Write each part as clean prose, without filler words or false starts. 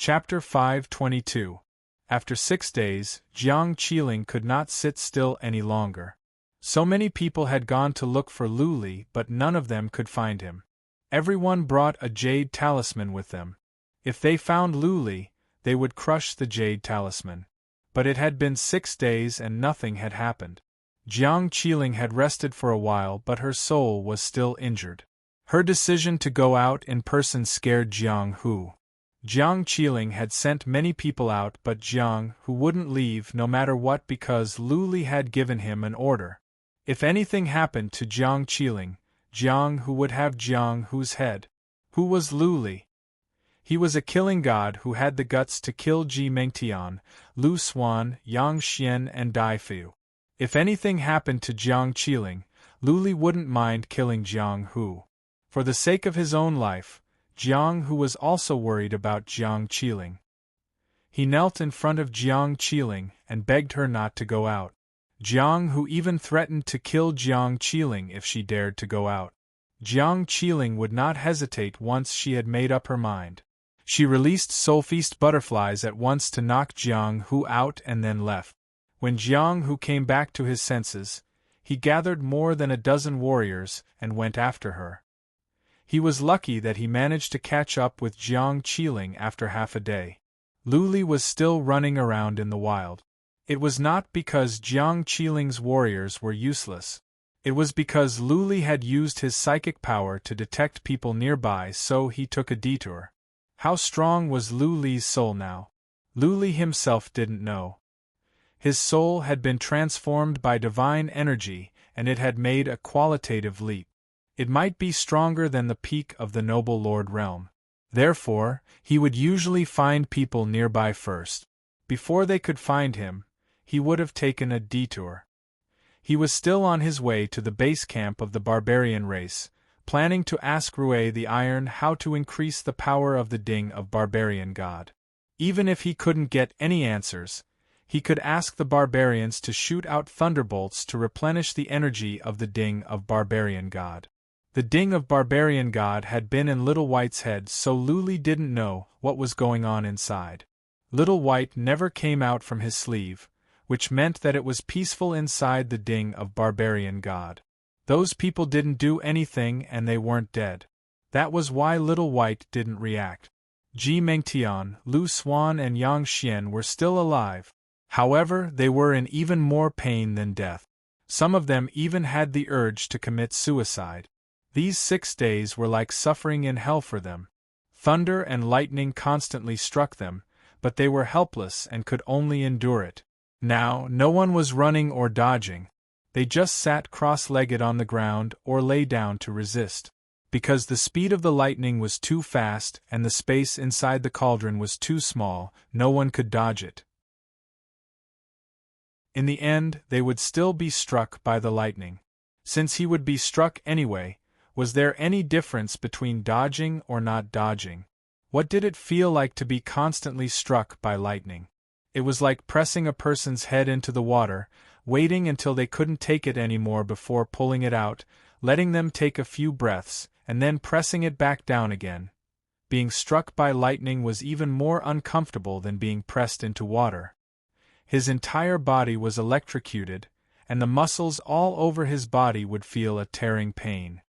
Chapter 522. After 6 days, Jiang Qiling could not sit still any longer. So many people had gone to look for Lu Li, but none of them could find him. Everyone brought a jade talisman with them. If they found Lu Li, they would crush the jade talisman. But it had been 6 days and nothing had happened. Jiang Qiling had rested for a while, but her soul was still injured. Her decision to go out in person scared Jiang Hu. Jiang Qiling had sent many people out, but Jiang Hu wouldn't leave no matter what because Lu Li had given him an order. If anything happened to Jiang Qiling, Jiang Hu would have Jiang Hu's head. Who was Lu Li? He was a killing god who had the guts to kill Ji Mengtian, Lu Xuan, Yang Xian and Dai Fu. If anything happened to Jiang Qiling, Lu Li wouldn't mind killing Jiang Hu. For the sake of his own life, Jiang Hu was also worried about Jiang Qiling. He knelt in front of Jiang Qiling and begged her not to go out. Jiang Hu even threatened to kill Jiang Qiling if she dared to go out. Jiang Qiling would not hesitate once she had made up her mind. She released soul-feast butterflies at once to knock Jiang Hu out and then left. When Jiang Hu came back to his senses, he gathered more than a dozen warriors and went after her. He was lucky that he managed to catch up with Jiang Qiling after half a day. Lu Li was still running around in the wild. It was not because Jiang Qiling's warriors were useless. It was because Lu Li had used his psychic power to detect people nearby, so he took a detour. How strong was Lu Li's soul now? Lu Li himself didn't know. His soul had been transformed by divine energy, and it had made a qualitative leap. It might be stronger than the peak of the Noble Lord realm. Therefore, he would usually find people nearby first. Before they could find him, he would have taken a detour. He was still on his way to the base camp of the barbarian race, planning to ask Rui the Iron how to increase the power of the Ding of Barbarian God. Even if he couldn't get any answers, he could ask the barbarians to shoot out thunderbolts to replenish the energy of the Ding of Barbarian God. The Ding of Barbarian God had been in Little White's head, so Lu Li didn't know what was going on inside. Little White never came out from his sleeve, which meant that it was peaceful inside the Ding of Barbarian God. Those people didn't do anything and they weren't dead. That was why Little White didn't react. Ji Mengtian, Lu Xuan and Yang Xian were still alive. However, they were in even more pain than death. Some of them even had the urge to commit suicide. These 6 days were like suffering in hell for them. Thunder and lightning constantly struck them, but they were helpless and could only endure it. Now, no one was running or dodging. They just sat cross-legged on the ground or lay down to resist. Because the speed of the lightning was too fast and the space inside the cauldron was too small, no one could dodge it. In the end, they would still be struck by the lightning. Since he would be struck anyway, was there any difference between dodging or not dodging? What did it feel like to be constantly struck by lightning? It was like pressing a person's head into the water, waiting until they couldn't take it anymore before pulling it out, letting them take a few breaths, and then pressing it back down again. Being struck by lightning was even more uncomfortable than being pressed into water. His entire body was electrocuted, and the muscles all over his body would feel a tearing pain.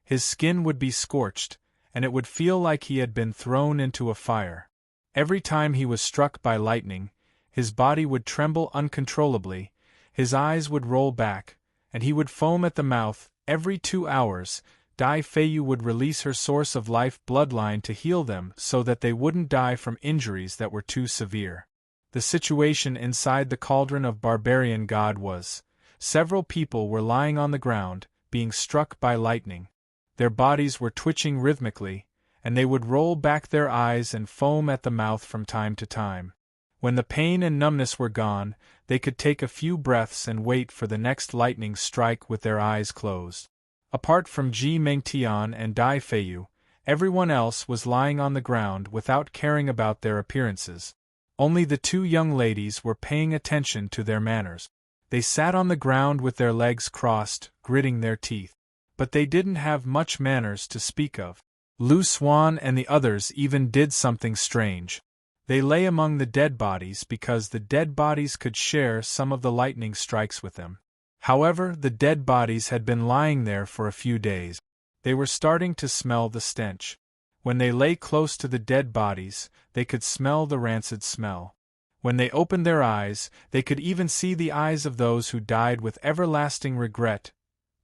His skin would be scorched, and it would feel like he had been thrown into a fire. Every time he was struck by lightning, his body would tremble uncontrollably, his eyes would roll back, and he would foam at the mouth. Every 2 hours, Dai Feiyu would release her source of life bloodline to heal them so that they wouldn't die from injuries that were too severe. The situation inside the cauldron of Barbarian God was: several people were lying on the ground, being struck by lightning. Their bodies were twitching rhythmically, and they would roll back their eyes and foam at the mouth from time to time. When the pain and numbness were gone, they could take a few breaths and wait for the next lightning strike with their eyes closed. Apart from Ji Mengtian and Dai Feiyu, everyone else was lying on the ground without caring about their appearances. Only the 2 young ladies were paying attention to their manners. They sat on the ground with their legs crossed, gritting their teeth. But they didn't have much manners to speak of. Lu Xuan and the others even did something strange. They lay among the dead bodies because the dead bodies could share some of the lightning strikes with them. However, the dead bodies had been lying there for a few days. They were starting to smell the stench. When they lay close to the dead bodies, they could smell the rancid smell. When they opened their eyes, they could even see the eyes of those who died with everlasting regret.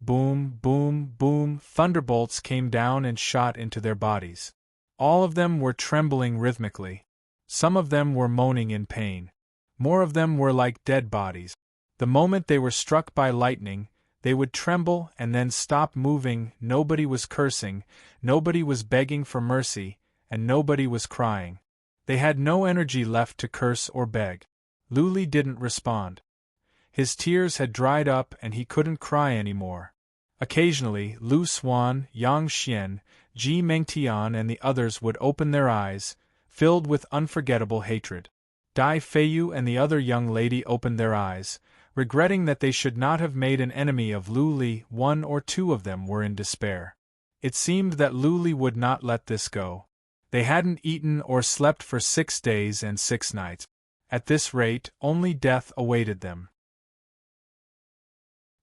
Boom, boom, boom, thunderbolts came down and shot into their bodies. All of them were trembling rhythmically. Some of them were moaning in pain. More of them were like dead bodies. The moment they were struck by lightning, they would tremble and then stop moving. Nobody was cursing, nobody was begging for mercy, and nobody was crying. They had no energy left to curse or beg. Luli didn't respond. His tears had dried up and he couldn't cry anymore. Occasionally, Lu Xuan, Yang Xian, Ji Mengtian and the others would open their eyes, filled with unforgettable hatred. Dai Feiyu and the other young lady opened their eyes, regretting that they should not have made an enemy of Lu Li. 1 or 2 of them were in despair. It seemed that Lu Li would not let this go. They hadn't eaten or slept for 6 days and 6 nights. At this rate, only death awaited them.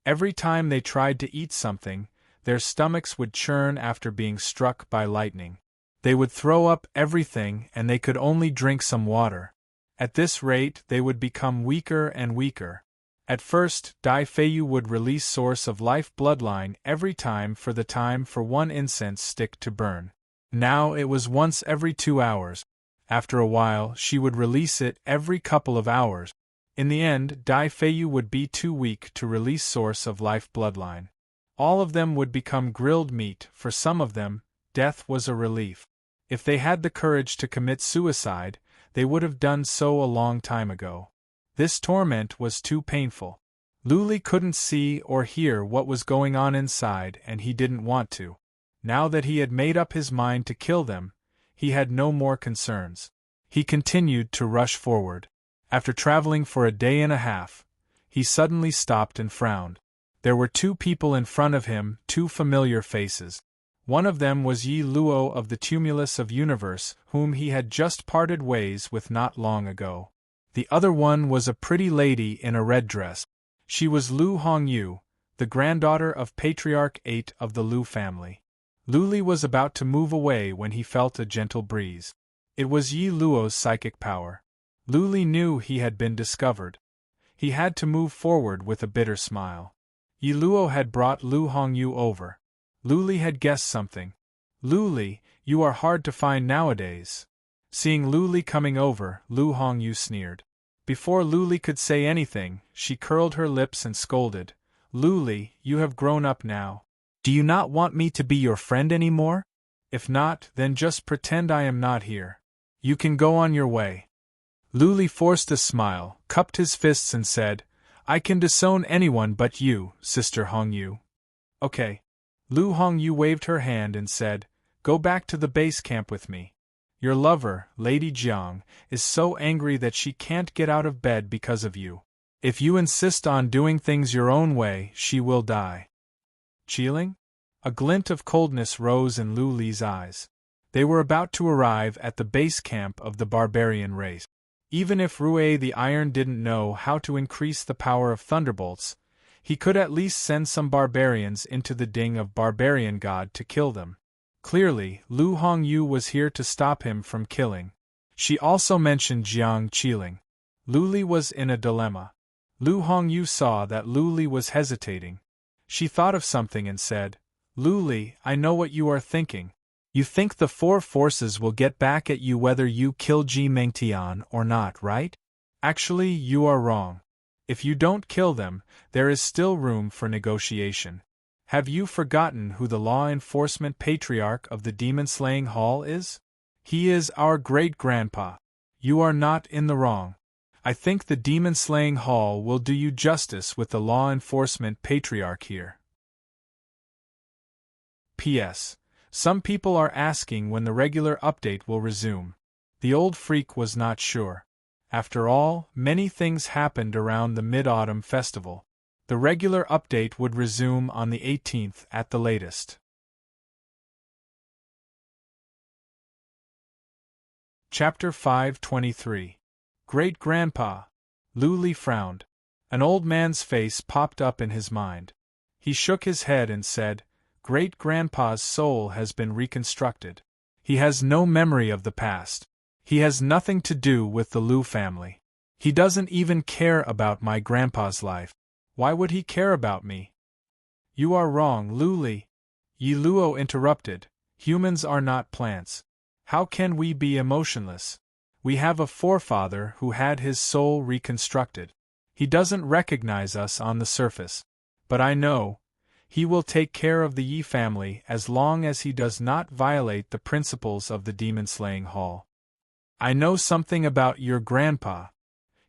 Every time they tried to eat something, their stomachs would churn after being struck by lightning. They would throw up everything and they could only drink some water. At this rate, they would become weaker and weaker. At first, Dai Feiyu would release Source of Life bloodline every time for 1 incense stick to burn. Now it was once every 2 hours. After a while, she would release it every couple of hours. In the end, Dai Feiyu would be too weak to release Source of Life bloodline. All of them would become grilled meat. For some of them, death was a relief. If they had the courage to commit suicide, they would have done so a long time ago. This torment was too painful. Lu Li couldn't see or hear what was going on inside and he didn't want to. Now that he had made up his mind to kill them, he had no more concerns. He continued to rush forward. After traveling for a day and a half, he suddenly stopped and frowned. There were 2 people in front of him, 2 familiar faces. One of them was Yi Luo of the Tumulus of Universe, whom he had just parted ways with not long ago. The other one was a pretty lady in a red dress. She was Lu Hongyu, the granddaughter of Patriarch 8 of the Lu family. Lu Li was about to move away when he felt a gentle breeze. It was Yi Luo's psychic power. Lu Li knew he had been discovered. He had to move forward with a bitter smile. Yi Luo had brought Lu Hongyu over. Lu Li had guessed something. Lu Li, you are hard to find nowadays. Seeing Lu Li coming over, Lu Hongyu sneered. Before Lu Li could say anything, she curled her lips and scolded. Lu Li, you have grown up now. Do you not want me to be your friend anymore? If not, then just pretend I am not here. You can go on your way. Lu Li forced a smile, cupped his fists and said, I can disown anyone but you, Sister Hongyu. Okay. Lu Hongyu waved her hand and said, Go back to the base camp with me. Your lover, Lady Jiang, is so angry that she can't get out of bed because of you. If you insist on doing things your own way, she will die. Qiling? A glint of coldness rose in Lu Li's eyes. They were about to arrive at the base camp of the barbarian race. Even if Rue the Iron didn't know how to increase the power of thunderbolts, he could at least send some barbarians into the Ding of Barbarian God to kill them. Clearly, Lu Hongyu was here to stop him from killing. She also mentioned Jiang Qiling. Lu Li was in a dilemma. Lu Hongyu saw that Lu Li was hesitating. She thought of something and said, Lu Li, I know what you are thinking. You think the 4 forces will get back at you whether you kill Ji Mengtian or not, right? Actually, you are wrong. If you don't kill them, there is still room for negotiation. Have you forgotten who the law enforcement patriarch of the demon-slaying hall is? He is our great-grandpa. You are not in the wrong. I think the demon-slaying hall will do you justice with the law enforcement patriarch here. P.S. Some people are asking when the regular update will resume. The old freak was not sure. After all, many things happened around the Mid-Autumn Festival. The regular update would resume on the 18th at the latest. Chapter 523. Great-Grandpa. Lu Li frowned. An old man's face popped up in his mind. He shook his head and said, Great-Grandpa's soul has been reconstructed. He has no memory of the past. He has nothing to do with the Lu family. He doesn't even care about my grandpa's life. Why would he care about me? You are wrong, Lu Li. Yi Luo interrupted. Humans are not plants. How can we be emotionless? We have a forefather who had his soul reconstructed. He doesn't recognize us on the surface. But I know, he will take care of the Yi family as long as he does not violate the principles of the demon-slaying hall. I know something about your grandpa.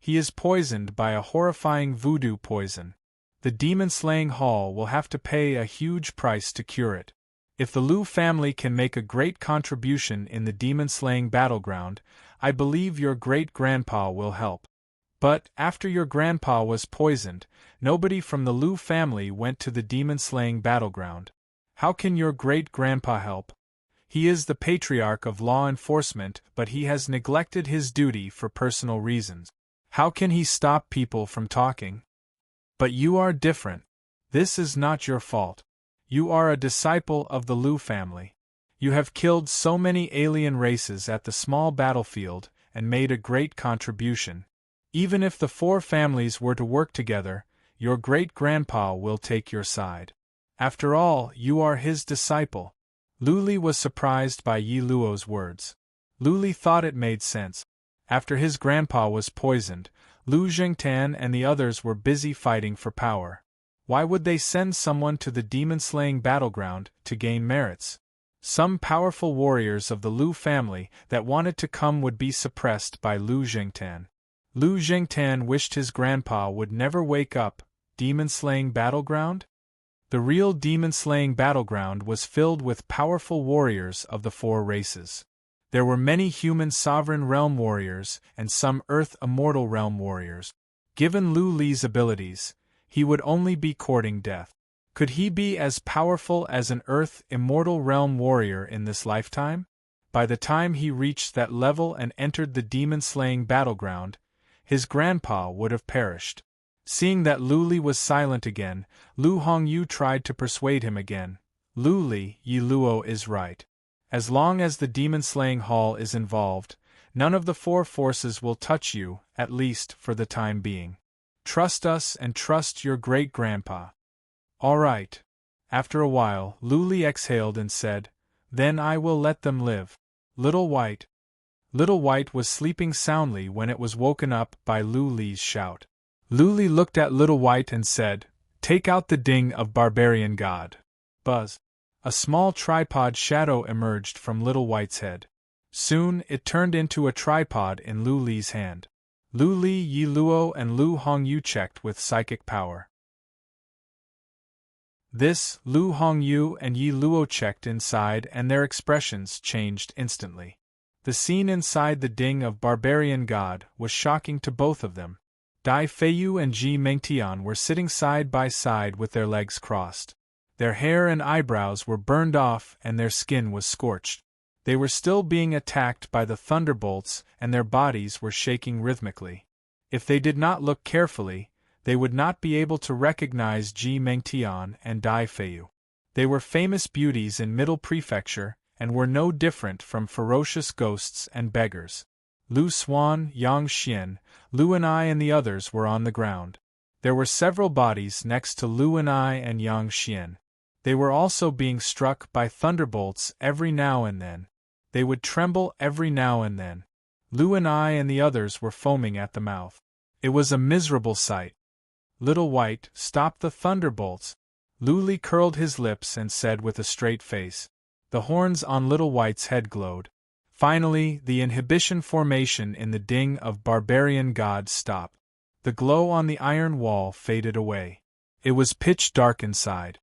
He is poisoned by a horrifying voodoo poison. The demon-slaying hall will have to pay a huge price to cure it. If the Lu family can make a great contribution in the demon-slaying battleground, I believe your great-grandpa will help. But, after your grandpa was poisoned, nobody from the Lu family went to the demon-slaying battleground. How can your great-grandpa help? He is the patriarch of law enforcement, but he has neglected his duty for personal reasons. How can he stop people from talking? But you are different. This is not your fault. You are a disciple of the Lu family. You have killed so many alien races at the small battlefield and made a great contribution. Even if the four families were to work together, your great-grandpa will take your side. After all, you are his disciple. Lu Li was surprised by Yi Luo's words. Lu Li thought it made sense. After his grandpa was poisoned, Lu Jingtan and the others were busy fighting for power. Why would they send someone to the demon-slaying battleground to gain merits? Some powerful warriors of the Lu family that wanted to come would be suppressed by Lu Jingtan. Lu Jingtan wished his grandpa would never wake up. Demon-slaying battleground? The real demon-slaying battleground was filled with powerful warriors of the four races. There were many human sovereign realm warriors and some earth immortal realm warriors. Given Lu Li's abilities, he would only be courting death. Could he be as powerful as an earth immortal realm warrior in this lifetime? By the time he reached that level and entered the demon-slaying battleground, his grandpa would have perished. Seeing that Lu Li was silent again, Lu Hongyu tried to persuade him again. Lu Li, Yi Luo is right. As long as the demon-slaying hall is involved, none of the four forces will touch you, at least for the time being. Trust us and trust your great-grandpa. All right. After a while, Lu Li exhaled and said, Then I will let them live. Little White. Little White was sleeping soundly when it was woken up by Lu Li's shout. Lu Li looked at Little White and said, Take out the ding of barbarian god. Buzz. A small tripod shadow emerged from Little White's head. Soon, it turned into a tripod in Lu Li's hand. Lu Li, Yi Luo and Lu Hongyu checked with psychic power. This, Lu Hongyu and Yi Luo checked inside and their expressions changed instantly. The scene inside the ding of barbarian god was shocking to both of them. Dai Feiyu and Ji Mengtian were sitting side by side with their legs crossed. Their hair and eyebrows were burned off and their skin was scorched. They were still being attacked by the thunderbolts and their bodies were shaking rhythmically. If they did not look carefully, they would not be able to recognize Ji Mengtian and Dai Feiyu. They were famous beauties in Middle Prefecture and were no different from ferocious ghosts and beggars. Lu Xuan, Yang Xian, Lu An'ai and the others were on the ground. There were several bodies next to Lu An'ai and Yang Xian. They were also being struck by thunderbolts every now and then. They would tremble every now and then. Lu An'ai and the others were foaming at the mouth. It was a miserable sight. Little White, stop the thunderbolts. Lu Li curled his lips and said with a straight face. The horns on Little White's head glowed. Finally, the inhibition formation in the ding of barbarian god stopped. The glow on the iron wall faded away. It was pitch dark inside.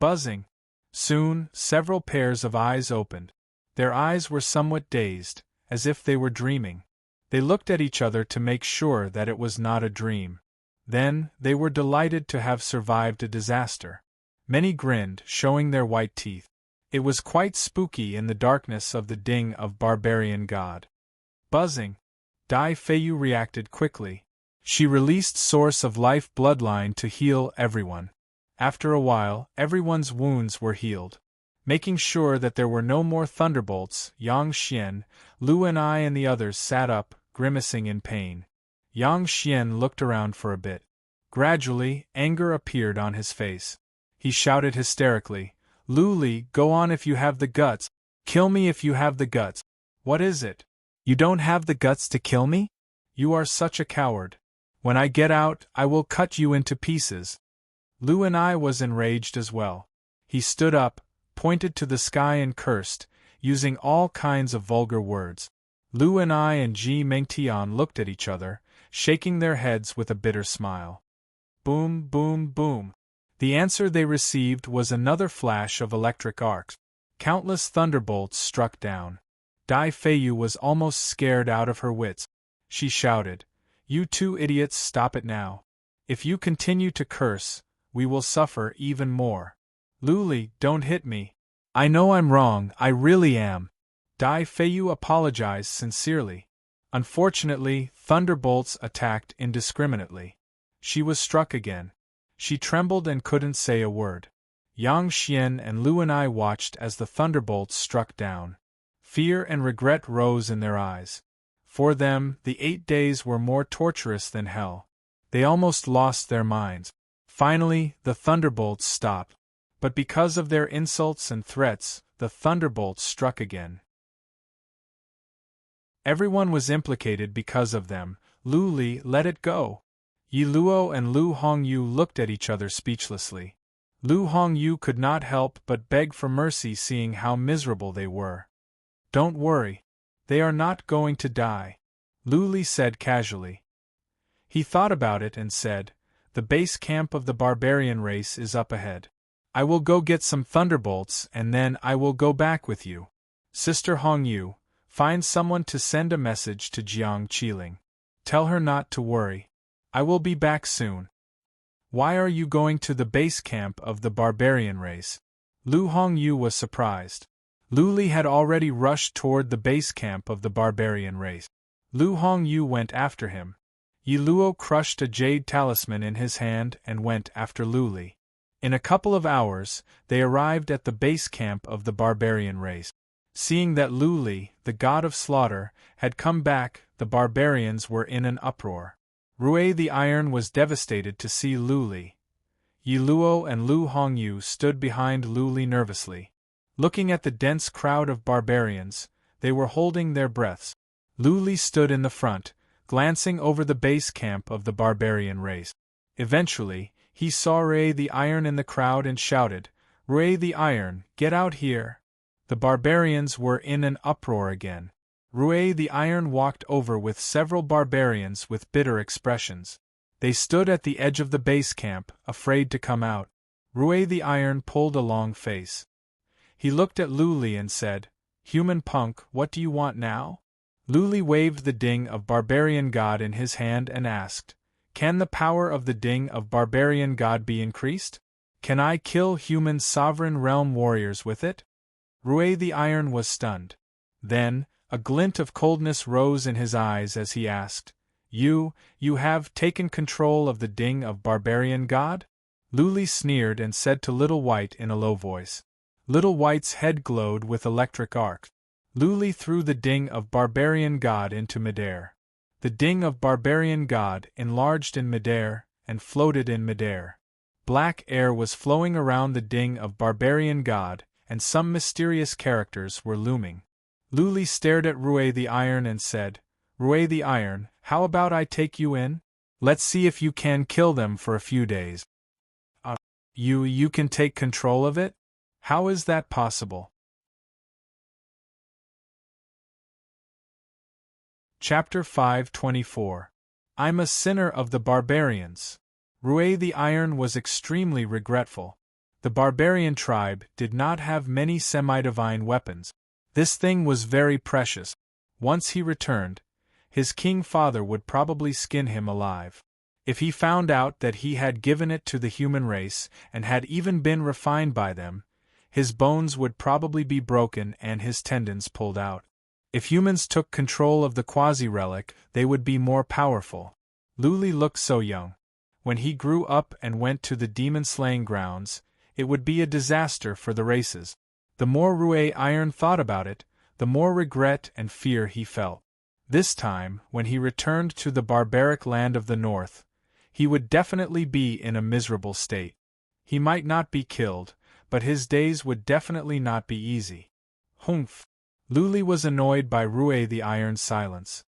Buzzing. Soon, several pairs of eyes opened. Their eyes were somewhat dazed, as if they were dreaming. They looked at each other to make sure that it was not a dream. Then, they were delighted to have survived a disaster. Many grinned, showing their white teeth. It was quite spooky in the darkness of the ding of barbarian god. Buzzing. Dai Feiyu reacted quickly. She released Source of Life bloodline to heal everyone. After a while, everyone's wounds were healed. Making sure that there were no more thunderbolts, Yang Xian, Lu and I and the others sat up, grimacing in pain. Yang Xian looked around for a bit. Gradually, anger appeared on his face. He shouted hysterically, "Lu Li, go on if you have the guts. Kill me if you have the guts." "What is it? You don't have the guts to kill me? You are such a coward. When I get out, I will cut you into pieces." Lu and I was enraged as well. He stood up, pointed to the sky and cursed, using all kinds of vulgar words. Lu and I and Ji Mengtian looked at each other, shaking their heads with a bitter smile. Boom, boom, boom. The answer they received was another flash of electric arcs. Countless thunderbolts struck down. Dai Feiyu was almost scared out of her wits. She shouted, "You two idiots, stop it now. If you continue to curse, we will suffer even more. Lu Li, don't hit me. I know I'm wrong, I really am." Dai Feiyu apologized sincerely. Unfortunately, thunderbolts attacked indiscriminately. She was struck again. She trembled and couldn't say a word. Yang Xian and Lu and I watched as the thunderbolts struck down. Fear and regret rose in their eyes. For them, the 8 days were more torturous than hell. They almost lost their minds. Finally, the thunderbolts stopped. But because of their insults and threats, the thunderbolts struck again. Everyone was implicated because of them. Lu Li, let it go. Yi Luo and Lu Hongyu looked at each other speechlessly. Lu Hongyu could not help but beg for mercy seeing how miserable they were. "Don't worry. They are not going to die," Lu Li said casually. He thought about it and said, "The base camp of the barbarian race is up ahead. I will go get some thunderbolts and then I will go back with you. Sister Hongyu, find someone to send a message to Jiang Qiling. Tell her not to worry. I will be back soon." "Why are you going to the base camp of the barbarian race?" Lu Hongyu was surprised. Lu Li had already rushed toward the base camp of the barbarian race. Lu Hongyu went after him. Yi Luo crushed a jade talisman in his hand and went after Lu Li. In a couple of hours, they arrived at the base camp of the barbarian race. Seeing that Lu Li, the god of slaughter, had come back, the barbarians were in an uproar. Rui the Iron was devastated to see Lu Li. Yi Luo and Lu Hongyu stood behind Lu Li nervously. Looking at the dense crowd of barbarians, they were holding their breaths. Lu Li stood in the front, glancing over the base camp of the barbarian race. Eventually, he saw Rui the Iron in the crowd and shouted, "Rui the Iron, get out here!" The barbarians were in an uproar again. Rui the Iron walked over with several barbarians with bitter expressions. They stood at the edge of the base camp, afraid to come out. Rui the Iron pulled a long face. He looked at Lu Li and said, "Human punk, what do you want now?" Lu Li waved the ding of Barbarian God in his hand and asked, "Can the power of the ding of Barbarian God be increased? Can I kill human sovereign realm warriors with it?" Rui the Iron was stunned. Then, a glint of coldness rose in his eyes as he asked, You have taken control of the ding of Barbarian God?" Lu Li sneered and said to Little White in a low voice. Little White's head glowed with electric arcs. Lu Li threw the ding of Barbarian God into midair. The ding of Barbarian God enlarged in midair and floated in midair. Black air was flowing around the ding of Barbarian God, and some mysterious characters were looming. Lu Li stared at Rui the Iron and said, "Rui the Iron, how about I take you in? Let's see if you can kill them for a few days." You can take control of it? How is that possible?" Chapter 524. I'm a sinner of the barbarians. Rui the Iron was extremely regretful. The barbarian tribe did not have many semi-divine weapons. This thing was very precious. Once he returned, his king father would probably skin him alive. If he found out that he had given it to the human race and had even been refined by them, his bones would probably be broken and his tendons pulled out. If humans took control of the quasi-relic, they would be more powerful. Luli looked so young. When he grew up and went to the demon-slaying grounds, it would be a disaster for the races. The more Rue Iron thought about it, the more regret and fear he felt. This time, when he returned to the barbaric land of the north, he would definitely be in a miserable state. He might not be killed, but his days would definitely not be easy. Humph! Luli was annoyed by Rue the Iron's silence.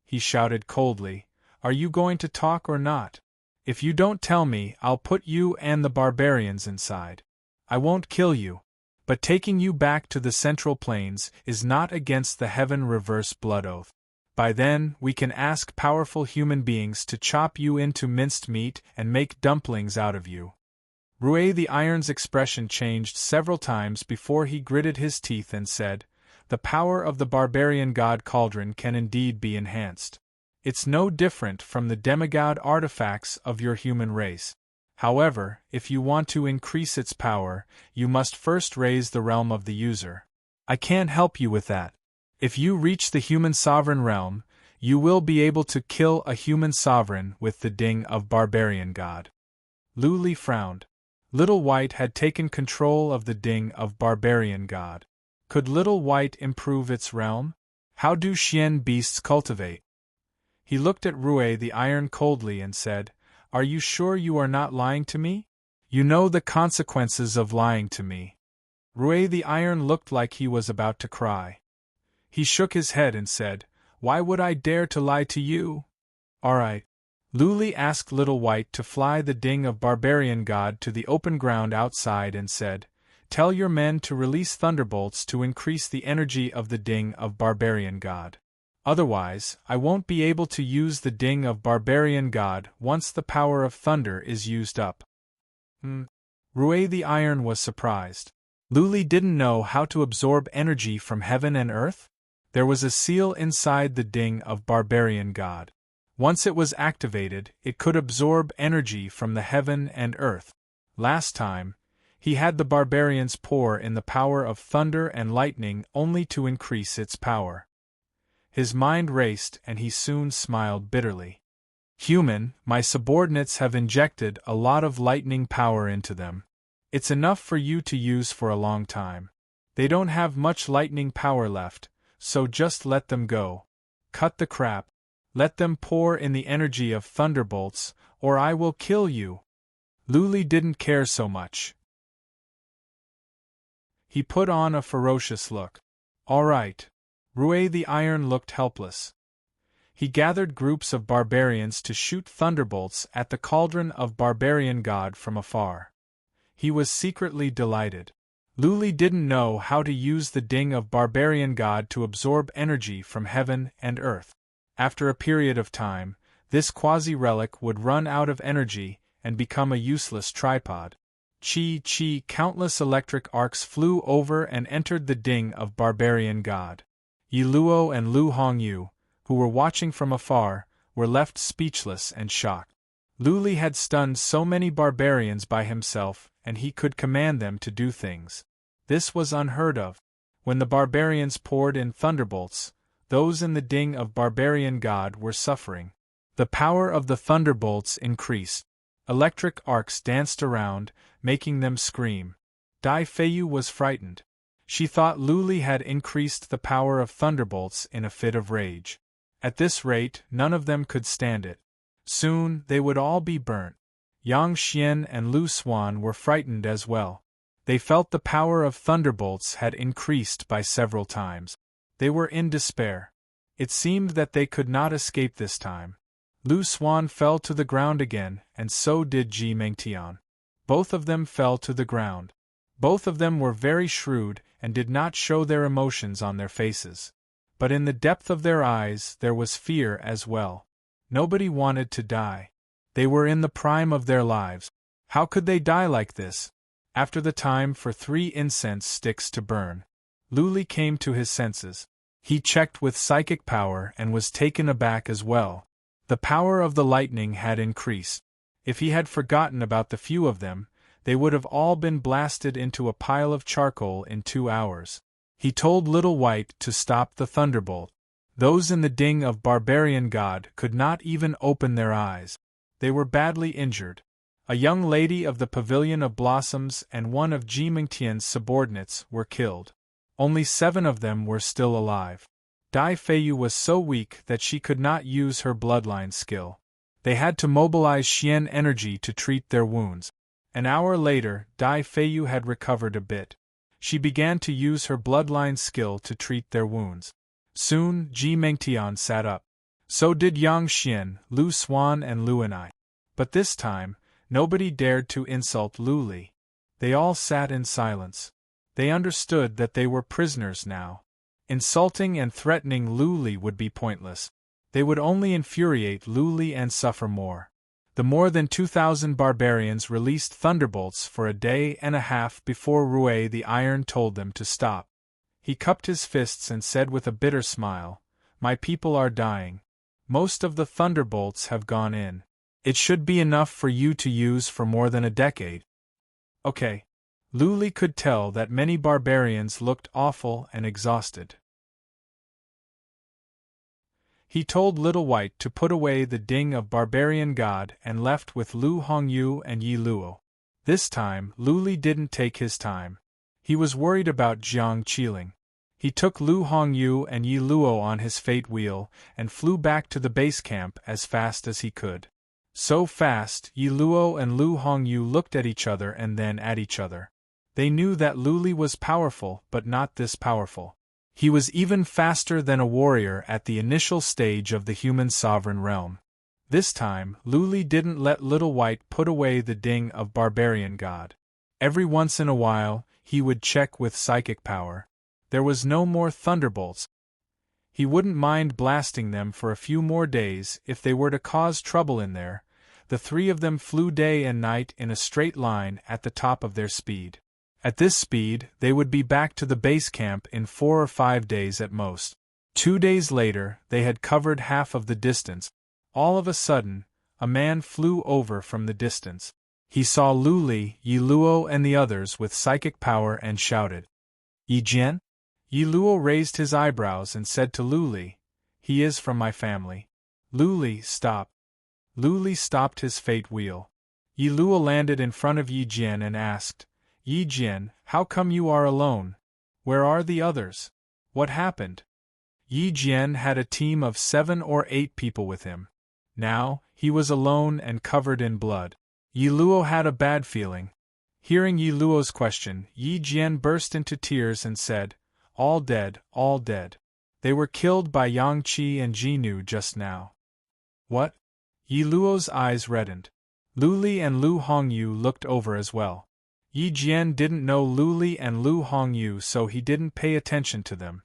He shouted coldly, "Are you going to talk or not? If you don't tell me, I'll put you and the barbarians inside. I won't kill you, but taking you back to the Central Plains is not against the Heaven Reverse Blood Oath. By then, we can ask powerful human beings to chop you into minced meat and make dumplings out of you." Rue the Iron's expression changed several times before he gritted his teeth and said, "The power of the barbarian god Cauldron can indeed be enhanced. It's no different from the demigod artifacts of your human race. However, if you want to increase its power, you must first raise the realm of the user. I can't help you with that. If you reach the human sovereign realm, you will be able to kill a human sovereign with the ding of barbarian god." Luli frowned. Little White had taken control of the ding of barbarian god. Could Little White improve its realm? How do Xian beasts cultivate? He looked at Rue the Iron coldly and said, "Are you sure you are not lying to me? You know the consequences of lying to me." Rue the Iron looked like he was about to cry. He shook his head and said, "Why would I dare to lie to you?" "All right." Luli asked Little White to fly the ding of barbarian god to the open ground outside and said, "Tell your men to release thunderbolts to increase the energy of the ding of barbarian god. Otherwise, I won't be able to use the ding of barbarian god once the power of thunder is used up." Rue the Iron was surprised. Luli didn't know how to absorb energy from heaven and earth? There was a seal inside the ding of barbarian god. Once it was activated, it could absorb energy from the heaven and earth. Last time, he had the barbarians pour in the power of thunder and lightning only to increase its power. His mind raced and he soon smiled bitterly. "Human, my subordinates have injected a lot of lightning power into them. It's enough for you to use for a long time. They don't have much lightning power left, so just let them go. Cut the crap. Let them pour in the energy of thunderbolts, or I will kill you." Luli didn't care so much. He put on a ferocious look. "All right." Rue the Iron looked helpless. He gathered groups of barbarians to shoot thunderbolts at the cauldron of barbarian god from afar. He was secretly delighted. Luli didn't know how to use the ding of barbarian god to absorb energy from heaven and earth. After a period of time, this quasi-relic would run out of energy and become a useless tripod. Chi, countless electric arcs flew over and entered the ding of barbarian god. Yi Luo and Lu Hongyu, who were watching from afar, were left speechless and shocked. Luli had stunned so many barbarians by himself, and he could command them to do things. This was unheard of. When the barbarians poured in thunderbolts, those in the ding of barbarian god were suffering. The power of the thunderbolts increased. Electric arcs danced around, making them scream. Dai Feiyu was frightened. She thought Luli had increased the power of thunderbolts in a fit of rage. At this rate, none of them could stand it. Soon, they would all be burnt. Yang Xian and Lu Xuan were frightened as well. They felt the power of thunderbolts had increased by several times. They were in despair. It seemed that they could not escape this time. Lu Xuan fell to the ground again, and so did Ji Mengtian. Both of them fell to the ground. Both of them were very shrewd and did not show their emotions on their faces. But in the depth of their eyes there was fear as well. Nobody wanted to die. They were in the prime of their lives. How could they die like this? After the time for 3 incense sticks to burn, Luli came to his senses. He checked with psychic power and was taken aback as well. The power of the lightning had increased. If he had forgotten about the few of them, they would have all been blasted into a pile of charcoal in 2 hours. He told Little White to stop the thunderbolt. Those in the Ding of Barbarian God could not even open their eyes. They were badly injured. A young lady of the Pavilion of Blossoms and one of Ji Mingtian's subordinates were killed. Only 7 of them were still alive. Dai Feiyu was so weak that she could not use her bloodline skill. They had to mobilize Xian energy to treat their wounds. An hour later, Dai Feiyu had recovered a bit. She began to use her bloodline skill to treat their wounds. Soon, Ji Mingtian sat up. So did Yang Xian, Lu Xuan and Lu Anai. But this time, nobody dared to insult Lu Li. They all sat in silence. They understood that they were prisoners now. Insulting and threatening Lu Li would be pointless. They would only infuriate Lu Li and suffer more. The more than 2,000 barbarians released thunderbolts for a day and a half before Rui the Iron told them to stop. He cupped his fists and said with a bitter smile, "My people are dying. Most of the thunderbolts have gone in. It should be enough for you to use for more than a decade." Okay. Lu Li could tell that many barbarians looked awful and exhausted. He told Little White to put away the Ding of Barbarian God and left with Lu Hongyu and Yi Luo. This time, Lu Li didn't take his time. He was worried about Jiang Qiling. He took Lu Hongyu and Yi Luo on his fate wheel and flew back to the base camp as fast as he could. So fast, Yi Luo and Lu Hongyu looked at each other and then at each other. They knew that Lu Li was powerful but not this powerful. He was even faster than a warrior at the initial stage of the human sovereign realm. This time, Lu Li didn't let Little White put away the Ding of Barbarian God. Every once in a while, he would check with psychic power. There was no more thunderbolts. He wouldn't mind blasting them for a few more days if they were to cause trouble in there. The 3 of them flew day and night in a straight line at the top of their speed. At this speed, they would be back to the base camp in 4 or 5 days at most. 2 days later, they had covered half of the distance. All of a sudden, a man flew over from the distance. He saw Lu Li, Yi Luo and the others with psychic power and shouted, "Yi Jian?" Yi Luo raised his eyebrows and said to Lu Li, "He is from my family." Lu Li, stop. Lu Li stopped his fate wheel. Yi Luo landed in front of Yi Jian and asked, "Yi Jian, how come you are alone? Where are the others? What happened?" Yi Jian had a team of 7 or 8 people with him. Now, he was alone and covered in blood. Yi Luo had a bad feeling. Hearing Yi Luo's question, Yi Jian burst into tears and said, "All dead, all dead. They were killed by Yang Qi and Jinu just now." "What?" Yi Luo's eyes reddened. Lu Li and Lu Hongyu looked over as well. Yi Jian didn't know Lu Li and Lu Hongyu, so he didn't pay attention to them.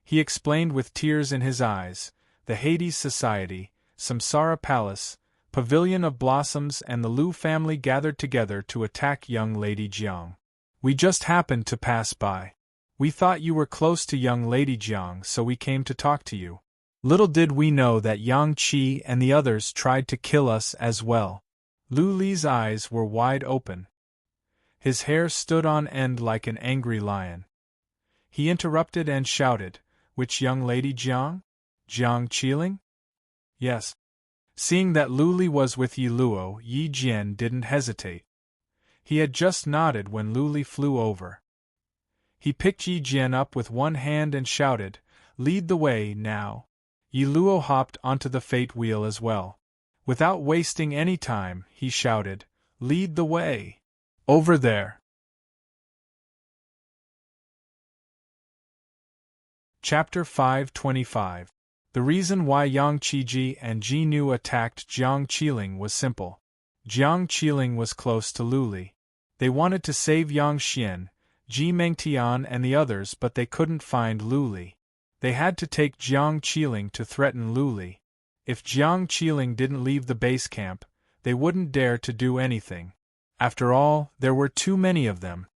He explained with tears in his eyes, the Hades Society, Samsara Palace, Pavilion of Blossoms and the Lu family gathered together to attack young Lady Jiang. "We just happened to pass by. We thought you were close to young Lady Jiang, so we came to talk to you. Little did we know that Yang Qi and the others tried to kill us as well." Lu Li's eyes were wide open. His hair stood on end like an angry lion. He interrupted and shouted, "Which young Lady Jiang? Jiang Qiling?" "Yes." Seeing that Lu Li was with Yi Luo, Yi Jian didn't hesitate. He had just nodded when Lu Li flew over. He picked Yi Jian up with one hand and shouted, "Lead the way, now." Yi Luo hopped onto the fate wheel as well. Without wasting any time, he shouted, "Lead the way! Over there!" Chapter 525. The reason why Yang Qiji and Jinu attacked Jiang Qiling was simple. Jiang Qiling was close to Lu Li. They wanted to save Yang Xian, Ji Mengtian and the others, but they couldn't find Lu Li. They had to take Jiang Qiling to threaten Lu Li. If Jiang Qiling didn't leave the base camp, they wouldn't dare to do anything. After all, there were too many of them.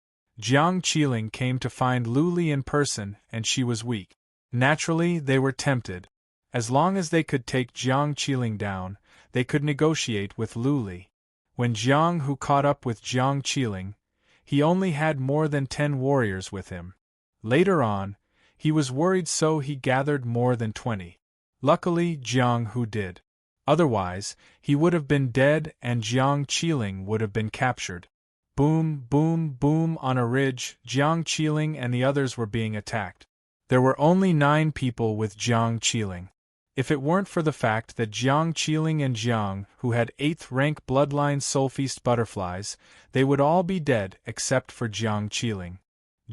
Jiang Qiling came to find Lu Li in person, and she was weak. Naturally, they were tempted. As long as they could take Jiang Qiling down, they could negotiate with Lu Li. When Jiang Hu caught up with Jiang Qiling, he only had more than 10 warriors with him. Later on, he was worried, so he gathered more than 20. Luckily, Jiang Hu did. Otherwise, he would have been dead and Jiang Qiling would have been captured. Boom, boom, boom. On a ridge, Jiang Qiling and the others were being attacked. There were only 9 people with Jiang Qiling. If it weren't for the fact that Jiang Qiling and Jiang, who had 8th rank bloodline soulfeast butterflies, they would all be dead except for Jiang Qiling.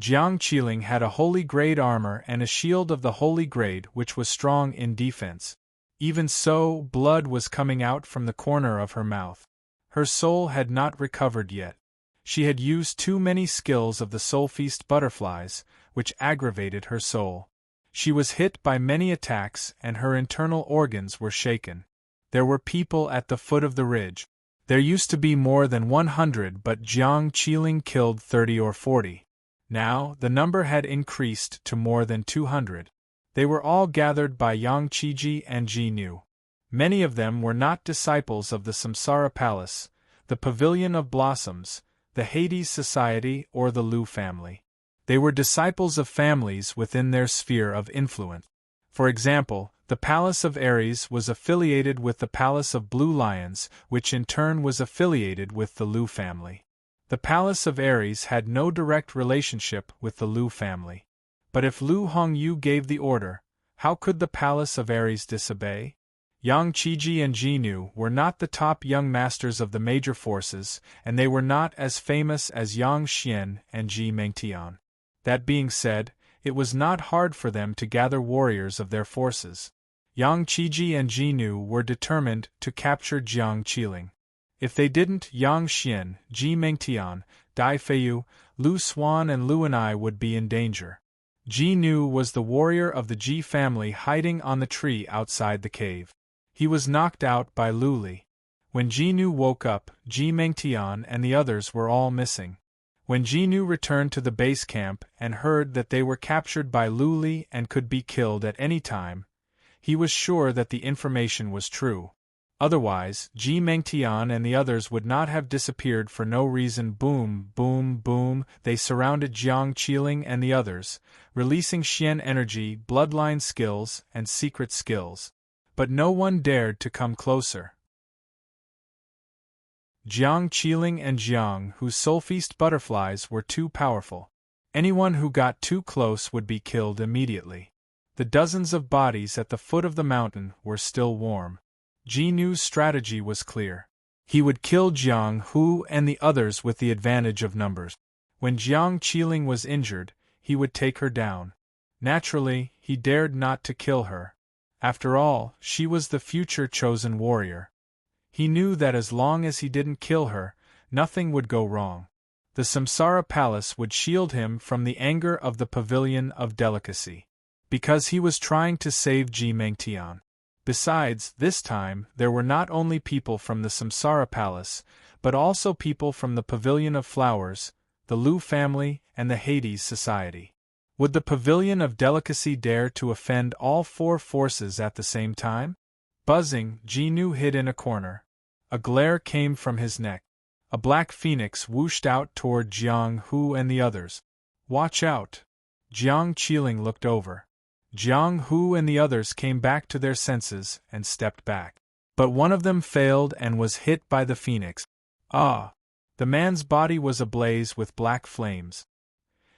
Jiang Qiling had a holy grade armor and a shield of the holy grade which was strong in defense. Even so, blood was coming out from the corner of her mouth. Her soul had not recovered yet. She had used too many skills of the soulfeast butterflies, which aggravated her soul. She was hit by many attacks and her internal organs were shaken. There were people at the foot of the ridge. There used to be more than 100, but Jiang Qiling killed 30 or 40. Now, the number had increased to more than 200. They were all gathered by Yang Qiji and Ji Nu. Many of them were not disciples of the Samsara Palace, the Pavilion of Blossoms, the Hades Society, or the Lu family. They were disciples of families within their sphere of influence. For example, the Palace of Ares was affiliated with the Palace of Blue Lions, which in turn was affiliated with the Lu family. The Palace of Ares had no direct relationship with the Lu family. But if Lu Hongyu gave the order, how could the Palace of Ares disobey? Yang Qiji and Ji Nu were not the top young masters of the major forces, and they were not as famous as Yang Xian and Ji Mengtian. That being said, it was not hard for them to gather warriors of their forces. Yang Qiji and Ji Nu were determined to capture Jiang Qiling. If they didn't, Yang Xian, Ji Mengtian, Dai Feiyu, Lu Xuan and Lu Anai would be in danger. Ji Nu was the warrior of the Ji family hiding on the tree outside the cave. He was knocked out by Lu Li. When Ji Nu woke up, Ji Mengtian and the others were all missing. When Ji Nu returned to the base camp and heard that they were captured by Lu Li and could be killed at any time, he was sure that the information was true. Otherwise, Ji Mengtian and the others would not have disappeared for no reason. Boom, boom, boom, they surrounded Jiang Qiling and the others, releasing Xian energy, bloodline skills, and secret skills. But no one dared to come closer. Jiang Qiling and Jiang, whose soulfeast butterflies were too powerful. Anyone who got too close would be killed immediately. The dozens of bodies at the foot of the mountain were still warm. Ji Nu's strategy was clear. He would kill Jiang Hu and the others with the advantage of numbers. When Jiang Qiling was injured, he would take her down. Naturally, he dared not to kill her. After all, she was the future chosen warrior. He knew that as long as he didn't kill her, nothing would go wrong. The Samsara Palace would shield him from the anger of the Pavilion of Delicacy. Because he was trying to save Ji Mengtian. Besides, this time, there were not only people from the Samsara Palace, but also people from the Pavilion of Flowers, the Lu family, and the Hades Society. Would the Pavilion of Delicacy dare to offend all 4 forces at the same time? Buzzing, Ji Nu hid in a corner. A glare came from his neck. A black phoenix whooshed out toward Jiang Hu and the others. Watch out! Jiang Qiling looked over. Jiang Hu and the others came back to their senses and stepped back. But one of them failed and was hit by the phoenix. Ah! The man's body was ablaze with black flames.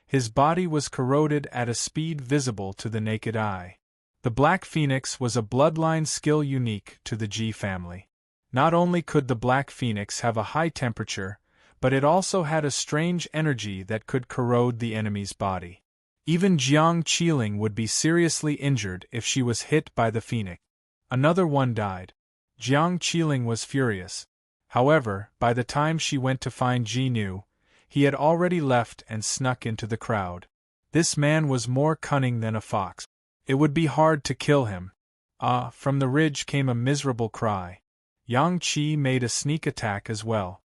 His body was corroded at a speed visible to the naked eye. The black phoenix was a bloodline skill unique to the Ji family. Not only could the black phoenix have a high temperature, but it also had a strange energy that could corrode the enemy's body. Even Jiang Qiling would be seriously injured if she was hit by the phoenix. Another one died. Jiang Qiling was furious. However, by the time she went to find Ji Nu, he had already left and snuck into the crowd. This man was more cunning than a fox. It would be hard to kill him. Ah, from the ridge came a miserable cry. Yang Qi made a sneak attack as well.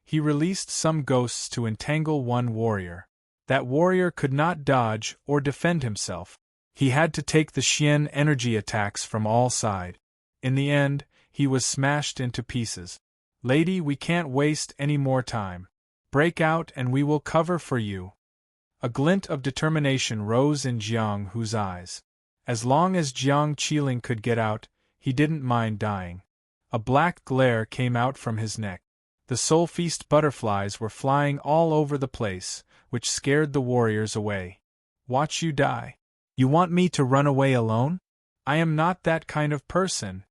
He released some ghosts to entangle one warrior. That warrior could not dodge or defend himself. He had to take the Xian energy attacks from all sides. In the end, he was smashed into pieces. Lady, we can't waste any more time. Break out and we will cover for you. A glint of determination rose in Jiang Hu's eyes. As long as Jiang Qiling could get out, he didn't mind dying. A black glare came out from his neck. The soul feast butterflies were flying all over the place, which scared the warriors away. Watch you die. You want me to run away alone? I am not that kind of person.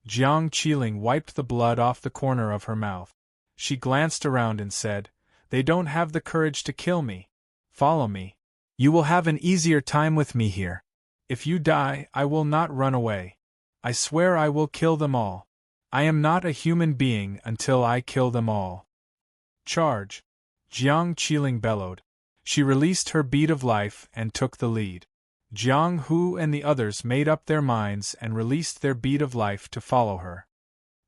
Jiang Qiling wiped the blood off the corner of her mouth. She glanced around and said, "They don't have the courage to kill me. Follow me. You will have an easier time with me here. If you die, I will not run away. I swear I will kill them all. I am not a human being until I kill them all." Charge! Jiang Qiling bellowed. She released her bead of life and took the lead. Jiang Hu and the others made up their minds and released their bead of life to follow her.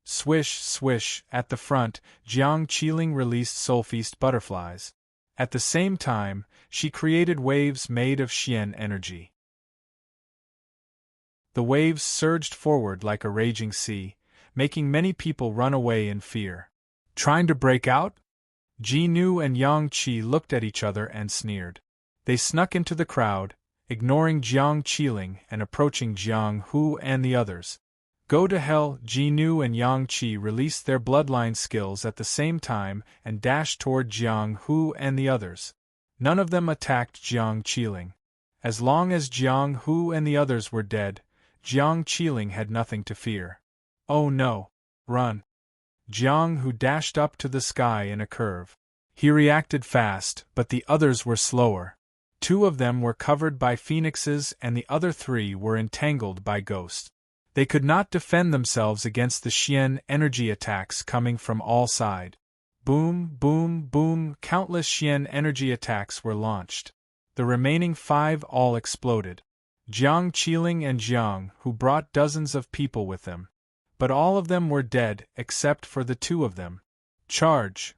Swish, swish, at the front, Jiang Qiling released soulfeast butterflies. At the same time, she created waves made of Xian energy. The waves surged forward like a raging sea, making many people run away in fear. Trying to break out? Ji Nu and Yang Qi looked at each other and sneered. They snuck into the crowd, ignoring Jiang Qiling and approaching Jiang Hu and the others. Go to hell! Ji Nu and Yang Qi released their bloodline skills at the same time and dashed toward Jiang Hu and the others. None of them attacked Jiang Qiling. As long as Jiang Hu and the others were dead, Jiang Qiling had nothing to fear. Oh no! Run! Jiang Hu dashed up to the sky in a curve. He reacted fast, but the others were slower. 2 of them were covered by phoenixes and the other 3 were entangled by ghosts. They could not defend themselves against the Xian energy attacks coming from all sides. Boom, boom, boom, countless Xian energy attacks were launched. The remaining 5 all exploded. Jiang Qiling and Jiang Hu brought dozens of people with them. But all of them were dead except for the 2 of them. Charge!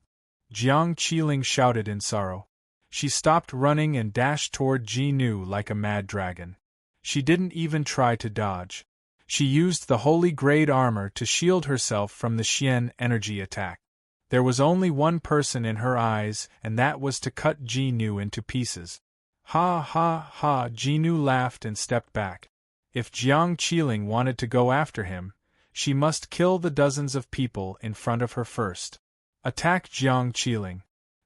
Jiang Qiling shouted in sorrow. She stopped running and dashed toward Ji Nu like a mad dragon. She didn't even try to dodge. She used the holy grade armor to shield herself from the Xian energy attack. There was only one person in her eyes, and that was to cut Ji Nu into pieces. Ha ha ha! Ji Nu laughed and stepped back. If Jiang Qiling wanted to go after him, she must kill the dozens of people in front of her first. Attack Jiang Qiling.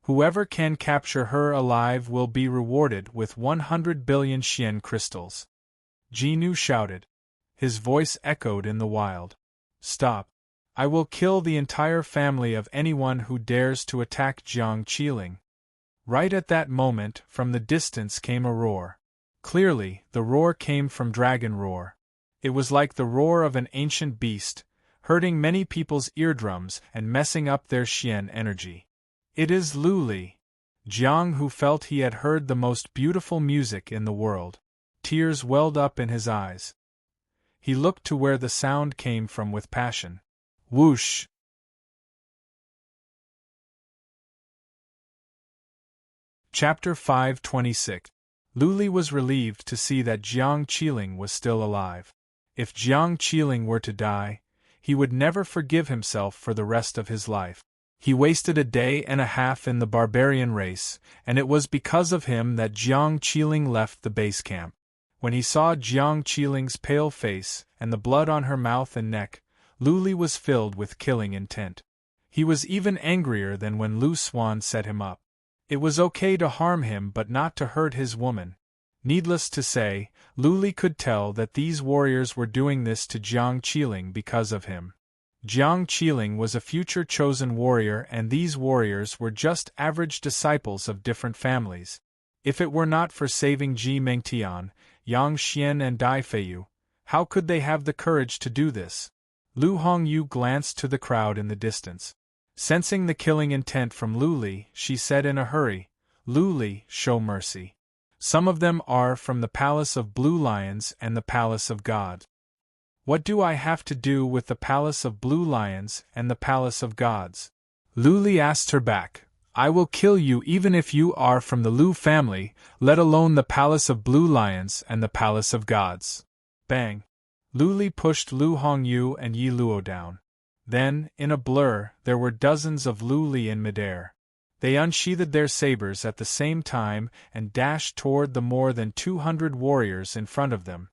Whoever can capture her alive will be rewarded with 100 billion Xian crystals. Ji Nu shouted. His voice echoed in the wild. Stop! I will kill the entire family of anyone who dares to attack Jiang Qiling. Right at that moment, from the distance came a roar. Clearly, the roar came from Dragon Roar. It was like the roar of an ancient beast, hurting many people's eardrums and messing up their Xian energy. It is Lu Li. Jiang Hu felt he had heard the most beautiful music in the world. Tears welled up in his eyes. He looked to where the sound came from with passion. Whoosh! Chapter 526. Lu Li was relieved to see that Jiang Qiling was still alive. If Jiang Qiling were to die, he would never forgive himself for the rest of his life. He wasted a day and a half in the barbarian race, and it was because of him that Jiang Qiling left the base camp. When he saw Jiang Qiling's pale face and the blood on her mouth and neck, Lu Li was filled with killing intent. He was even angrier than when Lu Xuan set him up. It was okay to harm him but not to hurt his woman. Needless to say, Lu Li could tell that these warriors were doing this to Jiang Qiling because of him. Jiang Qiling was a future chosen warrior and these warriors were just average disciples of different families. If it were not for saving Ji Mengtian, Yang Xian and Dai Feiyu, how could they have the courage to do this? Lu Hongyu glanced to the crowd in the distance. Sensing the killing intent from Lu Li, she said in a hurry, Lu Li, show mercy. Some of them are from the Palace of Blue Lions and the Palace of God. What do I have to do with the Palace of Blue Lions and the Palace of Gods? Lu Li asked her back. I will kill you even if you are from the Lu family, let alone the Palace of Blue Lions and the Palace of Gods. Bang! Lu Li pushed Lu Hongyu and Yi Luo down. Then, in a blur, there were dozens of Lu Li in midair. They unsheathed their sabers at the same time and dashed toward the more than 200 warriors in front of them.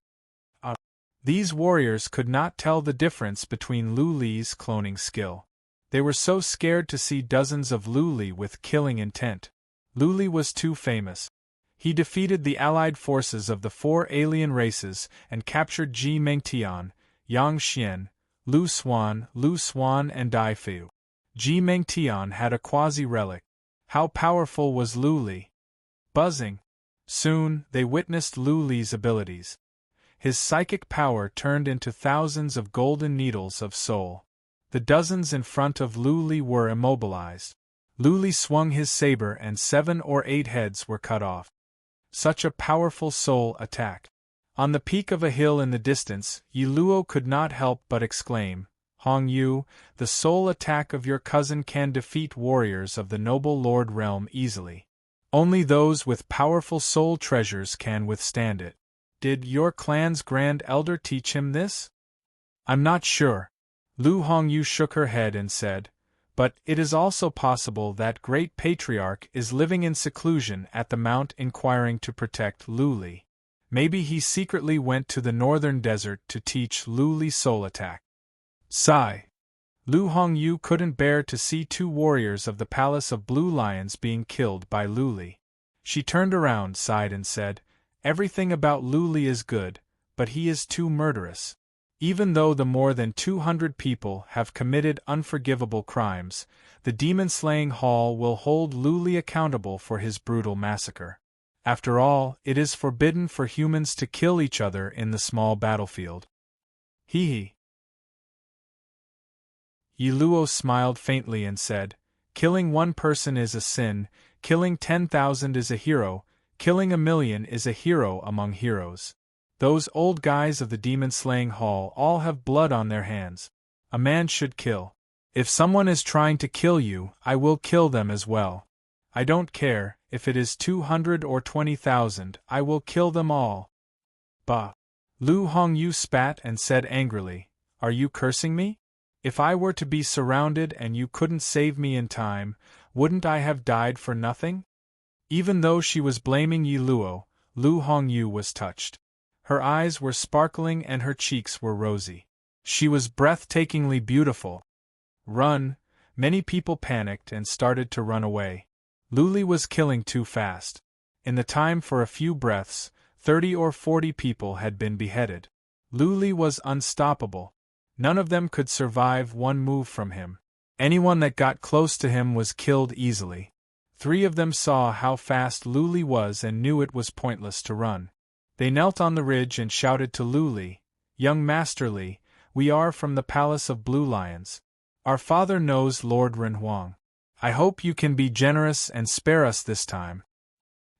These warriors could not tell the difference between Lu Li's cloning skill. They were so scared to see dozens of Lu Li with killing intent. Lu Li was too famous. He defeated the allied forces of the 4 alien races and captured Ji Mengtian, Yang Xian, Lu Xuan and Dai Fu. Ji Mengtian had a quasi-relic. How powerful was Lu Li? Buzzing. Soon, they witnessed Lu Li's abilities. His psychic power turned into thousands of golden needles of soul. The dozens in front of Lu Li were immobilized. Lu Li swung his saber and 7 or 8 heads were cut off. Such a powerful soul attack. On the peak of a hill in the distance, Yi Luo could not help but exclaim, "Hong Yu, the soul attack of your cousin can defeat warriors of the noble Lord realm easily. Only those with powerful soul treasures can withstand it. Did your clan's grand elder teach him this?" "I'm not sure." Lu Hongyu shook her head and said, "But it is also possible that great patriarch is living in seclusion at the mount inquiring to protect Lu Li. Maybe he secretly went to the northern desert to teach Lu Li soul attack." Sigh. Lu Hongyu couldn't bear to see 2 warriors of the Palace of Blue Lions being killed by Lu Li. She turned around, sighed and said, "Everything about Lu Li is good, but he is too murderous. Even though the more than 200 people have committed unforgivable crimes, the demon-slaying hall will hold Lu Li accountable for his brutal massacre. After all, it is forbidden for humans to kill each other in the small battlefield." Hee. Yi Luo smiled faintly and said, "Killing 1 person is a sin, killing 10,000 is a hero, killing 1,000,000 is a hero among heroes. Those old guys of the demon-slaying hall all have blood on their hands. A man should kill. If someone is trying to kill you, I will kill them as well. I don't care, if it is 200 or 20,000, I will kill them all." "Bah!" Lu Hongyu spat and said angrily, "Are you cursing me? If I were to be surrounded and you couldn't save me in time, wouldn't I have died for nothing?" Even though she was blaming Yi Luo, Lu Hongyu was touched. Her eyes were sparkling and her cheeks were rosy. She was breathtakingly beautiful. Run! Many people panicked and started to run away. Lu Li was killing too fast. In the time for a few breaths, 30 or 40 people had been beheaded. Lu Li was unstoppable. None of them could survive 1 move from him. Anyone that got close to him was killed easily. 3 of them saw how fast Lu Li was and knew it was pointless to run. They knelt on the ridge and shouted to Lu Li, "Young Master Li, we are from the Palace of Blue Lions. Our father knows Lord Renhuang. I hope you can be generous and spare us this time."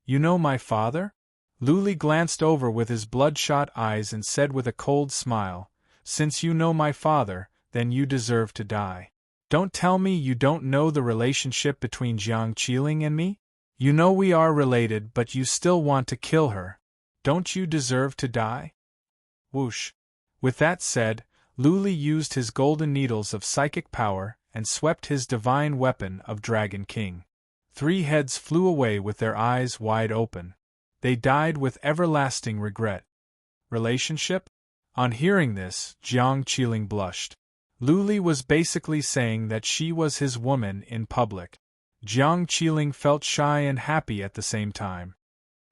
"You know my father?" Lu Li glanced over with his bloodshot eyes and said with a cold smile, "Since you know my father, then you deserve to die. Don't tell me you don't know the relationship between Jiang Qiling and me? You know we are related but you still want to kill her. Don't you deserve to die?" Whoosh. With that said, Lu Li used his golden needles of psychic power and swept his divine weapon of Dragon King. 3 heads flew away with their eyes wide open. They died with everlasting regret. Relationship? On hearing this, Jiang Qiling blushed. Lu Li was basically saying that she was his woman in public. Jiang Qiling felt shy and happy at the same time.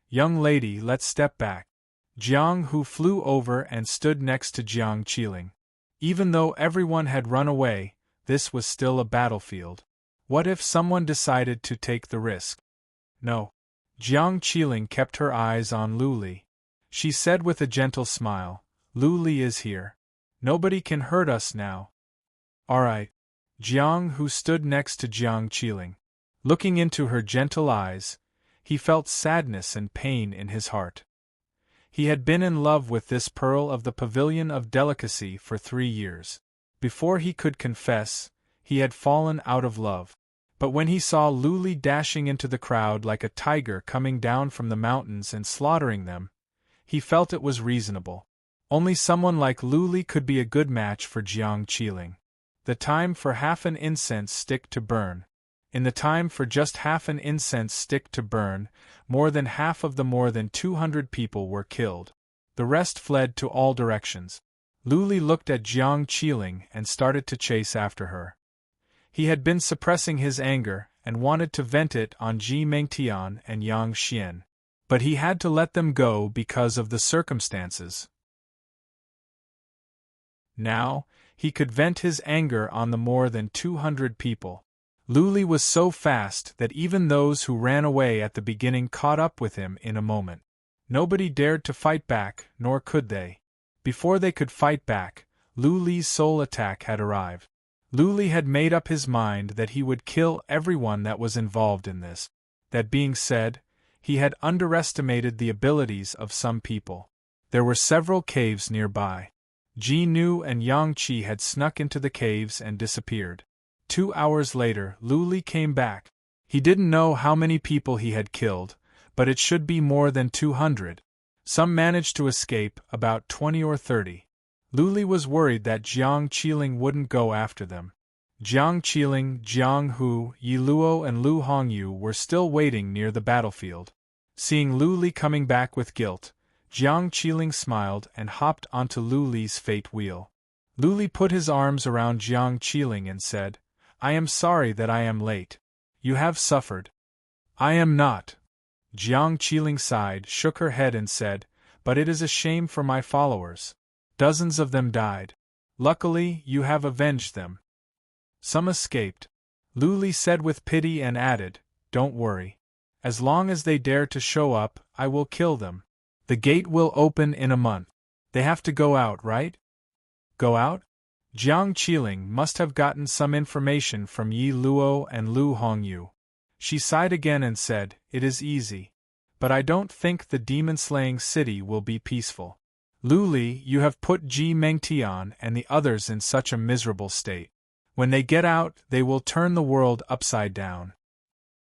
"Young lady, let's step back." Jiang Hu flew over and stood next to Jiang Qiling. Even though everyone had run away, this was still a battlefield. What if someone decided to take the risk? No. Jiang Qiling kept her eyes on Lu Li. She said with a gentle smile, "Lu Li is here. Nobody can hurt us now." "All right." Jiang Hu stood next to Jiang Qiling. Looking into her gentle eyes, he felt sadness and pain in his heart. He had been in love with this pearl of the Pavilion of Delicacy for 3 years. Before he could confess, he had fallen out of love. But when he saw Lu Li dashing into the crowd like a tiger coming down from the mountains and slaughtering them, he felt it was reasonable. Only someone like Lu Li could be a good match for Jiang Qiling. The time for half an incense stick to burn. In the time for just half an incense stick to burn, more than half of the more than 200 people were killed. The rest fled to all directions. Lu Li looked at Jiang Qiling and started to chase after her. He had been suppressing his anger and wanted to vent it on Ji Mengtian and Yang Xian. But he had to let them go because of the circumstances. Now, he could vent his anger on the more than 200 people. Lu Li was so fast that even those who ran away at the beginning caught up with him in a moment. Nobody dared to fight back, nor could they. Before they could fight back, Lu Li's soul attack had arrived. Lu Li had made up his mind that he would kill everyone that was involved in this. That being said, he had underestimated the abilities of some people. There were several caves nearby. Ji Nu and Yang Qi had snuck into the caves and disappeared. 2 hours later, Lu Li came back. He didn't know how many people he had killed, but it should be more than 200. Some managed to escape, about 20 or 30. Lu Li was worried that Jiang Qiling wouldn't go after them. Jiang Qiling, Jiang Hu, Yi Luo and Lu Hongyu were still waiting near the battlefield. Seeing Lu Li coming back with guilt, Jiang Qiling smiled and hopped onto Lu Li's fate wheel. Lu Li put his arms around Jiang Qiling and said, "I am sorry that I am late. You have suffered." "I am not." Jiang Qiling sighed, shook her head and said, "But it is a shame for my followers. Dozens of them died. Luckily, you have avenged them. Some escaped." Lu Li said with pity and added, "Don't worry. As long as they dare to show up, I will kill them. The gate will open in a month. They have to go out, right?" "Go out?" Jiang Qiling must have gotten some information from Yi Luo and Lu Hongyu. She sighed again and said, "It is easy. But I don't think the demon-slaying city will be peaceful. Lu Li, you have put Ji Mengtian and the others in such a miserable state. When they get out, they will turn the world upside down."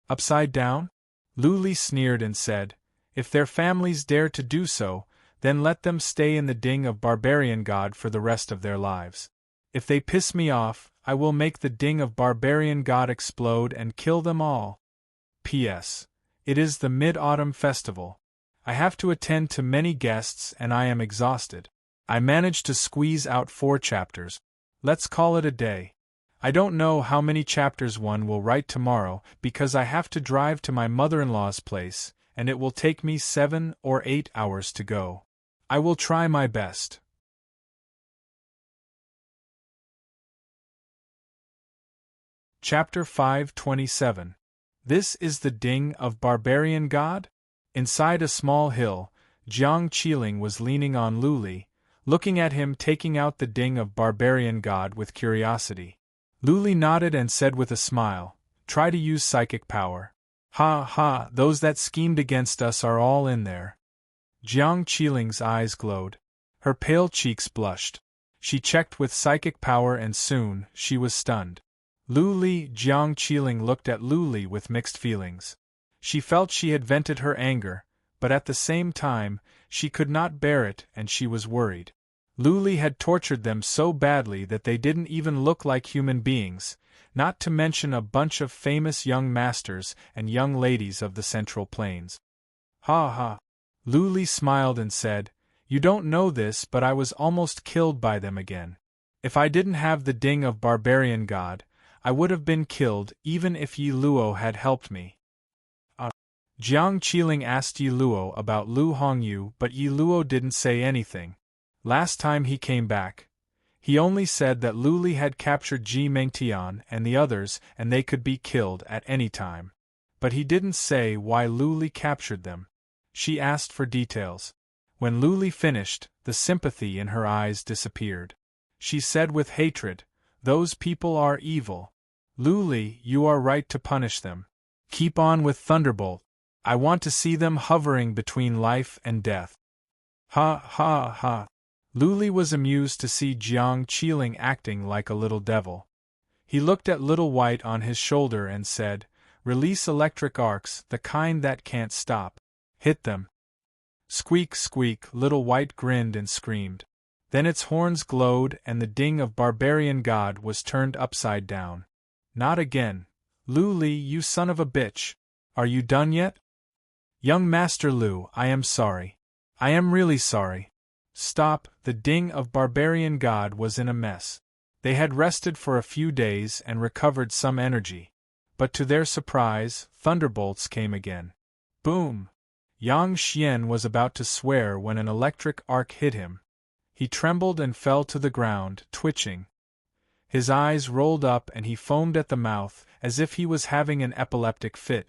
"Upside down?" Lu Li sneered and said, "If their families dare to do so, then let them stay in the Ding of Barbarian God for the rest of their lives. If they piss me off, I will make the Ding of Barbarian God explode and kill them all. P.S. It is the Mid-Autumn Festival. I have to attend to many guests and I am exhausted. I managed to squeeze out 4 chapters. Let's call it a day. I don't know how many chapters one will write tomorrow because I have to drive to my mother-in-law's place, and it will take me 7 or 8 hours to go. I will try my best." Chapter 527. This is the Ding of Barbarian God? Inside a small hill, Jiang Qiling was leaning on Lu Li, looking at him taking out the Ding of Barbarian God with curiosity. Lu Li nodded and said with a smile, "Try to use psychic power. Ha ha, those that schemed against us are all in there." Jiang Qiling's eyes glowed. Her pale cheeks blushed. She checked with psychic power and soon, she was stunned. Jiang Qiling looked at Lu Li with mixed feelings. She felt she had vented her anger, but at the same time, she could not bear it and she was worried. Lu Li had tortured them so badly that they didn't even look like human beings, not to mention a bunch of famous young masters and young ladies of the Central Plains. "Ha ha." Lu Li smiled and said, "You don't know this, but I was almost killed by them again. If I didn't have the Ding of Barbarian God, I would have been killed even if Yi Luo had helped me." Jiang Qiling asked Yi Luo about Lu Hongyu, but Yi Luo didn't say anything. Last time he came back, he only said that Lu Li had captured Ji Mengtian and the others and they could be killed at any time. But he didn't say why Lu Li captured them. She asked for details. When Lu Li finished, the sympathy in her eyes disappeared. She said with hatred, "Those people are evil. Lu Li, you are right to punish them. Keep on with Thunderbolt. I want to see them hovering between life and death." Ha ha ha. Lu Li was amused to see Jiang Qiling acting like a little devil. He looked at Little White on his shoulder and said, "Release electric arcs, the kind that can't stop. Hit them." Squeak squeak, Little White grinned and screamed. Then its horns glowed and the Ding of Barbarian God was turned upside down. "Not again." Lu Li, you son of a bitch! Are you done yet? Young Master Lu, I am sorry. I am really sorry. Stop, the ding of Barbarian God was in a mess. They had rested for a few days and recovered some energy. But to their surprise, thunderbolts came again. Boom! Yang Xian was about to swear when an electric arc hit him. He trembled and fell to the ground, twitching. His eyes rolled up and he foamed at the mouth, as if he was having an epileptic fit.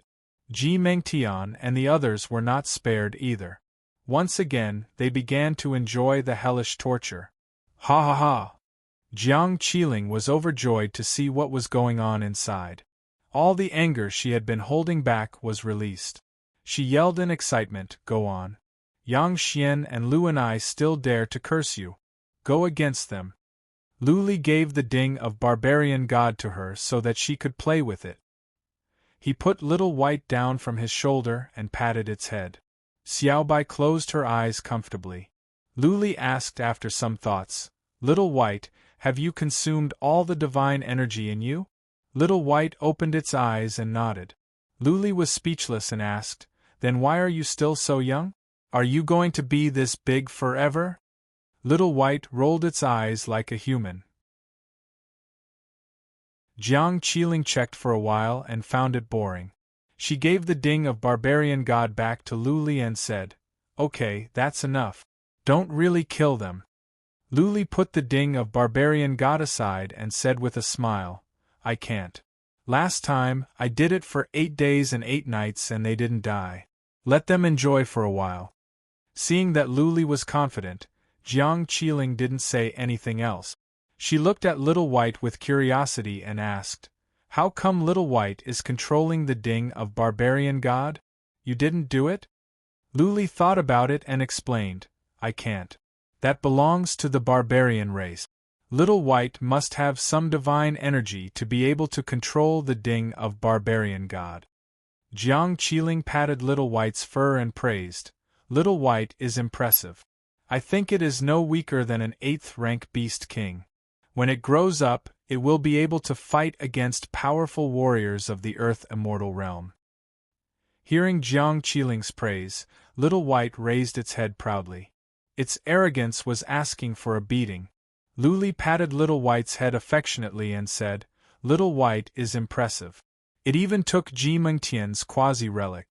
Ji Mengtian and the others were not spared either. Once again, they began to enjoy the hellish torture. Ha ha ha! Jiang Qiling was overjoyed to see what was going on inside. All the anger she had been holding back was released. She yelled in excitement, "Go on! Yang Xian and Lu and I still dare to curse you. Go against them." Lu Li gave the ding of Barbarian God to her so that she could play with it. He put Little White down from his shoulder and patted its head. Xiaobai closed her eyes comfortably. Lu Li asked after some thoughts, "Little White, have you consumed all the divine energy in you?" Little White opened its eyes and nodded. Lu Li was speechless and asked, "Then why are you still so young? Are you going to be this big forever?" Little White rolled its eyes like a human. Jiang Qiling checked for a while and found it boring. She gave the ding of Barbarian God back to Lu Li and said, "Okay, that's enough. Don't really kill them." Lu Li put the ding of Barbarian God aside and said with a smile, "I can't. Last time, I did it for 8 days and 8 nights and they didn't die. Let them enjoy for a while." Seeing that Lu Li was confident, Jiang Qiling didn't say anything else. She looked at Little White with curiosity and asked, "How come Little White is controlling the ding of Barbarian God? You didn't do it?" Lu Li thought about it and explained, "I can't. That belongs to the barbarian race. Little White must have some divine energy to be able to control the ding of Barbarian God." Jiang Qiling patted Little White's fur and praised, "Little White is impressive. I think it is no weaker than an 8th-rank beast king. When it grows up, it will be able to fight against powerful warriors of the Earth Immortal realm." Hearing Jiang Qiling's praise, Little White raised its head proudly. Its arrogance was asking for a beating. Lu Li patted Little White's head affectionately and said, "Little White is impressive. It even took Ji Mengtian's quasi-relic."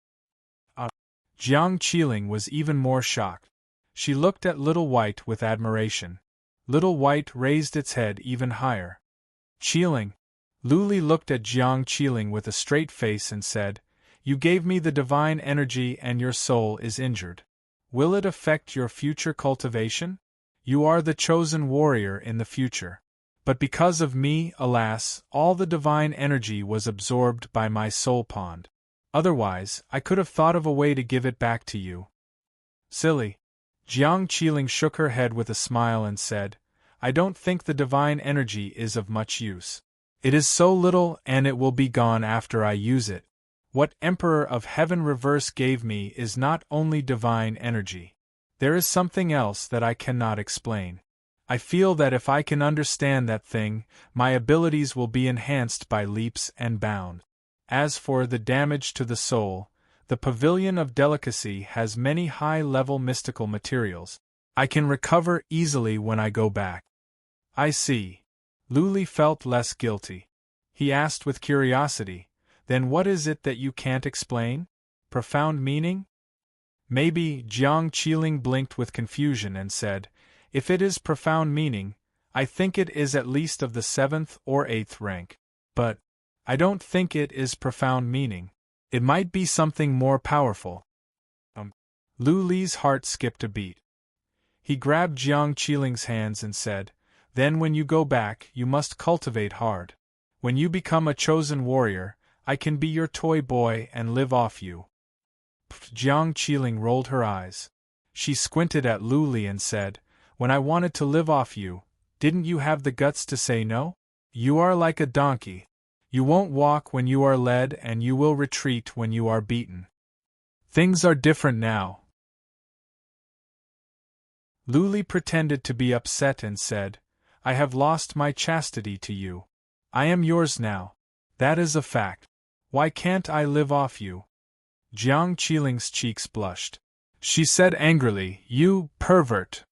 Jiang Qiling was even more shocked. She looked at Little White with admiration. Little White raised its head even higher. "Qiling." Lu Li looked at Jiang Qiling with a straight face and said, "You gave me the divine energy and your soul is injured. Will it affect your future cultivation? You are the chosen warrior in the future. But because of me, alas, all the divine energy was absorbed by my soul pond. Otherwise, I could have thought of a way to give it back to you." "Silly." Jiang Qiling shook her head with a smile and said, "I don't think the divine energy is of much use. It is so little and it will be gone after I use it. What Emperor of Heaven Reverse gave me is not only divine energy. There is something else that I cannot explain. I feel that if I can understand that thing, my abilities will be enhanced by leaps and bounds. As for the damage to the soul, the Pavilion of Delicacy has many high-level mystical materials. I can recover easily when I go back." "I see." Lu Li felt less guilty. He asked with curiosity, "Then what is it that you can't explain? Profound meaning?" "Maybe." Jiang Qiling blinked with confusion and said, "If it is profound meaning, I think it is at least of the 7th or 8th rank. But I don't think it is profound meaning. It might be something more powerful." Lu Li's heart skipped a beat. He grabbed Jiang Qiling's hands and said, "Then when you go back, you must cultivate hard. When you become a chosen warrior, I can be your toy boy and live off you." Jiang Qiling rolled her eyes. She squinted at Lu Li and said, "When I wanted to live off you, didn't you have the guts to say no? You are like a donkey. You won't walk when you are led and you will retreat when you are beaten. Things are different now." Lu Li pretended to be upset and said, "I have lost my chastity to you. I am yours now. That is a fact. Why can't I live off you? Jiang Qiling's cheeks blushed. She said angrily, You pervert!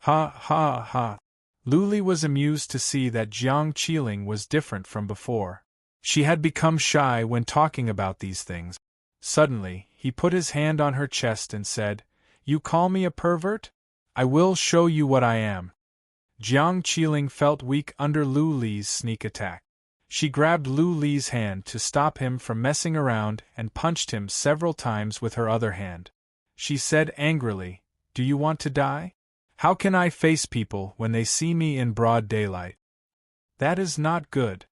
Ha ha ha! Lu Li was amused to see that Jiang Qiling was different from before. She had become shy when talking about these things. Suddenly, he put his hand on her chest and said, You call me a pervert? I will show you what I am. Jiang Qiling felt weak under Lu Li's sneak attack. She grabbed Lu Li's hand to stop him from messing around and punched him several times with her other hand. She said angrily, Do you want to die? How can I face people when they see me in broad daylight? That is not good.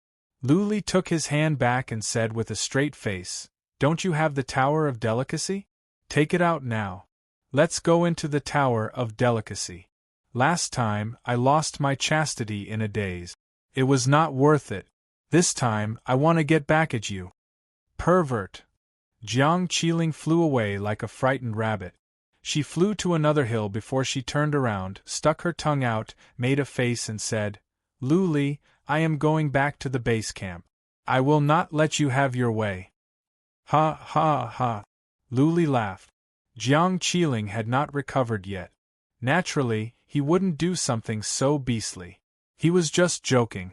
Lu Li took his hand back and said with a straight face, Don't you have the Tower of Delicacy? Take it out now. Let's go into the Tower of Delicacy. Last time, I lost my chastity in a daze. It was not worth it. This time, I want to get back at you. Pervert! Jiang Qiling flew away like a frightened rabbit. She flew to another hill before she turned around, stuck her tongue out, made a face and said, Lu Li, I am going back to the base camp. I will not let you have your way. Ha ha ha! Lu Li laughed. Jiang Qiling had not recovered yet. Naturally, he wouldn't do something so beastly. He was just joking.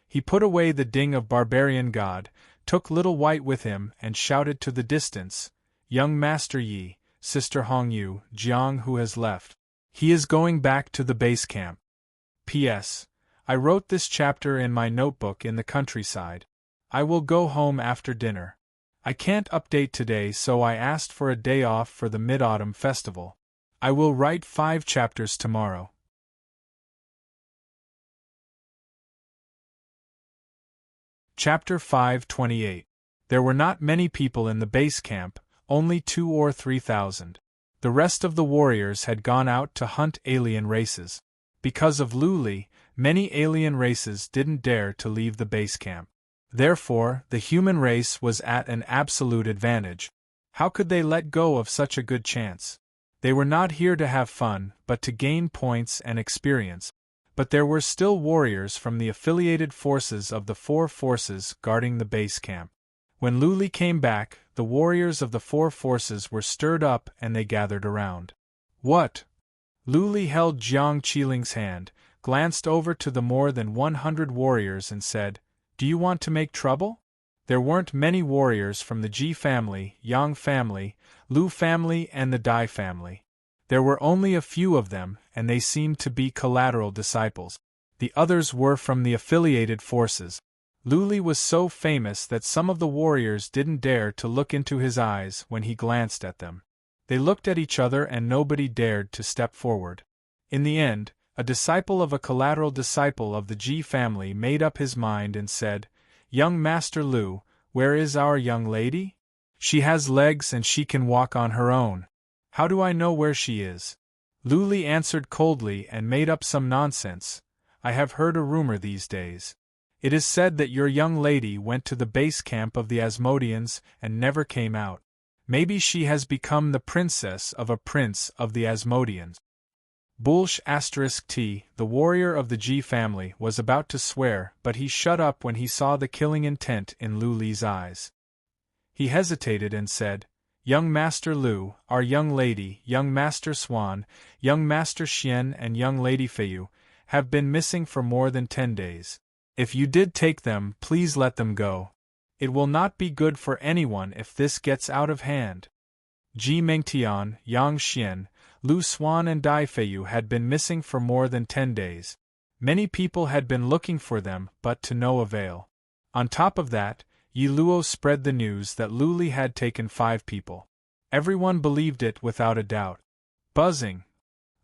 He put away the ding of barbarian god, took Little White with him and shouted to the distance, Young Master Yi, Sister Hongyu, Jiang who has left. He is going back to the base camp. P.S. I wrote this chapter in my notebook in the countryside. I will go home after dinner. I can't update today, so I asked for a day off for the Mid-Autumn Festival. I will write 5 chapters tomorrow. Chapter 528. There were not many people in the base camp, only 2,000 or 3,000. The rest of the warriors had gone out to hunt alien races. Because of Lu Li, many alien races didn't dare to leave the base camp. Therefore, the human race was at an absolute advantage. How could they let go of such a good chance? They were not here to have fun, but to gain points and experience. But there were still warriors from the affiliated forces of the 4 forces guarding the base camp. When Lu Li came back, the warriors of the 4 forces were stirred up and they gathered around. What? Lu Li held Jiang Qiling's hand, glanced over to the more than 100 warriors and said, Do you want to make trouble? There weren't many warriors from the Ji family, Yang family, Lu family and the Dai family. There were only a few of them, and they seemed to be collateral disciples. The others were from the affiliated forces. Lu Li was so famous that some of the warriors didn't dare to look into his eyes when he glanced at them. They looked at each other and nobody dared to step forward. In the end, a disciple of a collateral disciple of the Ji family made up his mind and said, Young Master Lu, where is our young lady? She has legs and she can walk on her own. How do I know where she is? Lu Li answered coldly and made up some nonsense. I have heard a rumor these days. It is said that your young lady went to the base camp of the Asmodeans and never came out. Maybe she has become the princess of a prince of the Asmodeans. Bulsh *T, the warrior of the Ji family, was about to swear, but he shut up when he saw the killing intent in Lu Li's eyes. He hesitated and said, Young Master Lu, our young lady, young Master Swan, young Master Xian and young Lady Feiyu, have been missing for more than 10 days. If you did take them, please let them go. It will not be good for anyone if this gets out of hand. Ji Mengtian, Yang Xian, Lu Swan and Dai Feiyu had been missing for more than 10 days. Many people had been looking for them, but to no avail. On top of that, Yi Luo spread the news that Lu Li had taken 5 people. Everyone believed it without a doubt. Buzzing.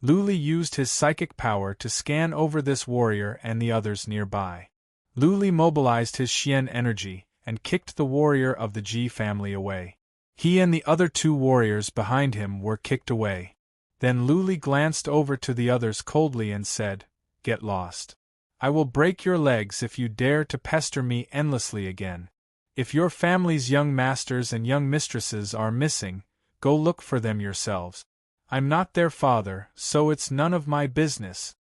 Lu Li used his psychic power to scan over this warrior and the others nearby. Lu Li mobilized his Xian energy and kicked the warrior of the Ji family away. He and the other 2 warriors behind him were kicked away. Then Lu Li glanced over to the others coldly and said, Get lost. I will break your legs if you dare to pester me endlessly again. If your family's young masters and young mistresses are missing, go look for them yourselves. I'm not their father, so it's none of my business.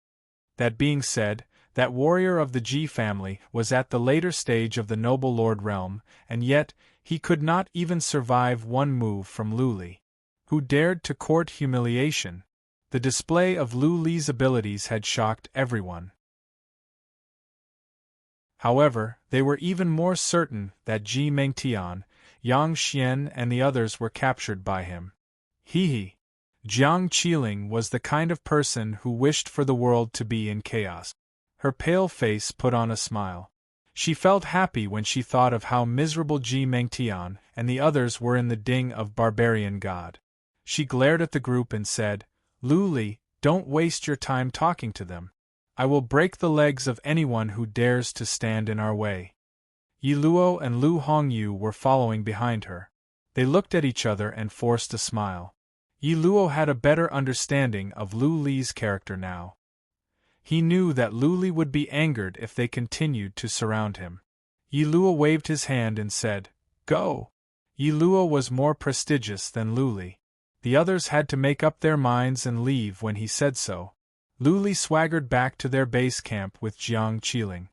That being said, that warrior of the Ji family was at the later stage of the noble lord realm, and yet, He could not even survive one move from Lu Li, who dared to court humiliation. The display of Lu Li's abilities had shocked everyone. However, they were even more certain that Ji Mengtian, Yang Xian and the others were captured by him. He. Jiang Qiling was the kind of person who wished for the world to be in chaos. Her pale face put on a smile. She felt happy when she thought of how miserable Ji Mengtian and the others were in the ding of barbarian god. She glared at the group and said, "Lu Li, don't waste your time talking to them. I will break the legs of anyone who dares to stand in our way." Yi Luo and Lu Hongyu were following behind her. They looked at each other and forced a smile. Yi Luo had a better understanding of Lu Li's character now. He knew that Lu Li would be angered if they continued to surround him. Yi Luo waved his hand and said, "Go!" Yi Luo was more prestigious than Lu Li. The others had to make up their minds and leave when he said so. Lu Li swaggered back to their base camp with Jiang Qiling.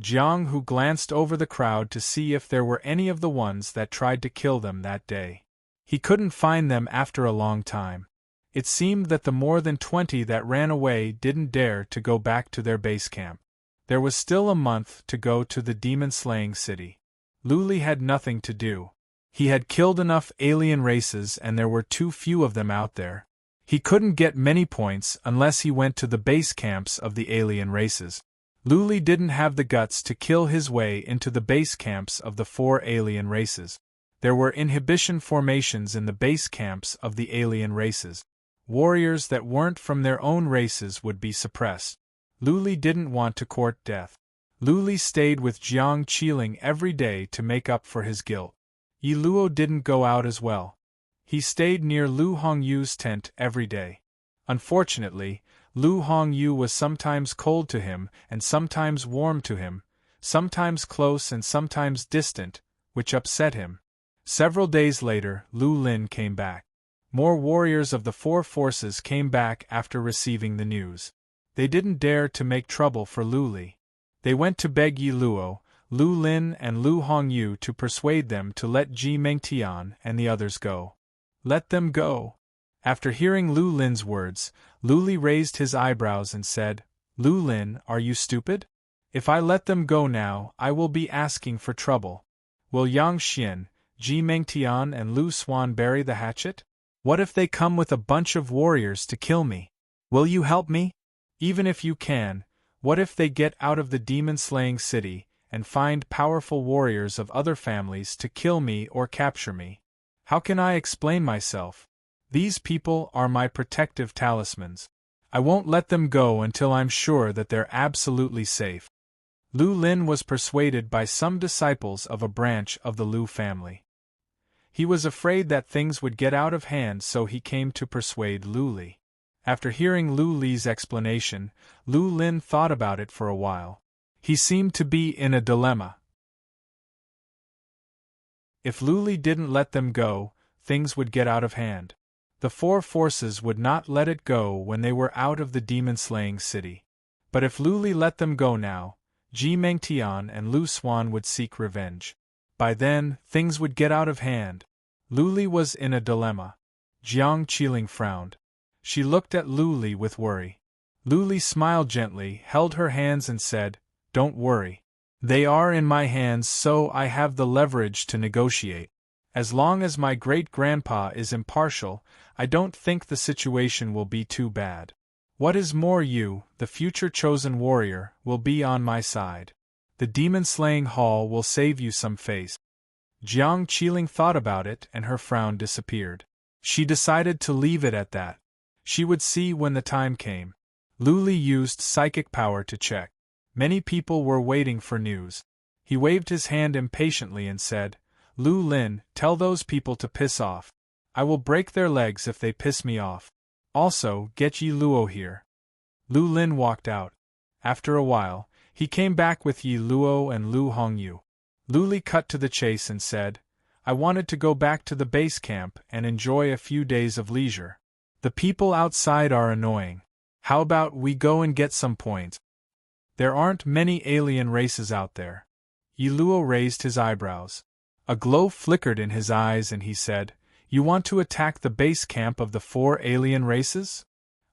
Jiang, who glanced over the crowd to see if there were any of the ones that tried to kill them that day. He couldn't find them after a long time. It seemed that the more than 20 that ran away didn't dare to go back to their base camp. There was still a month to go to the demon-slaying city. Lu Li had nothing to do. He had killed enough alien races and there were too few of them out there. He couldn't get many points unless he went to the base camps of the alien races. Lu Li didn't have the guts to kill his way into the base camps of the 4 alien races. There were inhibition formations in the base camps of the alien races. Warriors that weren't from their own races would be suppressed. Lu Li didn't want to court death. Lu Li stayed with Jiang Qiling every day to make up for his guilt. Yi Luo didn't go out as well. He stayed near Lu Hongyu's tent every day. Unfortunately, Lu Hongyu was sometimes cold to him and sometimes warm to him, sometimes close and sometimes distant, which upset him. Several days later, Lu Lin came back. More warriors of the 4 forces came back after receiving the news. They didn't dare to make trouble for Lu Li. They went to beg Yi Luo, Lu Lin and Lu Hongyu to persuade them to let Ji Mengtian and the others go. Let them go. After hearing Lu Lin's words, Lu Li raised his eyebrows and said, "Lu Lin, are you stupid? If I let them go now, I will be asking for trouble. Will Yang Xian, Ji Mengtian and Lu Xuan bury the hatchet? What if they come with a bunch of warriors to kill me? Will you help me? Even if you can, what if they get out of the demon-slaying city and find powerful warriors of other families to kill me or capture me? How can I explain myself? These people are my protective talismans. I won't let them go until I'm sure that they're absolutely safe." Lu Lin was persuaded by some disciples of a branch of the Lu family. He was afraid that things would get out of hand, so he came to persuade Lu Li. After hearing Lu Li's explanation, Lu Lin thought about it for a while. He seemed to be in a dilemma. If Lu Li didn't let them go, things would get out of hand. The 4 forces would not let it go when they were out of the demon-slaying city. But if Lu Li let them go now, Ji Mengtian and Lu Xuan would seek revenge. By then, things would get out of hand. Lu Li was in a dilemma. Jiang Qiling frowned. She looked at Lu Li with worry. Lu Li smiled gently, held her hands and said, "Don't worry. They are in my hands, so I have the leverage to negotiate. As long as my great-grandpa is impartial, I don't think the situation will be too bad. What is more, you, the future chosen warrior, will be on my side. The demon-slaying hall will save you some face." Jiang Qiling thought about it and her frown disappeared. She decided to leave it at that. She would see when the time came. Lu Li used psychic power to check. Many people were waiting for news. He waved his hand impatiently and said, "Lu Lin, tell those people to piss off. I will break their legs if they piss me off. Also, get Yi Luo here." Lu Lin walked out. After a while, he came back with Yi Luo and Lu Hongyu. Lu Li cut to the chase and said, "I wanted to go back to the base camp and enjoy a few days of leisure. The people outside are annoying. How about we go and get some points? There aren't many alien races out there." Yi Luo raised his eyebrows. A glow flickered in his eyes and he said, "You want to attack the base camp of the 4 alien races?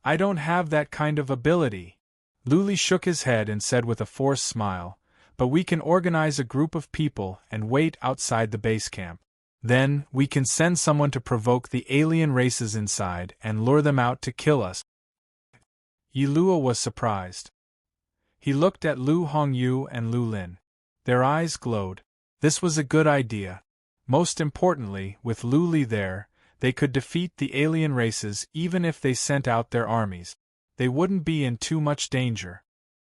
I don't have that kind of ability." Luli shook his head and said with a forced smile, "But we can organize a group of people and wait outside the base camp. Then, we can send someone to provoke the alien races inside and lure them out to kill us." Yi Luo was surprised. He looked at Lu Hongyu and Lu Lin. Their eyes glowed. This was a good idea. Most importantly, with Lu Li there, they could defeat the alien races even if they sent out their armies. They wouldn't be in too much danger.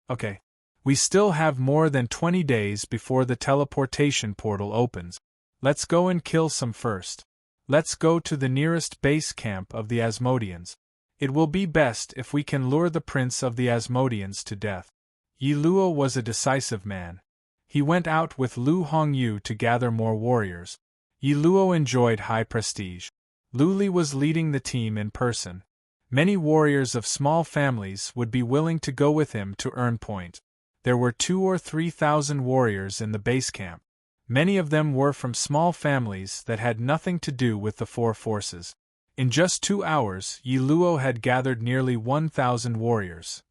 Okay. We still have more than 20 days before the teleportation portal opens. Let's go and kill some first. Let's go to the nearest base camp of the Asmodeans. It will be best if we can lure the prince of the Asmodeans to death. Yi Luo was a decisive man. He went out with Lu Hongyu to gather more warriors. Yi Luo enjoyed high prestige. Lu Li was leading the team in person. Many warriors of small families would be willing to go with him to earn points. There were 2,000 or 3,000 warriors in the base camp. Many of them were from small families that had nothing to do with the 4 forces. In just 2 hours, Yi Luo had gathered nearly 1,000 warriors.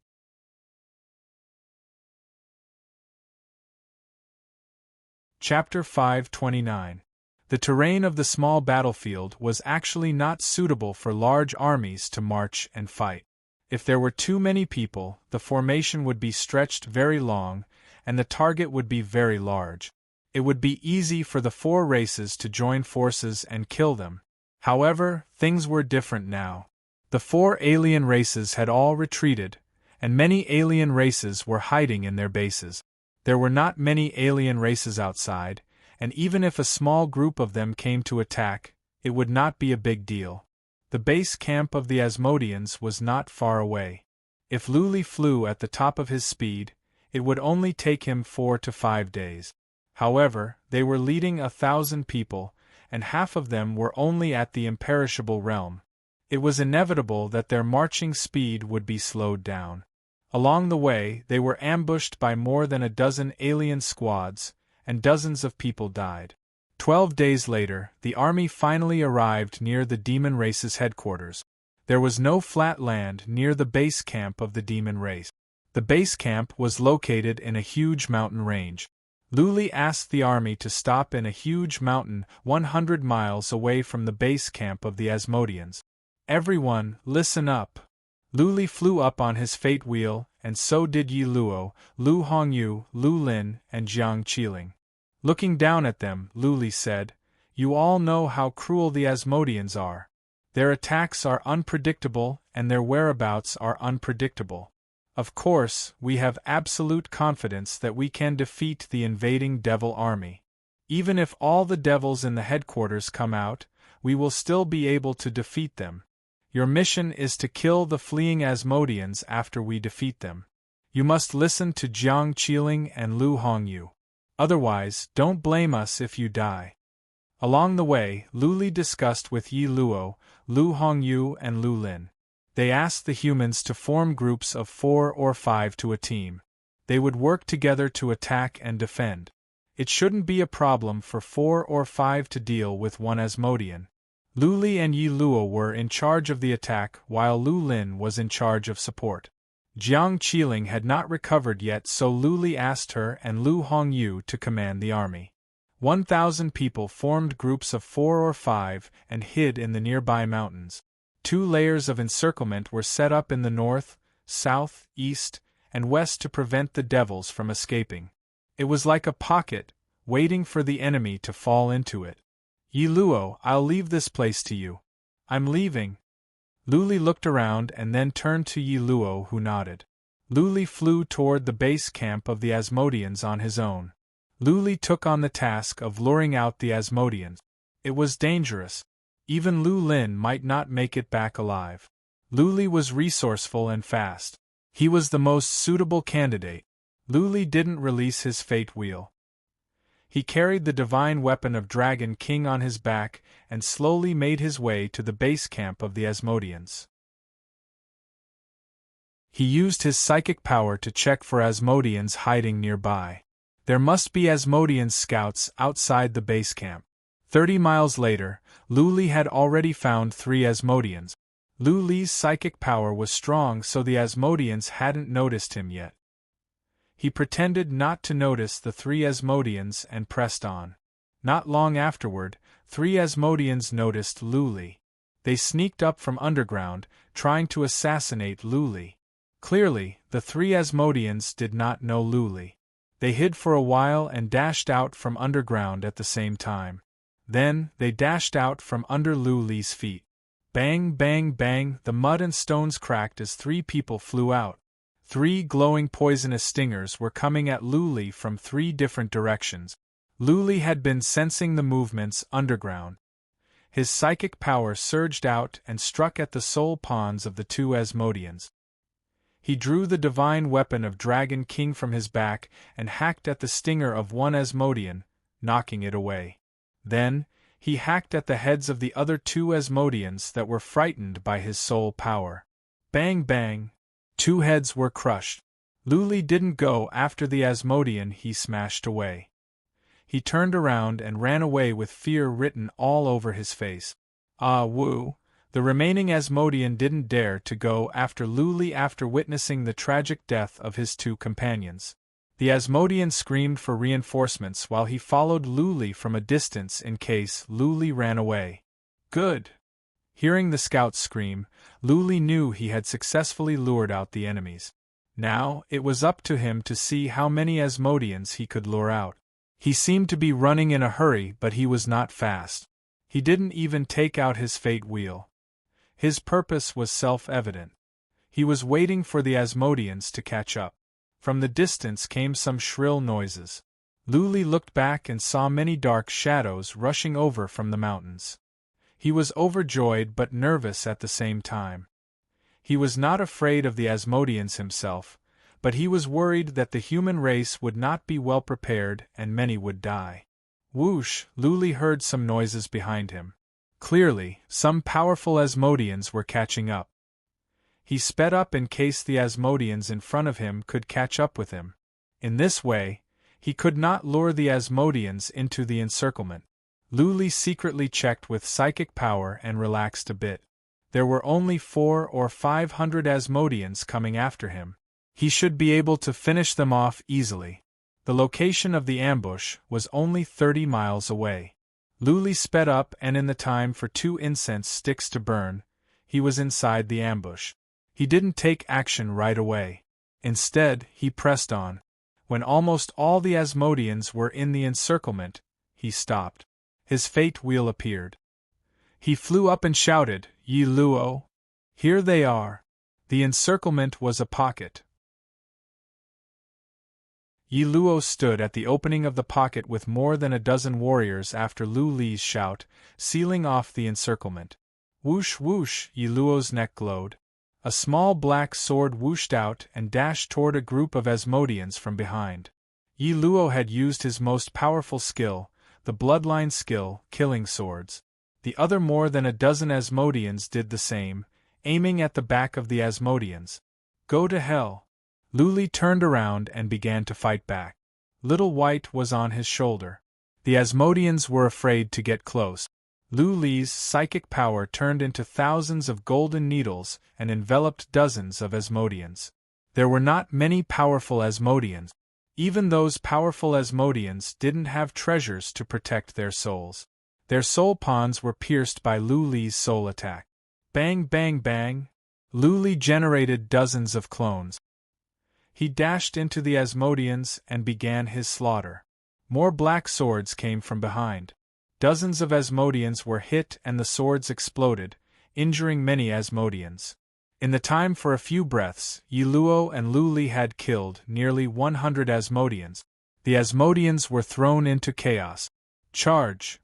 Chapter 529. The terrain of the small battlefield was actually not suitable for large armies to march and fight. If there were too many people, the formation would be stretched very long, and the target would be very large. It would be easy for the 4 races to join forces and kill them. However, things were different now. The 4 alien races had all retreated, and many alien races were hiding in their bases. There were not many alien races outside, and even if a small group of them came to attack, it would not be a big deal. The base camp of the Asmodeans was not far away. If Lu Li flew at the top of his speed, it would only take him 4 to 5 days. However, they were leading 1,000 people, and half of them were only at the imperishable realm. It was inevitable that their marching speed would be slowed down. Along the way, they were ambushed by more than a dozen alien squads, and dozens of people died. 12 days later, the army finally arrived near the demon race's headquarters. There was no flat land near the base camp of the demon race. The base camp was located in a huge mountain range. Lu Li asked the army to stop in a huge mountain 100 miles away from the base camp of the Asmodeans. "Everyone, listen up." Lu Li flew up on his fate wheel, and so did Yi Luo, Lu Hongyu, Lu Lin, and Jiang Qiling. Looking down at them, Lu Li said, "You all know how cruel the Asmodeans are. Their attacks are unpredictable, and their whereabouts are unpredictable. Of course, we have absolute confidence that we can defeat the invading devil army. Even if all the devils in the headquarters come out, we will still be able to defeat them. Your mission is to kill the fleeing Asmodeans after we defeat them. You must listen to Jiang Qiling and Lu Hongyu. Otherwise, don't blame us if you die." Along the way, Lu Li discussed with Yi Luo, Lu Hongyu, and Lu Lin. They asked the humans to form groups of 4 or 5 to a team. They would work together to attack and defend. It shouldn't be a problem for 4 or 5 to deal with one Asmodean. Lu Li and Yi Luo were in charge of the attack while Lu Lin was in charge of support. Jiang Qiling had not recovered yet, so Lu Li asked her and Lu Hongyu to command the army. 1,000 people formed groups of 4 or 5 and hid in the nearby mountains. 2 layers of encirclement were set up in the north, south, east, and west to prevent the devils from escaping. It was like a pocket, waiting for the enemy to fall into it. "Yi Luo, I'll leave this place to you." "I'm leaving." Lu Li looked around and then turned to Yi Luo, who nodded. Lu Li flew toward the base camp of the Asmodeans on his own. Lu Li took on the task of luring out the Asmodeans. It was dangerous. Even Lu Lin might not make it back alive. Lu Li was resourceful and fast. He was the most suitable candidate. Lu Li didn't release his fate wheel. He carried the divine weapon of Dragon King on his back and slowly made his way to the base camp of the Asmodeans. He used his psychic power to check for Asmodeans hiding nearby. There must be Asmodean scouts outside the base camp. 30 miles later, Lu Li had already found 3 Asmodeans. Lu Li's psychic power was strong, so the Asmodeans hadn't noticed him yet. He pretended not to notice the 3 Asmodeans and pressed on. Not long afterward, 3 Asmodeans noticed Lu Li. They sneaked up from underground, trying to assassinate Lu Li. Clearly, the 3 Asmodeans did not know Lu Li. They hid for a while and dashed out from underground at the same time. Then, they dashed out from under Lu Li's feet. Bang, bang, bang, the mud and stones cracked as 3 people flew out. 3 glowing poisonous stingers were coming at Lu Li from 3 different directions. Lu Li had been sensing the movements underground. His psychic power surged out and struck at the soul pawns of the 2 Asmodeans. He drew the divine weapon of Dragon King from his back and hacked at the stinger of 1 Asmodean, knocking it away. Then, he hacked at the heads of the other 2 Asmodeans that were frightened by his soul power. Bang bang! 2 heads were crushed. Lu Li didn't go after the Asmodean he smashed away. He turned around and ran away with fear written all over his face. Ah woo! The remaining Asmodean didn't dare to go after Lu Li after witnessing the tragic death of his 2 companions. The Asmodean screamed for reinforcements while he followed Lu Li from a distance in case Lu Li ran away. Good! Hearing the scouts scream, Lu Li knew he had successfully lured out the enemies. Now, it was up to him to see how many Asmodeans he could lure out. He seemed to be running in a hurry, but he was not fast. He didn't even take out his fate wheel. His purpose was self-evident. He was waiting for the Asmodeans to catch up. From the distance came some shrill noises. Lu Li looked back and saw many dark shadows rushing over from the mountains. He was overjoyed but nervous at the same time. He was not afraid of the Asmodeans himself, but he was worried that the human race would not be well prepared and many would die. Whoosh! Lu Li heard some noises behind him. Clearly, some powerful Asmodeans were catching up. He sped up in case the Asmodeans in front of him could catch up with him. In this way, he could not lure the Asmodeans into the encirclement. Lu Li secretly checked with psychic power and relaxed a bit. There were only 400 or 500 Asmodeans coming after him. He should be able to finish them off easily. The location of the ambush was only 30 miles away. Lu Li sped up and in the time for 2 incense sticks to burn, he was inside the ambush. He didn't take action right away. Instead, he pressed on. When almost all the Asmodeans were in the encirclement, he stopped. His fate wheel appeared. He flew up and shouted, "Yi Luo! Here they are!" The encirclement was a pocket. Yi Luo stood at the opening of the pocket with more than a dozen warriors after Lu Li's shout, sealing off the encirclement. Whoosh whoosh! Yi Luo's neck glowed. A small black sword whooshed out and dashed toward a group of Asmodeans from behind. Yi Luo had used his most powerful skill, the bloodline skill, killing swords. The other more than a dozen Asmodeans did the same, aiming at the back of the Asmodeans. Go to hell! Lu Li turned around and began to fight back. Little White was on his shoulder. The Asmodeans were afraid to get close. Lu Li's psychic power turned into thousands of golden needles and enveloped dozens of Asmodeans. There were not many powerful Asmodeans. Even those powerful Asmodeans didn't have treasures to protect their souls. Their soul pawns were pierced by Lu Li's soul attack. Bang bang bang! Lu Li generated dozens of clones. He dashed into the Asmodeans and began his slaughter. More black swords came from behind. Dozens of Asmodeans were hit and the swords exploded, injuring many Asmodeans. In the time for a few breaths, Yi Luo and Lu Li had killed nearly 100 Asmodeans. The Asmodeans were thrown into chaos. Charge!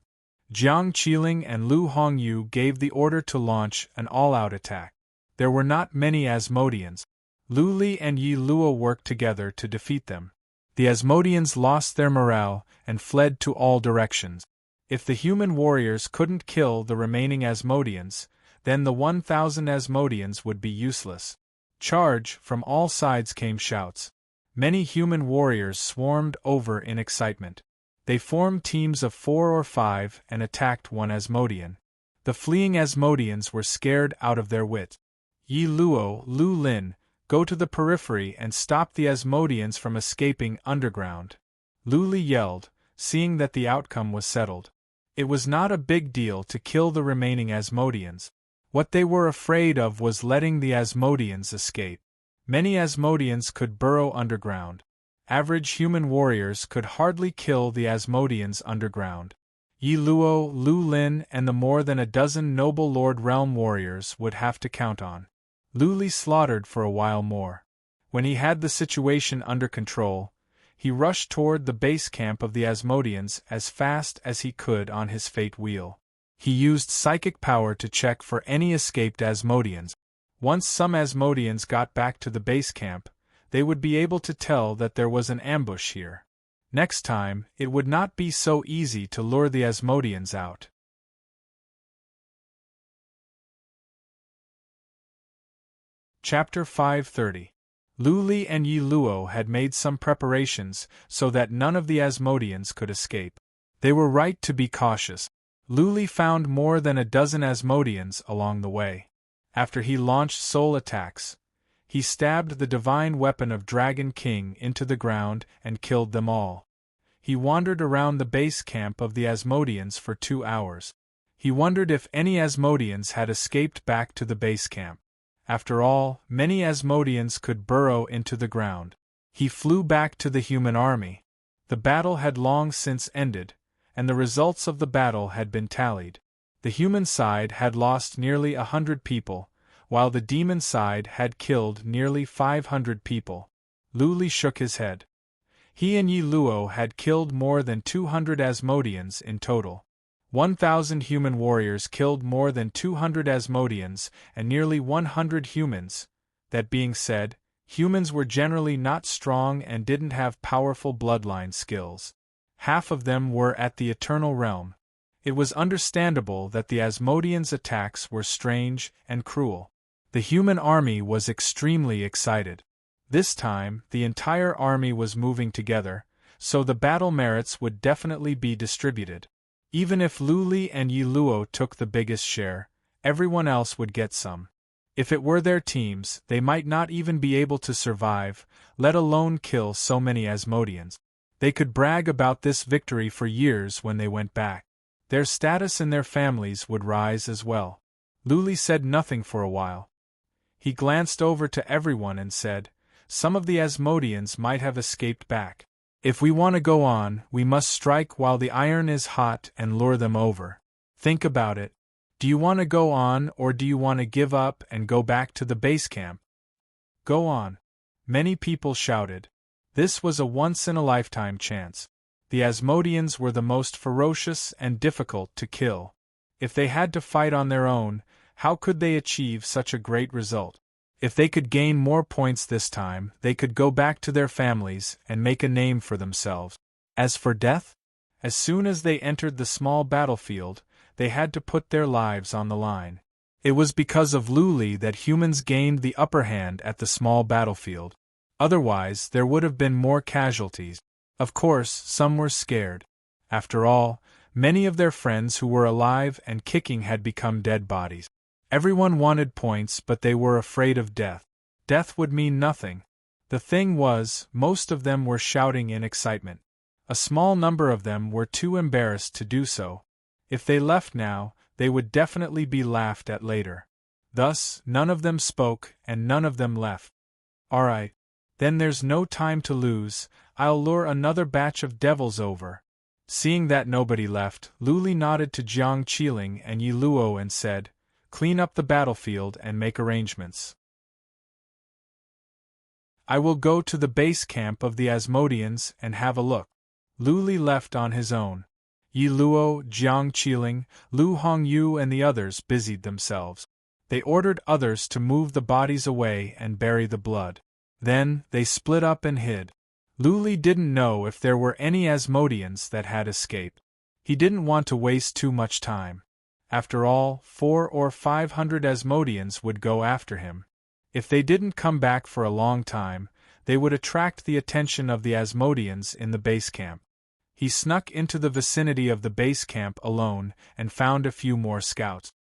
Jiang Qiling and Lu Hongyu gave the order to launch an all-out attack. There were not many Asmodeans. Lu Li and Yi Luo worked together to defeat them. The Asmodeans lost their morale and fled to all directions. If the human warriors couldn't kill the remaining Asmodeans, then the 1,000 Asmodeans would be useless. Charge! From all sides came shouts. Many human warriors swarmed over in excitement. They formed teams of 4 or 5 and attacked one Asmodean. The fleeing Asmodeans were scared out of their wits. Yi Luo, Lu Lin, go to the periphery and stop the Asmodeans from escaping underground. Lu Li yelled, seeing that the outcome was settled. It was not a big deal to kill the remaining Asmodeans. What they were afraid of was letting the Asmodeans escape. Many Asmodeans could burrow underground. Average human warriors could hardly kill the Asmodeans underground. Yi Luo, Lu Lin, and the more than a dozen noble Lord Realm warriors would have to count on. Lu Li slaughtered for a while more. When he had the situation under control, he rushed toward the base camp of the Asmodeans as fast as he could on his fate wheel. He used psychic power to check for any escaped Asmodeans. Once some Asmodeans got back to the base camp, they would be able to tell that there was an ambush here. Next time, it would not be so easy to lure the Asmodeans out. Chapter 530. Lu Li and Yi Luo had made some preparations so that none of the Asmodeans could escape. They were right to be cautious. Lu Li found more than a dozen Asmodeans along the way. After he launched soul attacks, he stabbed the divine weapon of Dragon King into the ground and killed them all. He wandered around the base camp of the Asmodeans for 2 hours. He wondered if any Asmodeans had escaped back to the base camp. After all, many Asmodeans could burrow into the ground. He flew back to the human army. The battle had long since ended, and the results of the battle had been tallied. The human side had lost nearly 100 people, while the demon side had killed nearly 500 people. Lu Li shook his head. He and Yi Luo had killed more than 200 Asmodeans in total. 1,000 human warriors killed more than 200 Asmodeans and nearly 100 humans. That being said, humans were generally not strong and didn't have powerful bloodline skills. Half of them were at the Eternal Realm. It was understandable that the Asmodeans' attacks were strange and cruel. The human army was extremely excited. This time, the entire army was moving together, so the battle merits would definitely be distributed. Even if Lu Li and Yi Luo took the biggest share, everyone else would get some. If it were their teams, they might not even be able to survive, let alone kill so many Asmodeans. They could brag about this victory for years when they went back. Their status in their families would rise as well. Lu Li said nothing for a while. He glanced over to everyone and said, "Some of the Asmodeans might have escaped back. If we want to go on, we must strike while the iron is hot and lure them over. Think about it. Do you want to go on or do you want to give up and go back to the base camp?" "Go on," many people shouted. This was a once-in-a-lifetime chance. The Asmodeans were the most ferocious and difficult to kill. If they had to fight on their own, how could they achieve such a great result? If they could gain more points this time, they could go back to their families and make a name for themselves. As for death? As soon as they entered the small battlefield, they had to put their lives on the line. It was because of Lu Li that humans gained the upper hand at the small battlefield. Otherwise, there would have been more casualties. Of course, some were scared. After all, many of their friends who were alive and kicking had become dead bodies. Everyone wanted points, but they were afraid of death. Death would mean nothing. The thing was, most of them were shouting in excitement. A small number of them were too embarrassed to do so. If they left now, they would definitely be laughed at later. Thus, none of them spoke and none of them left. "All right. Then there's no time to lose. I'll lure another batch of devils over." Seeing that nobody left, Lu Li nodded to Jiang Qiling and Yi Luo and said, "Clean up the battlefield and make arrangements. I will go to the base camp of the Asmodeans and have a look." Lu Li left on his own. Yi Luo, Jiang Qiling, Lu Hongyu and the others busied themselves. They ordered others to move the bodies away and bury the blood. Then, they split up and hid. Lu Li didn't know if there were any Asmodeans that had escaped. He didn't want to waste too much time. After all, 400 or 500 Asmodeans would go after him. If they didn't come back for a long time, They would attract the attention of the Asmodeans in the base camp. He snuck into the vicinity of the base camp alone and found a few more scouts.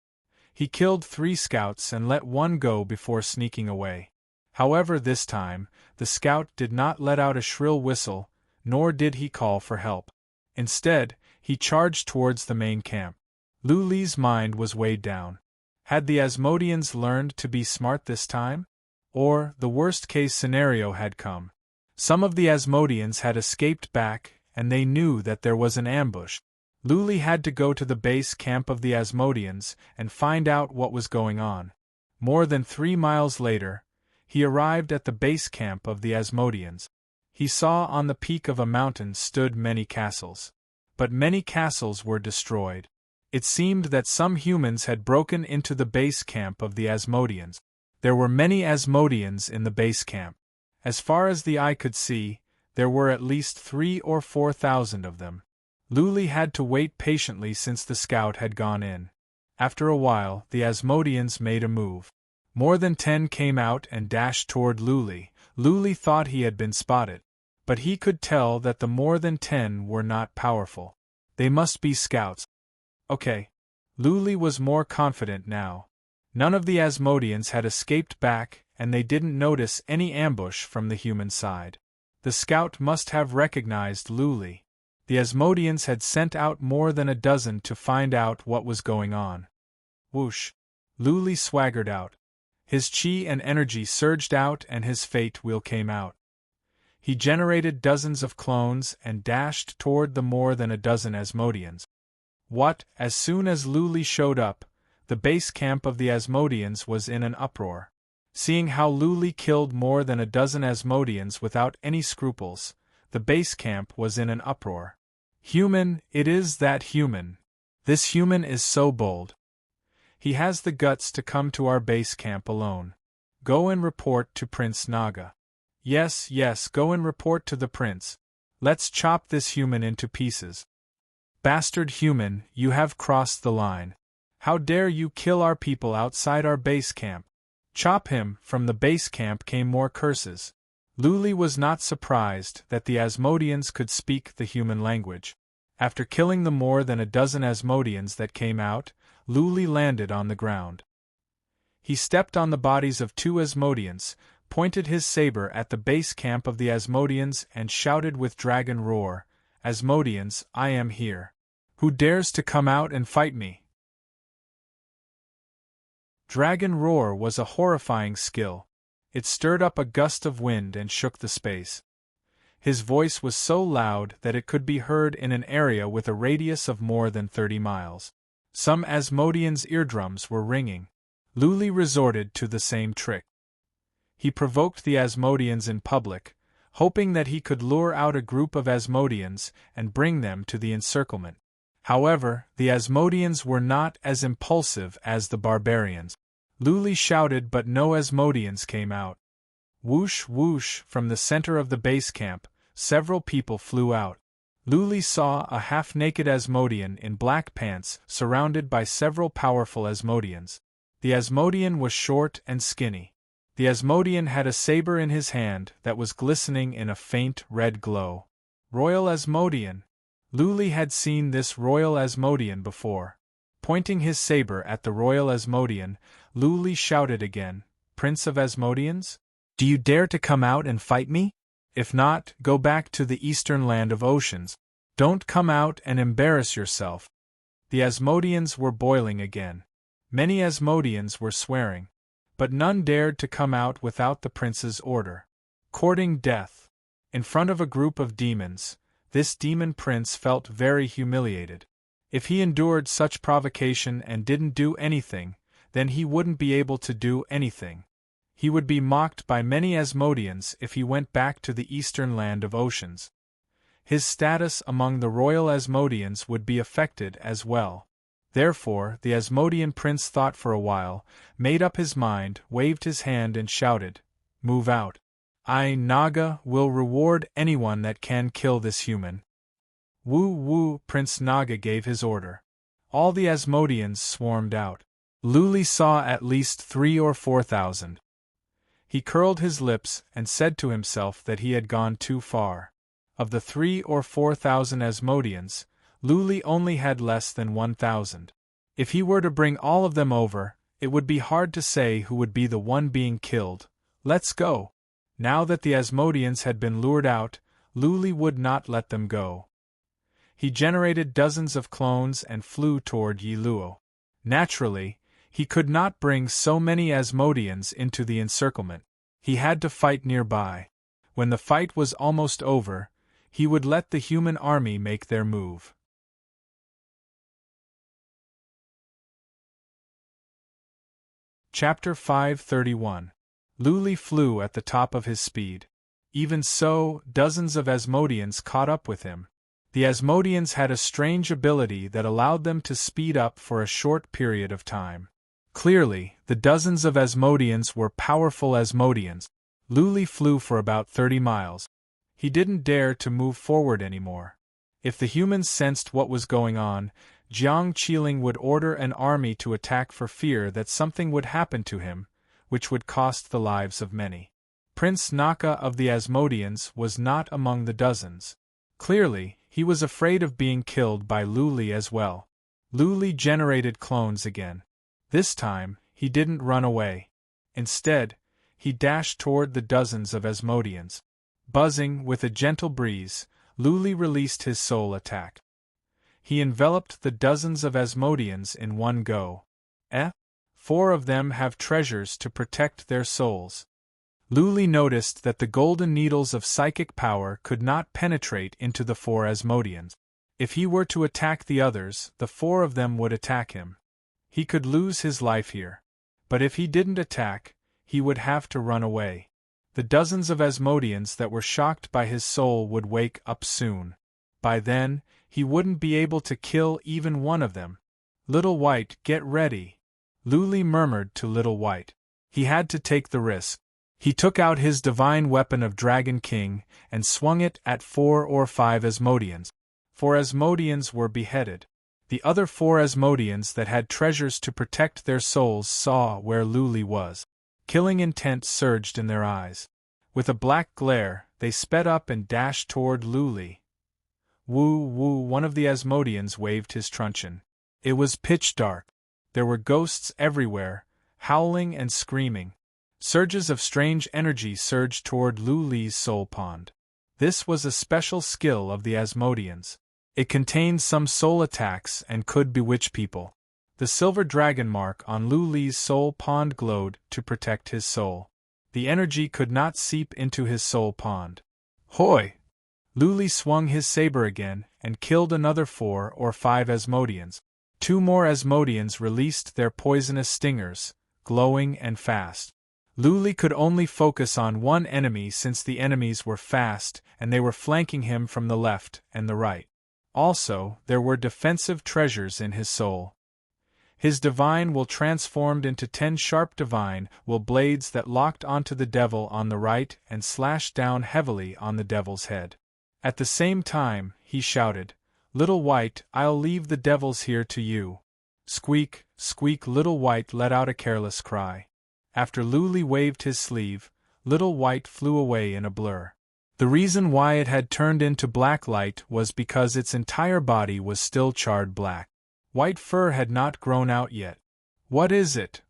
He killed 3 scouts and let one go before sneaking away. However, this time, the scout did not let out a shrill whistle, nor did he call for help. Instead, he charged towards the main camp. Lu Li's mind was weighed down. Had the Asmodeans learned to be smart this time? Or, the worst-case scenario had come. Some of the Asmodeans had escaped back, and they knew that there was an ambush. Lu Li had to go to the base camp of the Asmodeans and find out what was going on. More than 3 miles later, he arrived at the base camp of the Asmodeans. He saw on the peak of a mountain stood many castles. But many castles were destroyed. It seemed that some humans had broken into the base camp of the Asmodeans. There were many Asmodeans in the base camp. As far as the eye could see, there were at least 3,000 or 4,000 of them. Lu Li had to wait patiently since the scout had gone in. After a while, the Asmodeans made a move. More than 10 came out and dashed toward Lu Li. Lu Li thought he had been spotted. But he could tell that the more than 10 were not powerful. They must be scouts. Okay. Lu Li was more confident now. None of the Asmodeans had escaped back, and they didn't notice any ambush from the human side. The scout must have recognized Lu Li. The Asmodeans had sent out more than a dozen to find out what was going on. Whoosh! Lu Li swaggered out. His chi and energy surged out and his fate wheel came out. He generated dozens of clones and dashed toward the more than a dozen Asmodeans. As soon as Lu Li showed up, the base camp of the Asmodeans was in an uproar. Seeing how Lu Li killed more than a dozen Asmodeans without any scruples, the base camp was in an uproar. Human, it is that human. This human is so bold. He has the guts to come to our base camp alone. Go and report to Prince Naga. Yes, go and report to the prince. Let's chop this human into pieces. Bastard human, you have crossed the line. How dare you kill our people outside our base camp? Chop him! From the base camp came more curses. Lu Li was not surprised that the Asmodeans could speak the human language. After killing the more than a dozen Asmodeans that came out, Lu Li landed on the ground. He stepped on the bodies of 2 Asmodeans, pointed his saber at the base camp of the Asmodeans and shouted with dragon roar, "Asmodeans, I am here. Who dares to come out and fight me?" Dragon roar was a horrifying skill. It stirred up a gust of wind and shook the space. His voice was so loud that it could be heard in an area with a radius of more than 30 miles. Some Asmodeans' eardrums were ringing. Lu Li resorted to the same trick. He provoked the Asmodeans in public, hoping that he could lure out a group of Asmodeans and bring them to the encirclement. However, the Asmodeans were not as impulsive as the barbarians. Lu Li shouted, but no Asmodeans came out. Whoosh whoosh, from the center of the base camp, several people flew out. Lu Li saw a half-naked Asmodean in black pants surrounded by several powerful Asmodeans. The Asmodean was short and skinny. The Asmodean had a saber in his hand that was glistening in a faint red glow. Royal Asmodean! Lu Li had seen this Royal Asmodean before. Pointing his saber at the Royal Asmodean, Lu Li shouted again, "Prince of Asmodeans? Do you dare to come out and fight me? If not, go back to the eastern land of oceans. Don't come out and embarrass yourself." The Asmodeans were boiling again. Many Asmodeans were swearing. But none dared to come out without the prince's order. Courting death. In front of a group of demons, this demon prince felt very humiliated. If he endured such provocation and didn't do anything, then he wouldn't be able to do anything. He would be mocked by many Asmodeans if he went back to the eastern land of oceans. His status among the royal Asmodeans would be affected as well. Therefore, the Asmodean prince thought for a while, made up his mind, waved his hand and shouted, "Move out. I, Naga, will reward anyone that can kill this human." Woo woo, Prince Naga gave his order. All the Asmodeans swarmed out. Lu Li saw at least 3,000 or 4,000. He curled his lips and said to himself that he had gone too far. Of the 3,000 or 4,000 Asmodeans, Luli only had less than 1,000. If he were to bring all of them over, it would be hard to say who would be the one being killed. Let's go. Now that the Asmodeans had been lured out, Luli would not let them go. He generated dozens of clones and flew toward Yiluo. Naturally, he could not bring so many Asmodeans into the encirclement. He had to fight nearby. When the fight was almost over, he would let the human army make their move. Chapter 531. Luli flew at the top of his speed. Even so, dozens of Asmodeans caught up with him. The Asmodeans had a strange ability that allowed them to speed up for a short period of time. Clearly, the dozens of Asmodeans were powerful Asmodeans. Luli flew for about 30 miles. He didn't dare to move forward anymore. If the humans sensed what was going on, Jiang Qiling would order an army to attack for fear that something would happen to him, which would cost the lives of many. Prince Naka of the Asmodeans was not among the dozens. Clearly, he was afraid of being killed by Luli as well. Luli generated clones again. This time, he didn't run away. Instead, he dashed toward the dozens of Asmodeans. Buzzing with a gentle breeze, Luli released his soul attack. He enveloped the dozens of Asmodeans in one go. 4 of them have treasures to protect their souls. Luli noticed that the golden needles of psychic power could not penetrate into the 4 Asmodeans. If he were to attack the others, the 4 of them would attack him. He could lose his life here. But if he didn't attack, he would have to run away. The dozens of Asmodeans that were shocked by his soul would wake up soon. By then, he wouldn't be able to kill even one of them. Little White, get ready. Luli murmured to Little White. He had to take the risk. He took out his divine weapon of Dragon King and swung it at 4 or 5 Asmodeans. 4 Asmodeans were beheaded. The other 4 Asmodeans that had treasures to protect their souls saw where Luli was. Killing intent surged in their eyes. With a black glare, they sped up and dashed toward Luli. Woo woo, one of the Asmodeans waved his truncheon. It was pitch dark. There were ghosts everywhere, howling and screaming. Surges of strange energy surged toward Luli's soul pond. This was a special skill of the Asmodeans. It contained some soul attacks and could bewitch people. The silver dragon mark on Luli's soul pond glowed to protect his soul. The energy could not seep into his soul pond. Hoi! Luli swung his saber again and killed another 4 or 5 Asmodeans. 2 more Asmodeans released their poisonous stingers, glowing and fast. Luli could only focus on one enemy since the enemies were fast and they were flanking him from the left and the right. Also, there were defensive treasures in his soul. His divine will transformed into 10 sharp divine will blades that locked onto the devil on the right and slashed down heavily on the devil's head. At the same time, he shouted, "Little White, I'll leave the devils here to you." Squeak, squeak, Little White let out a careless cry. After Luli waved his sleeve, Little White flew away in a blur. The reason why it had turned into black light was because its entire body was still charred black. White fur had not grown out yet. What is it?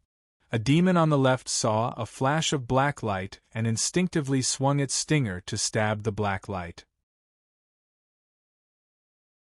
A demon on the left saw a flash of black light and instinctively swung its stinger to stab the black light.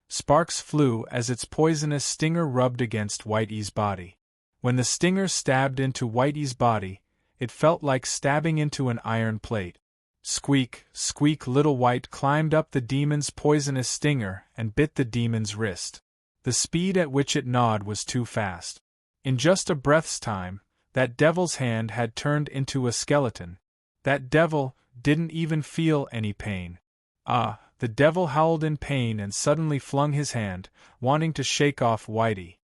Sparks flew as its poisonous stinger rubbed against Whitey's body. When the stinger stabbed into Whitey's body, it felt like stabbing into an iron plate. Squeak, squeak, Little White climbed up the demon's poisonous stinger and bit the demon's wrist. The speed at which it gnawed was too fast. In just a breath's time, that devil's hand had turned into a skeleton. That devil didn't even feel any pain. The devil howled in pain and suddenly flung his hand, wanting to shake off Whitey.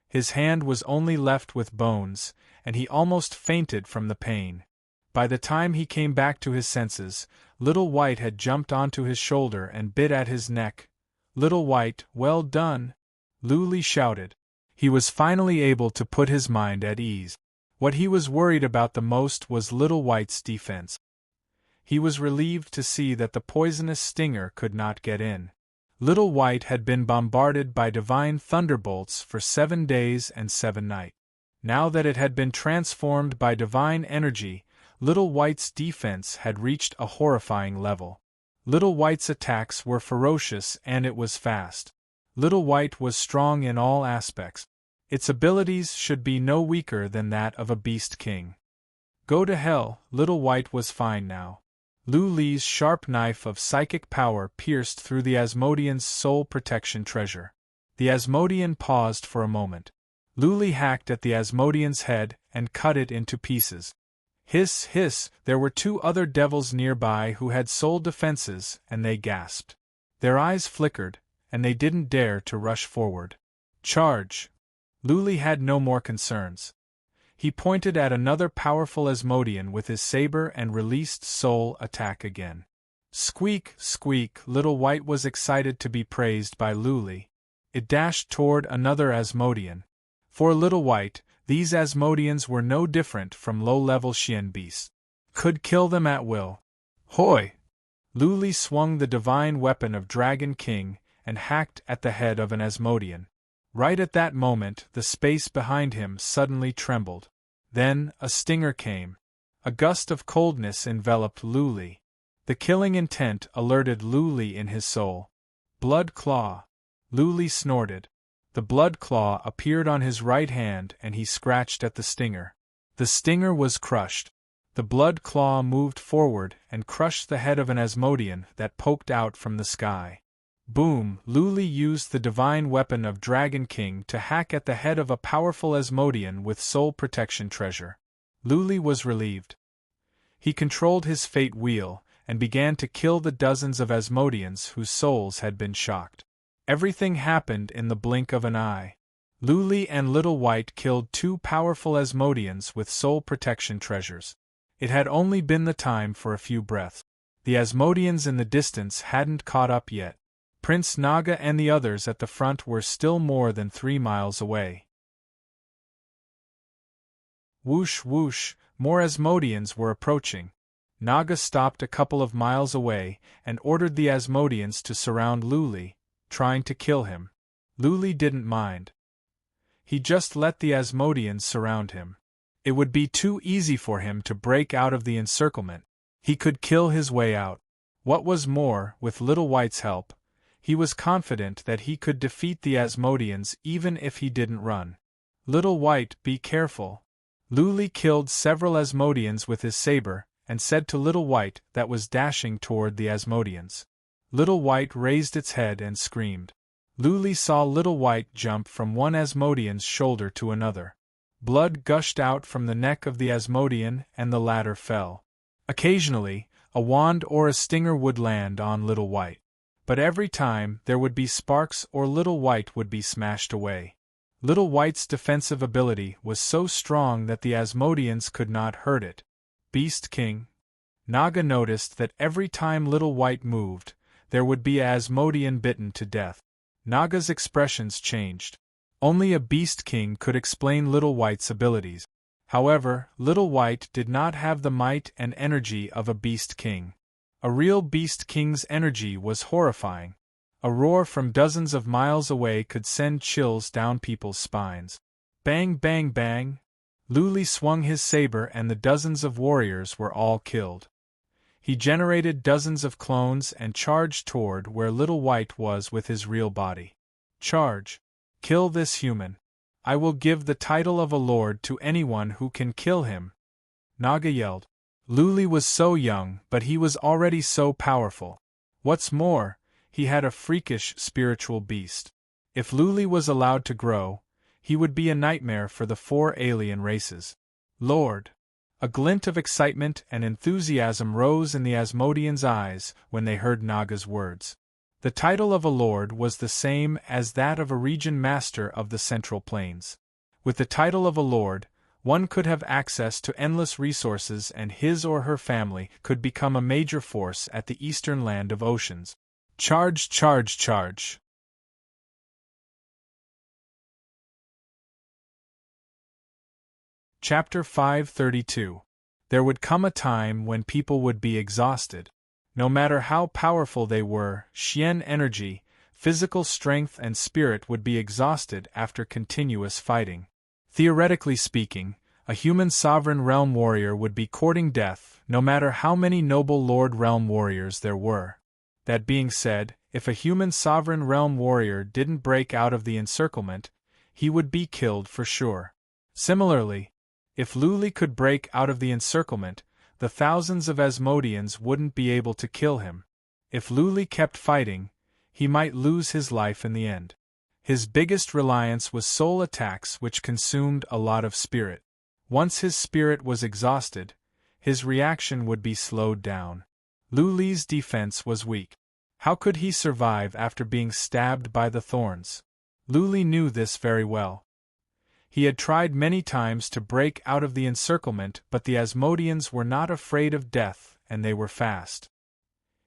His hand was only left with bones, and he almost fainted from the pain. By the time he came back to his senses, Little White had jumped onto his shoulder and bit at his neck. "Little White, well done!" Luli shouted. He was finally able to put his mind at ease. What he was worried about the most was Little White's defense. He was relieved to see that the poisonous stinger could not get in. Little White had been bombarded by divine thunderbolts for 7 days and 7 nights. Now that it had been transformed by divine energy, Little White's defense had reached a horrifying level. Little White's attacks were ferocious and it was fast. Little White was strong in all aspects. Its abilities should be no weaker than that of a beast king. Go to hell, Little White was fine now. Lu Li's sharp knife of psychic power pierced through the Asmodean's soul protection treasure. The Asmodean paused for a moment. Lu Li hacked at the Asmodean's head and cut it into pieces. Hiss, hiss, there were 2 other devils nearby who had soul defenses, and they gasped. Their eyes flickered, and they didn't dare to rush forward. Charge! Lu Li had no more concerns. He pointed at another powerful Asmodean with his saber and released soul attack again. Squeak, squeak, Little White was excited to be praised by Lu Li. It dashed toward another Asmodean. For Little White, these Asmodeans were no different from low-level Xian beasts. Could kill them at will. Hoi! Lu Li swung the divine weapon of Dragon King and hacked at the head of an Asmodean. Right at that moment, the space behind him suddenly trembled. Then, a stinger came. A gust of coldness enveloped Lu Li. The killing intent alerted Lu Li in his soul. Blood claw! Lu Li snorted. The blood claw appeared on his right hand and he scratched at the stinger. The stinger was crushed. The blood claw moved forward and crushed the head of an Asmodean that poked out from the sky. Boom! Lu Li used the divine weapon of Dragon King to hack at the head of a powerful Asmodean with soul protection treasure. Lu Li was relieved. He controlled his fate wheel and began to kill the dozens of Asmodeans whose souls had been shocked. Everything happened in the blink of an eye. Lu Li and Little White killed 2 powerful Asmodeans with soul protection treasures. It had only been the time for a few breaths. The Asmodeans in the distance hadn't caught up yet. Prince Naga and the others at the front were still more than 3 miles away. Whoosh whoosh, more Asmodeans were approaching. Naga stopped a couple of miles away and ordered the Asmodeans to surround Lu Li, trying to kill him. Lu Li didn't mind. He just let the Asmodeans surround him. It would be too easy for him to break out of the encirclement. He could kill his way out. What was more, with Little White's help, he was confident that he could defeat the Asmodeans even if he didn't run. Little White, be careful. Lu Li killed several Asmodeans with his saber, and said to Little White that was dashing toward the Asmodeans. Little White raised its head and screamed. Lu Li saw Little White jump from one Asmodean's shoulder to another. Blood gushed out from the neck of the Asmodean and the latter fell. Occasionally, a wand or a stinger would land on Little White. But every time there would be sparks or Little White would be smashed away. Little White's defensive ability was so strong that the Asmodeans could not hurt it. Beast King. Naga noticed that every time Little White moved, there would be a Asmodean bitten to death. Naga's expressions changed. Only a Beast King could explain Little White's abilities. However, Little White did not have the might and energy of a Beast King. A real Beast King's energy was horrifying. A roar from dozens of miles away could send chills down people's spines. Bang bang bang! Lu Li swung his saber and the dozens of warriors were all killed. He generated dozens of clones and charged toward where Little White was with his real body. Charge! Kill this human. I will give the title of a lord to anyone who can kill him. Naga yelled. Lu Li was so young, but he was already so powerful. What's more, he had a freakish spiritual beast. If Lu Li was allowed to grow, he would be a nightmare for the 4 alien races. Lord! A glint of excitement and enthusiasm rose in the Asmodeans' eyes when they heard Naga's words. The title of a lord was the same as that of a region master of the Central Plains. With the title of a lord, one could have access to endless resources and his or her family could become a major force at the eastern land of oceans. Charge, charge, charge! Chapter 532. There would come a time when people would be exhausted. No matter how powerful they were, Xian energy, physical strength and spirit would be exhausted after continuous fighting. Theoretically speaking, a human sovereign realm warrior would be courting death, no matter how many noble Lord Realm warriors there were. That being said, if a human sovereign realm warrior didn't break out of the encirclement, he would be killed for sure. Similarly, if Luli could break out of the encirclement, the thousands of Asmodeans wouldn't be able to kill him. If Luli kept fighting, he might lose his life in the end. His biggest reliance was soul attacks, which consumed a lot of spirit. Once his spirit was exhausted, his reaction would be slowed down. Luli's defense was weak. How could he survive after being stabbed by the thorns? Luli knew this very well. He had tried many times to break out of the encirclement, but the Asmodeans were not afraid of death, and they were fast.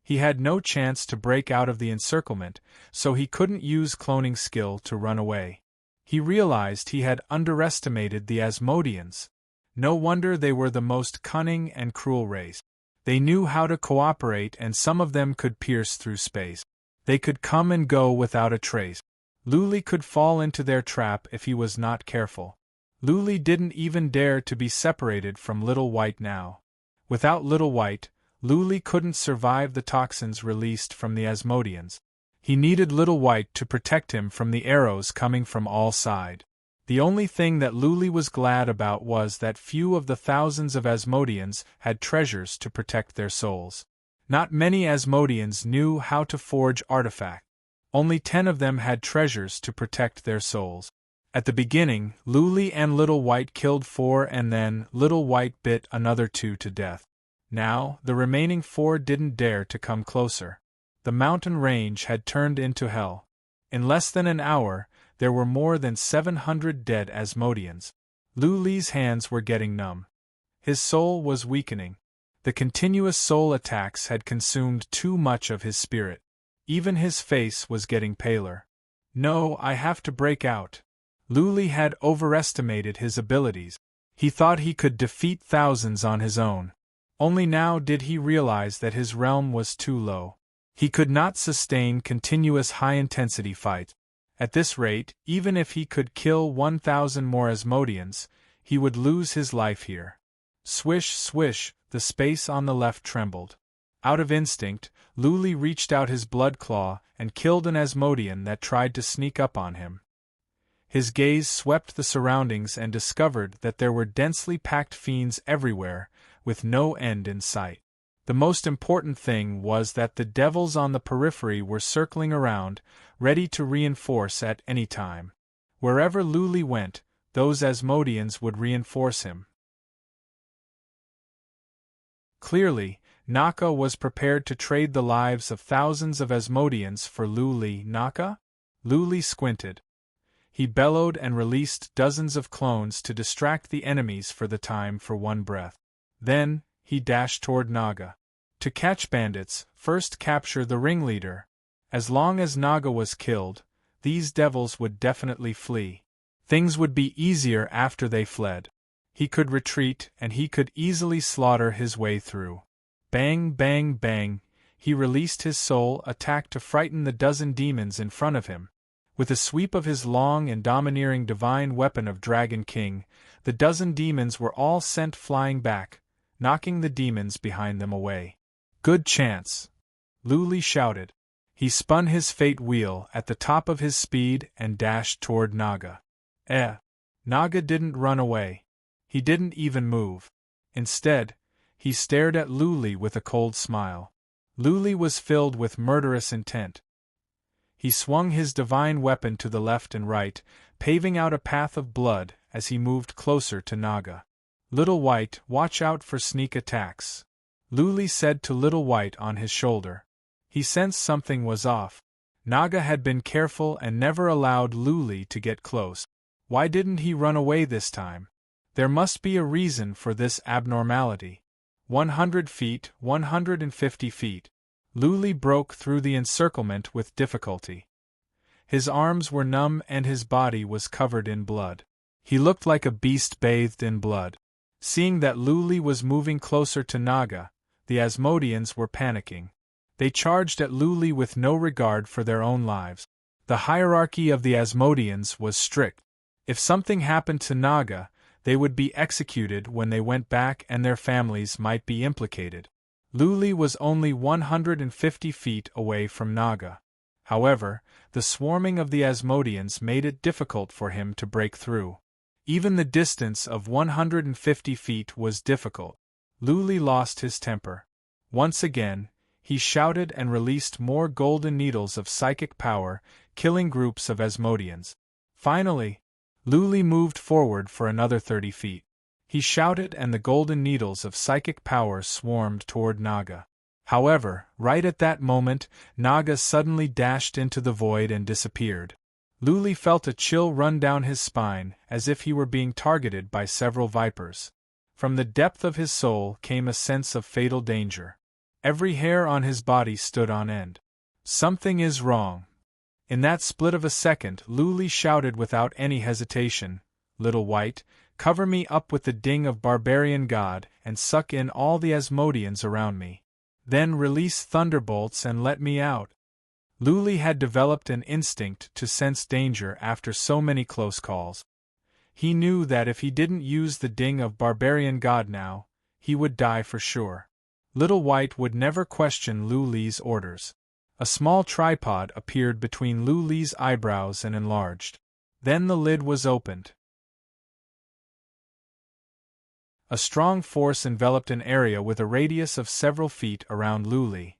He had no chance to break out of the encirclement, so he couldn't use cloning skill to run away. He realized he had underestimated the Asmodeans. No wonder they were the most cunning and cruel race. They knew how to cooperate, and some of them could pierce through space. They could come and go without a trace. Luli could fall into their trap if he was not careful. Luli didn't even dare to be separated from Little White now. Without Little White, Luli couldn't survive the toxins released from the Asmodeans. He needed Little White to protect him from the arrows coming from all sides. The only thing that Luli was glad about was that few of the thousands of Asmodeans had treasures to protect their souls. Not many Asmodeans knew how to forge artifacts. Only 10 of them had treasures to protect their souls. At the beginning, Luli and Little White killed 4, and then Little White bit another 2 to death. Now, the remaining 4 didn't dare to come closer. The mountain range had turned into hell. In less than an hour, there were more than 700 dead Asmodeans. Luli's hands were getting numb. His soul was weakening. The continuous soul attacks had consumed too much of his spirit. Even his face was getting paler. No, I have to break out. Luli had overestimated his abilities. He thought he could defeat thousands on his own. Only now did he realize that his realm was too low. He could not sustain continuous high-intensity fights. At this rate, even if he could kill 1,000 more Asmodeans, he would lose his life here. Swish, swish, the space on the left trembled. Out of instinct, Luli reached out his blood claw and killed an Asmodean that tried to sneak up on him. His gaze swept the surroundings and discovered that there were densely packed fiends everywhere, with no end in sight. The most important thing was that the devils on the periphery were circling around, ready to reinforce at any time. Wherever Luli went, those Asmodeans would reinforce him. Clearly, Naka was prepared to trade the lives of thousands of Asmodeans for Luli. Naka? Luli squinted. He bellowed and released dozens of clones to distract the enemies for the time for one breath. Then, he dashed toward Naga. To catch bandits, first capture the ringleader. As long as Naga was killed, these devils would definitely flee. Things would be easier after they fled. He could retreat, and he could easily slaughter his way through. Bang, bang, bang, he released his soul attack to frighten the dozen demons in front of him. With a sweep of his long and domineering divine weapon of Dragon King, the dozen demons were all sent flying back, knocking the demons behind them away. Good chance! Luli shouted. He spun his fate wheel at the top of his speed and dashed toward Naga. Naga didn't run away. He didn't even move. Instead, he stared at Luli with a cold smile. Luli was filled with murderous intent. He swung his divine weapon to the left and right, paving out a path of blood as he moved closer to Naga. Little White, watch out for sneak attacks, Luli said to Little White on his shoulder. He sensed something was off. Naga had been careful and never allowed Luli to get close. Why didn't he run away this time? There must be a reason for this abnormality. 100 feet, 150 feet. Luli broke through the encirclement with difficulty. His arms were numb and his body was covered in blood. He looked like a beast bathed in blood. Seeing that Luli was moving closer to Naga, the Asmodeans were panicking. They charged at Luli with no regard for their own lives. The hierarchy of the Asmodeans was strict. If something happened to Naga, they would be executed when they went back and their families might be implicated. Luli was only 150 feet away from Naga. However, the swarming of the Asmodeans made it difficult for him to break through. Even the distance of 150 feet was difficult. Luli lost his temper. Once again, he shouted and released more golden needles of psychic power, killing groups of Asmodeans. Finally, Luli moved forward for another 30 feet. He shouted and the golden needles of psychic power swarmed toward Naga. However, right at that moment, Naga suddenly dashed into the void and disappeared. Luli felt a chill run down his spine, as if he were being targeted by several vipers. From the depth of his soul came a sense of fatal danger. Every hair on his body stood on end. Something is wrong. In that split of a second, Luli shouted without any hesitation, "Little White, cover me up with the ding of Barbarian God and suck in all the Asmodeans around me. Then release thunderbolts and let me out." Luli had developed an instinct to sense danger after so many close calls. He knew that if he didn't use the ding of Barbarian God now, he would die for sure. Little White would never question Luli's orders. A small tripod appeared between Luli's eyebrows and enlarged. Then the lid was opened. A strong force enveloped an area with a radius of several feet around Luli.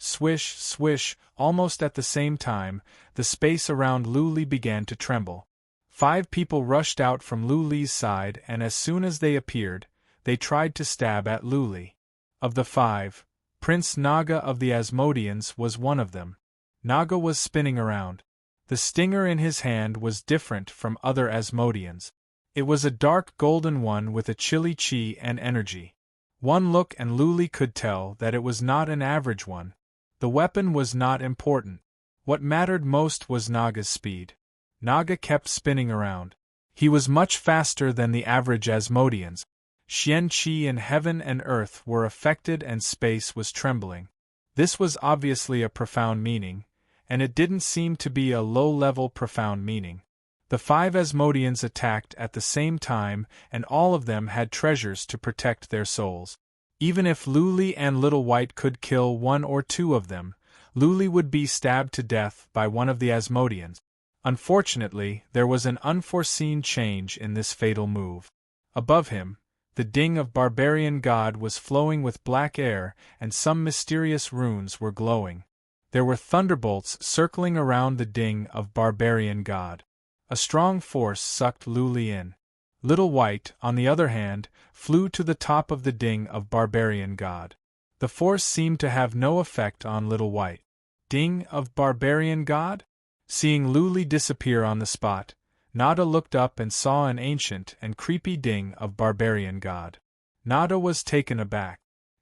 Swish, swish, almost at the same time, the space around Luli began to tremble. 5 people rushed out from Luli's side, and as soon as they appeared, they tried to stab at Luli. Of the 5, Prince Naga of the Asmodeans was one of them. Naga was spinning around. The stinger in his hand was different from other Asmodeans. It was a dark golden one with a chilly chi and energy. One look and Luli could tell that it was not an average one. The weapon was not important. What mattered most was Naga's speed. Naga kept spinning around. He was much faster than the average Asmodeans. Xian Qi in heaven and earth were affected and space was trembling. This was obviously a profound meaning, and it didn't seem to be a low-level profound meaning. The 5 Asmodeans attacked at the same time, and all of them had treasures to protect their souls. Even if Luli and Little White could kill 1 or 2 of them, Luli would be stabbed to death by one of the Asmodeans. Unfortunately, there was an unforeseen change in this fatal move. Above him, the ding of Barbarian God was flowing with black air, and some mysterious runes were glowing. There were thunderbolts circling around the ding of Barbarian God. A strong force sucked Luli in. Little White, on the other hand, flew to the top of the ding of Barbarian God. The force seemed to have no effect on Little White. Ding of Barbarian God? Seeing Luli disappear on the spot, Nada looked up and saw an ancient and creepy ding of Barbarian God. Nada was taken aback.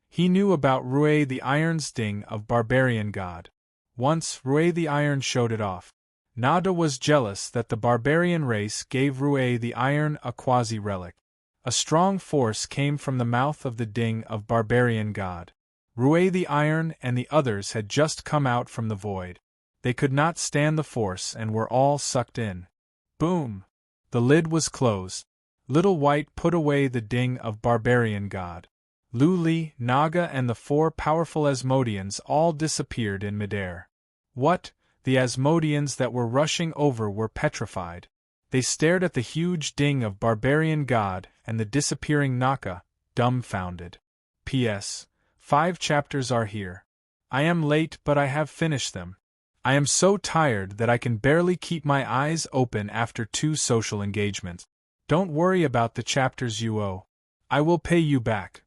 He knew about Rue the Iron's ding of Barbarian God. Once Rue the Iron showed it off. Nada was jealous that the barbarian race gave Rue the Iron a quasi-relic. A strong force came from the mouth of the ding of Barbarian God. Rue the Iron and the others had just come out from the void. They could not stand the force and were all sucked in. Boom! The lid was closed. Little White put away the ding of Barbarian God. Luli, Naga and the 4 powerful Asmodeans all disappeared in midair. What? The Asmodeans that were rushing over were petrified. They stared at the huge ding of Barbarian God and the disappearing Naga, dumbfounded. P.S. 5 chapters are here. I am late, but I have finished them. I am so tired that I can barely keep my eyes open after 2 social engagements. Don't worry about the chapters you owe. I will pay you back.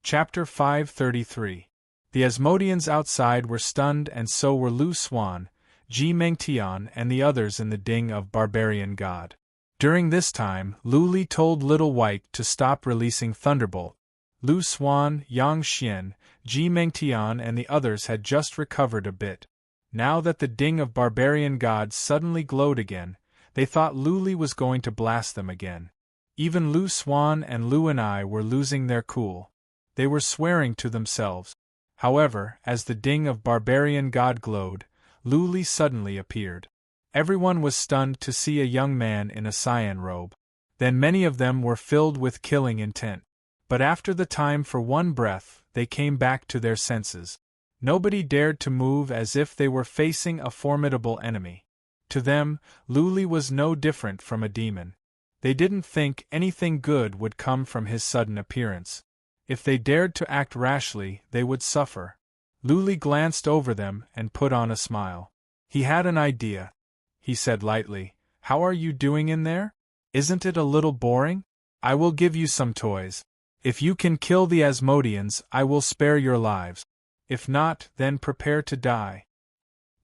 Chapter 533. The Asmodeans outside were stunned, and so were Lu Xuan, Ji Mengtian and the others in the ding of Barbarian God. During this time, Luli told Little White to stop releasing Thunderbolt. Lu Xuan, Yang Xian, Ji Mengtian and the others had just recovered a bit. Now that the ding of barbarian gods suddenly glowed again, they thought Luli was going to blast them again. Even Lu Swan and Lu and I were losing their cool. They were swearing to themselves. However, as the ding of barbarian god glowed, Luli suddenly appeared. Everyone was stunned to see a young man in a cyan robe. Then many of them were filled with killing intent. But after the time for one breath, they came back to their senses. Nobody dared to move as if they were facing a formidable enemy. To them, Luli was no different from a demon. They didn't think anything good would come from his sudden appearance. If they dared to act rashly, they would suffer. Luli glanced over them and put on a smile. He had an idea. He said lightly, "How are you doing in there? Isn't it a little boring? I will give you some toys. If you can kill the Asmodeans, I will spare your lives. If not, then prepare to die."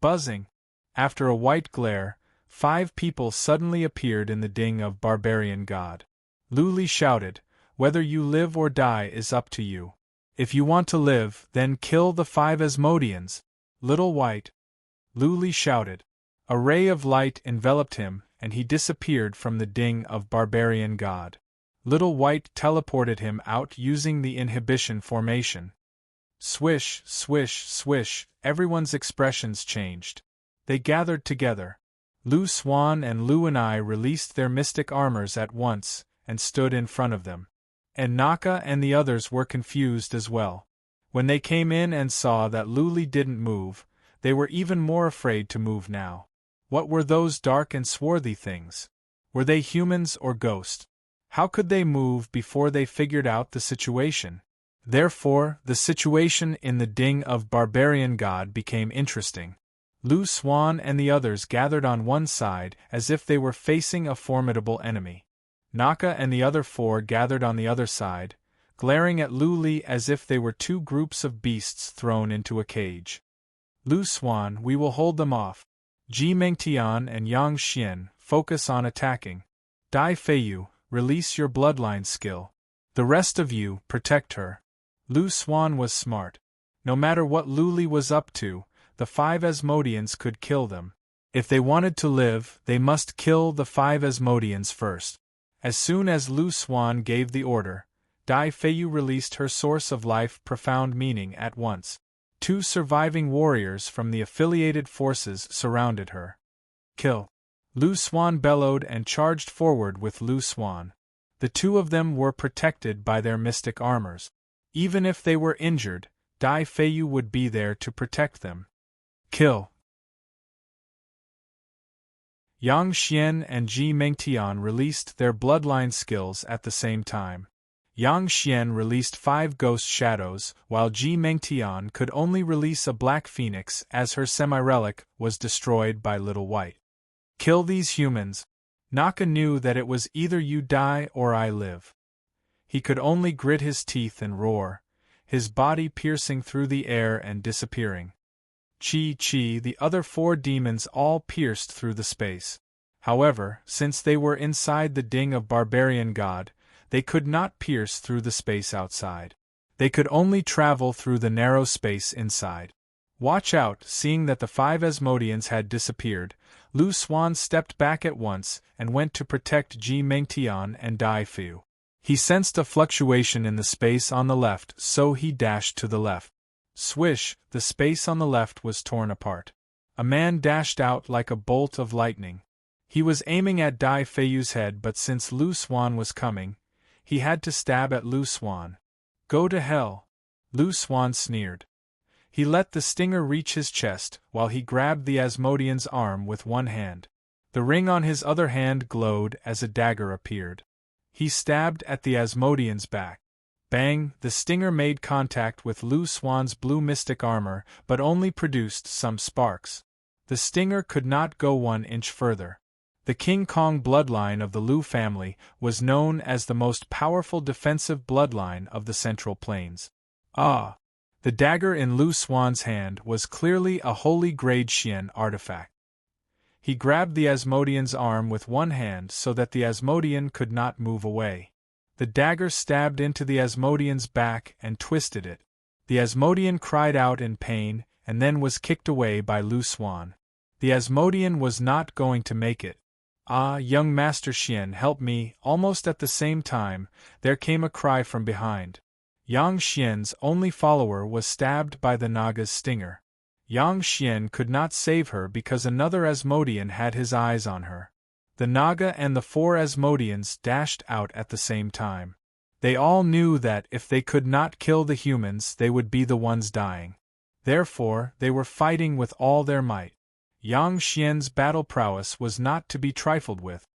Buzzing. After a white glare, 5 people suddenly appeared in the ding of barbarian god. Luli shouted, "Whether you live or die is up to you. If you want to live, then kill the 5 Asmodeans. Little White." Luli shouted. A ray of light enveloped him, and he disappeared from the ding of barbarian god. Little White teleported him out using the inhibition formation. Swish, swish, swish, everyone's expressions changed. They gathered together. Lu Swan and Lu and I released their mystic armors at once, and stood in front of them. And Naka and the others were confused as well. When they came in and saw that Luli didn't move, they were even more afraid to move now. What were those dark and swarthy things? Were they humans or ghosts? How could they move before they figured out the situation? Therefore, the situation in the ding of barbarian god became interesting. Lu Swan and the others gathered on one side as if they were facing a formidable enemy. Naka and the other 4 gathered on the other side, glaring at Luli as if they were 2 groups of beasts thrown into a cage. Lu Swan, we will hold them off. Ji Mengtian and Yang Xian, focus on attacking. Dai Feiyu, release your bloodline skill. The rest of you, protect her. Lu Swan was smart. No matter what Luli was up to, the 5 Asmodeans could kill them. If they wanted to live, they must kill the 5 Asmodeans first. As soon as Lu Swan gave the order, Dai Feiyu released her source of life profound meaning at once. 2 surviving warriors from the affiliated forces surrounded her. Kill! Lu Swan bellowed and charged forward with Lu Swan. The 2 of them were protected by their mystic armors. Even if they were injured, Dai Feiyu would be there to protect them. Kill! Yang Xian and Ji Mengtian released their bloodline skills at the same time. Yang Xian released 5 ghost shadows, while Ji Mengtian could only release a black phoenix as her semi-relic was destroyed by Little White. Kill these humans. Naka knew that it was either you die or I live. He could only grit his teeth and roar, his body piercing through the air and disappearing. Chi, the other 4 demons all pierced through the space. However, since they were inside the ding of barbarian god, they could not pierce through the space outside. They could only travel through the narrow space inside. Watch out! Seeing that the 5 Asmodeans had disappeared, Lu Swan stepped back at once and went to protect Ji Mengtian and Dai Feiyu. He sensed a fluctuation in the space on the left, so he dashed to the left. Swish! The space on the left was torn apart. A man dashed out like a bolt of lightning. He was aiming at Dai Feiyu's head, but since Lu Swan was coming, he had to stab at Lu Swan. Go to hell! Lu Swan sneered. He let the stinger reach his chest, while he grabbed the Asmodean's arm with one hand. The ring on his other hand glowed as a dagger appeared. He stabbed at the Asmodean's back. Bang! The stinger made contact with Lu Swan's blue mystic armor, but only produced some sparks. The stinger could not go 1 inch further. The King Kong bloodline of the Lu family was known as the most powerful defensive bloodline of the Central Plains. Ah! The dagger in Lu Swan's hand was clearly a holy grade Xian artifact. He grabbed the Asmodean's arm with one hand so that the Asmodean could not move away. The dagger stabbed into the Asmodean's back and twisted it. The Asmodean cried out in pain, and then was kicked away by Lu Xuan. The Asmodean was not going to make it. "Ah, young Master Xian, help me!" Almost at the same time, there came a cry from behind. Yang Xian's only follower was stabbed by the Naga's stinger. Yang Xian could not save her because another Asmodean had his eyes on her. The Naga and the 4 Asmodeans dashed out at the same time. They all knew that if they could not kill the humans, they would be the ones dying. Therefore, they were fighting with all their might. Yang Xian's battle prowess was not to be trifled with.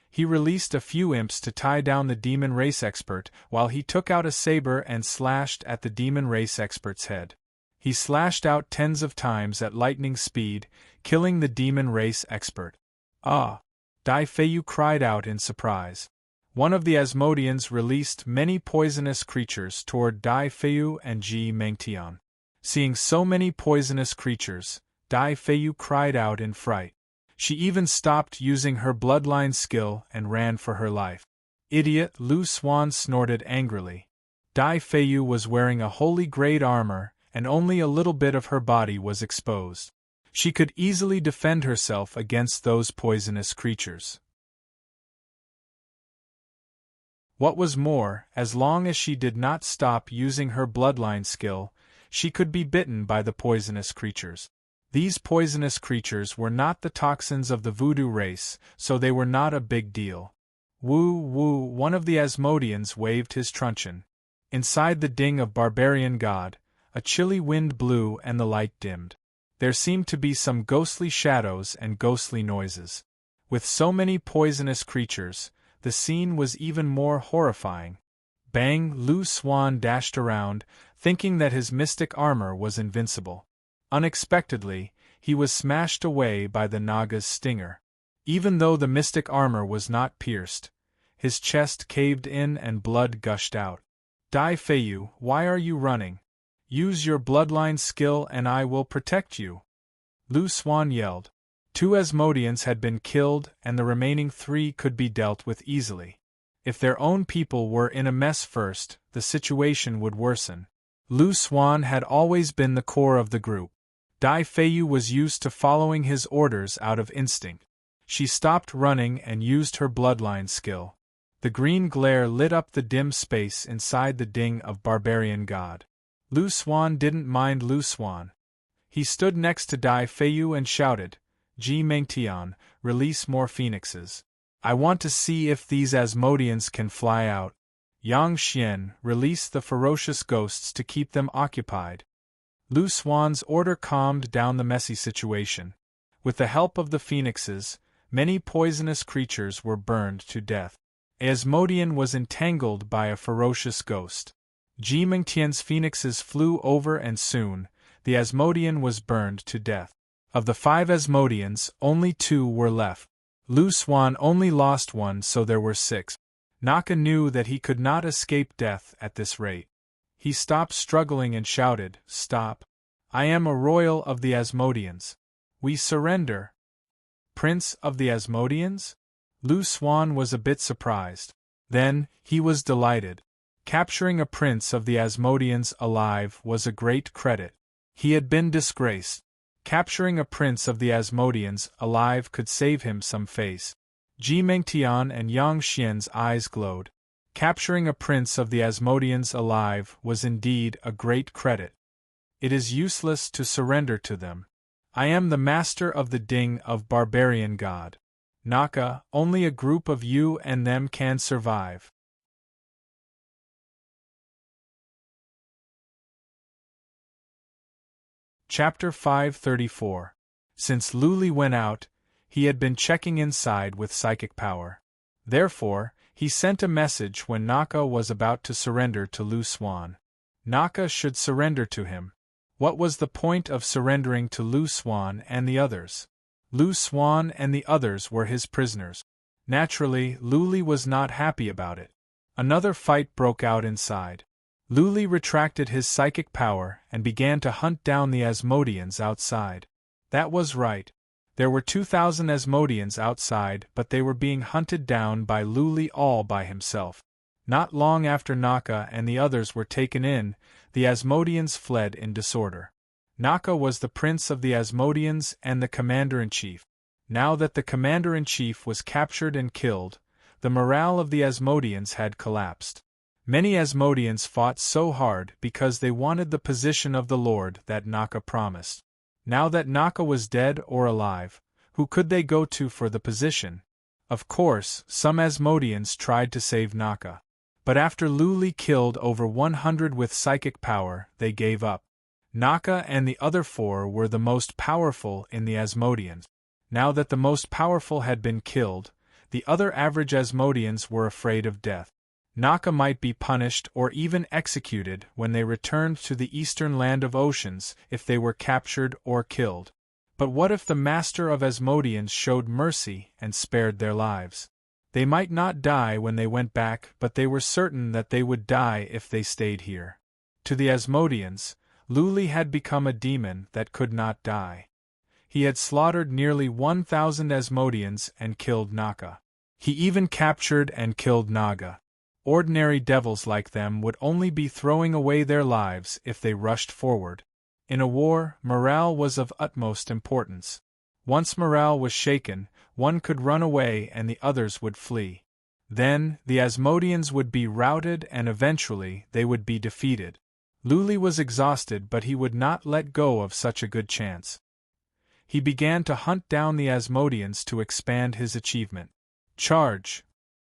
He released a few imps to tie down the demon race expert, while he took out a saber and slashed at the demon race expert's head. He slashed out tens of times at lightning speed, killing the demon race expert. "Ah!" Dai Feiyu cried out in surprise. One of the Asmodeans released many poisonous creatures toward Dai Feiyu and Ji Mengtian. Seeing so many poisonous creatures, Dai Feiyu cried out in fright. She even stopped using her bloodline skill and ran for her life. "Idiot!" Lu Xuan snorted angrily. Dai Feiyu was wearing a holy grade armor, and only a little bit of her body was exposed. She could easily defend herself against those poisonous creatures. What was more, as long as she did not stop using her bloodline skill, she could be bitten by the poisonous creatures. These poisonous creatures were not the toxins of the voodoo race, so they were not a big deal. Woo woo, one of the Asmodeans waved his truncheon. Inside the ding of Barbarian God, a chilly wind blew and the light dimmed. There seemed to be some ghostly shadows and ghostly noises. With so many poisonous creatures, the scene was even more horrifying. Bang! Lu Xuan dashed around, thinking that his mystic armor was invincible. Unexpectedly, he was smashed away by the Naga's stinger. Even though the mystic armor was not pierced, his chest caved in and blood gushed out. "Dai Feiyu, why are you running? Use your bloodline skill and I will protect you!" Lu Xuan yelled. 2 Asmodeans had been killed and the remaining 3 could be dealt with easily. If their own people were in a mess first, the situation would worsen. Lu Xuan had always been the core of the group. Dai Feiyu was used to following his orders out of instinct. She stopped running and used her bloodline skill. The green glare lit up the dim space inside the ding of Barbarian God. Lu Xuan didn't mind Lu Xuan. He stood next to Dai Feiyu and shouted, "Ji Mengtian, release more phoenixes. I want to see if these Asmodeans can fly out. Yang Xian, release the ferocious ghosts to keep them occupied." Lu Xuan's order calmed down the messy situation. With the help of the phoenixes, many poisonous creatures were burned to death. Asmodean was entangled by a ferocious ghost. Ji Mengtian's phoenixes flew over and soon, the Asmodean was burned to death. Of the 5 Asmodeans, only 2 were left. Lu Xuan only lost 1, so there were 6. Naka knew that he could not escape death at this rate. He stopped struggling and shouted, "Stop! I am a royal of the Asmodeans. We surrender." "Prince of the Asmodeans?" Lu Xuan was a bit surprised. Then, he was delighted. Capturing a prince of the Asmodeans alive was a great credit. He had been disgraced. Capturing a prince of the Asmodeans alive could save him some face. Ji Mengtian and Yang Xian's eyes glowed. Capturing a prince of the Asmodeans alive was indeed a great credit. It is useless to surrender to them. I am the master of the ding of Barbarian God. Naka, only a group of you and them can survive. Chapter 534. Since Luli went out, he had been checking inside with psychic power. Therefore, he sent a message when Naka was about to surrender to Lu Xuan. Naka should surrender to him. What was the point of surrendering to Lu Xuan and the others? Lu Xuan and the others were his prisoners. Naturally, Luli was not happy about it. Another fight broke out inside. Luli retracted his psychic power and began to hunt down the Asmodeans outside. That was right. There were 2,000 Asmodeans outside, but they were being hunted down by Luli all by himself. Not long after Naka and the others were taken in, the Asmodeans fled in disorder. Naka was the prince of the Asmodeans and the commander-in-chief. Now that the commander-in-chief was captured and killed, the morale of the Asmodeans had collapsed. Many Asmodeans fought so hard because they wanted the position of the lord that Naka promised. Now that Naka was dead or alive, who could they go to for the position? Of course, some Asmodeans tried to save Naka. But after Luli killed over 100 with psychic power, they gave up. Naka and the other 4 were the most powerful in the Asmodeans. Now that the most powerful had been killed, the other average Asmodeans were afraid of death. Naka might be punished or even executed when they returned to the eastern land of oceans if they were captured or killed. But what if the master of Asmodeans showed mercy and spared their lives? They might not die when they went back, but they were certain that they would die if they stayed here. To the Asmodeans, Luli had become a demon that could not die. He had slaughtered nearly 1,000 Asmodeans and killed Naka. He even captured and killed Naga. Ordinary devils like them would only be throwing away their lives if they rushed forward. In a war, morale was of utmost importance. Once morale was shaken, one could run away and the others would flee. Then, the Asmodeans would be routed and eventually they would be defeated. Luli was exhausted, but he would not let go of such a good chance. He began to hunt down the Asmodeans to expand his achievement. Charge!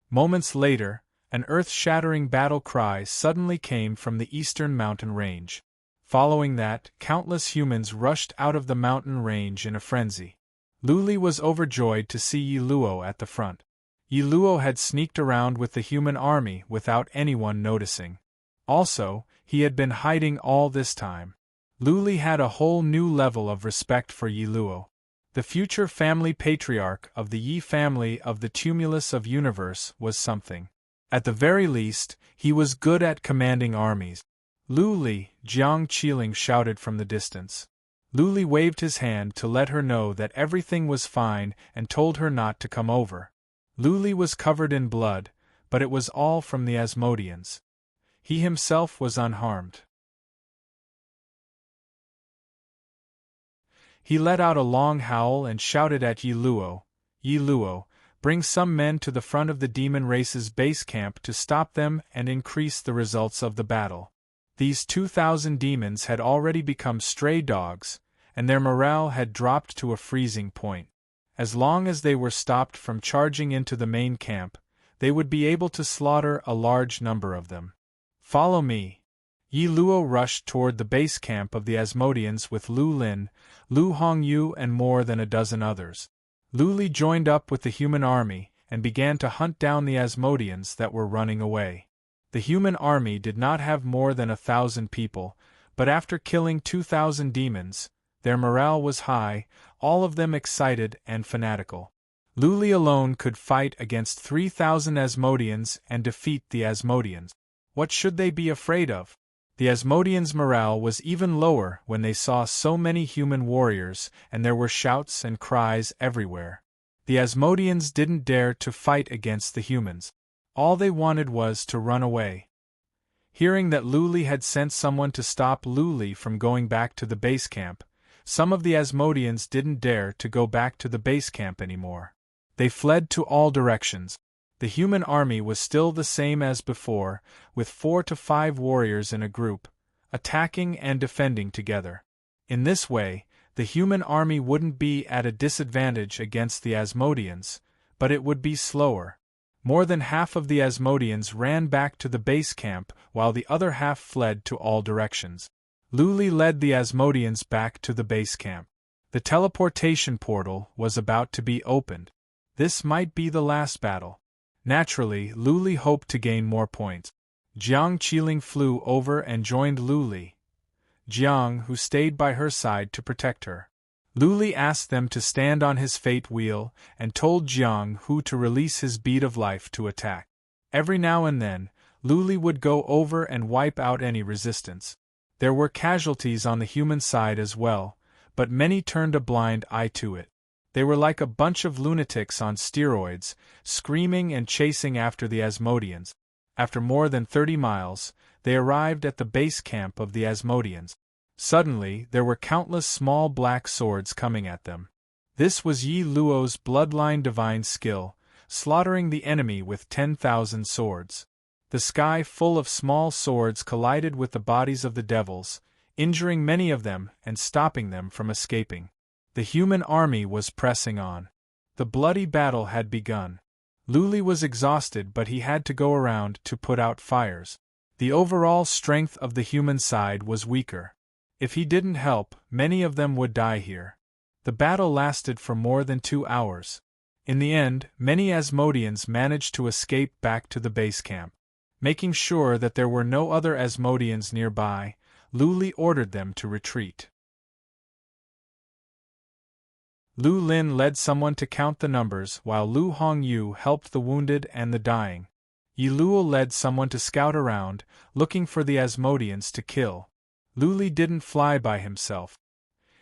Moments later, an earth-shattering battle cry suddenly came from the eastern mountain range. Following that, countless humans rushed out of the mountain range in a frenzy. Luli was overjoyed to see Yiluo at the front. Yiluo had sneaked around with the human army without anyone noticing. Also, he had been hiding all this time. Luli had a whole new level of respect for Yiluo. The future family patriarch of the Yi family of the Tumulus of Universe was something. At the very least, he was good at commanding armies. Luli, Jiang Qiling shouted from the distance. Luli waved his hand to let her know that everything was fine and told her not to come over. Luli was covered in blood, but it was all from the Asmodeans. He himself was unharmed. He let out a long howl and shouted at Yiluo, "Yiluo, bring some men to the front of the demon race's base camp to stop them and increase the results of the battle." These 2,000 demons had already become stray dogs, and their morale had dropped to a freezing point. As long as they were stopped from charging into the main camp, they would be able to slaughter a large number of them. "Follow me." Yiluo rushed toward the base camp of the Asmodeans with Lu Lin, Lu Hongyu and more than a dozen others. Luli joined up with the human army and began to hunt down the Asmodeans that were running away. The human army did not have more than 1,000 people, but after killing 2,000 demons, their morale was high, all of them excited and fanatical. Luli alone could fight against 3,000 Asmodeans and defeat the Asmodeans. What should they be afraid of? The Asmodeans' morale was even lower when they saw so many human warriors, and there were shouts and cries everywhere. The Asmodeans didn't dare to fight against the humans. All they wanted was to run away. Hearing that Luli had sent someone to stop Luli from going back to the base camp, some of the Asmodeans didn't dare to go back to the base camp anymore. They fled to all directions. The human army was still the same as before, with 4 to 5 warriors in a group, attacking and defending together. In this way, the human army wouldn't be at a disadvantage against the Asmodeans, but it would be slower. More than half of the Asmodeans ran back to the base camp while the other half fled to all directions. Luli led the Asmodeans back to the base camp. The teleportation portal was about to be opened. This might be the last battle. Naturally, Luli hoped to gain more points. Jiang Qiling flew over and joined Luli. Jiang, who stayed by her side to protect her. Luli asked them to stand on his fate wheel and told Jiang who to release his bead of life to attack. Every now and then, Luli would go over and wipe out any resistance. There were casualties on the human side as well, but many turned a blind eye to it. They were like a bunch of lunatics on steroids, screaming and chasing after the Asmodeans. After more than 30 miles, they arrived at the base camp of the Asmodeans. Suddenly, there were countless small black swords coming at them. This was Yi Luo's bloodline divine skill, slaughtering the enemy with 10,000 swords. The sky full of small swords collided with the bodies of the devils, injuring many of them and stopping them from escaping. The human army was pressing on. The bloody battle had begun. Lu Li was exhausted, but he had to go around to put out fires. The overall strength of the human side was weaker. If he didn't help, many of them would die here. The battle lasted for more than 2 hours. In the end, many Asmodeans managed to escape back to the base camp. Making sure that there were no other Asmodeans nearby, Lu Li ordered them to retreat. Lu Lin led someone to count the numbers while Lu Hongyu helped the wounded and the dying. Yi Luo led someone to scout around, looking for the Asmodeans to kill. Lu Li didn't fly by himself.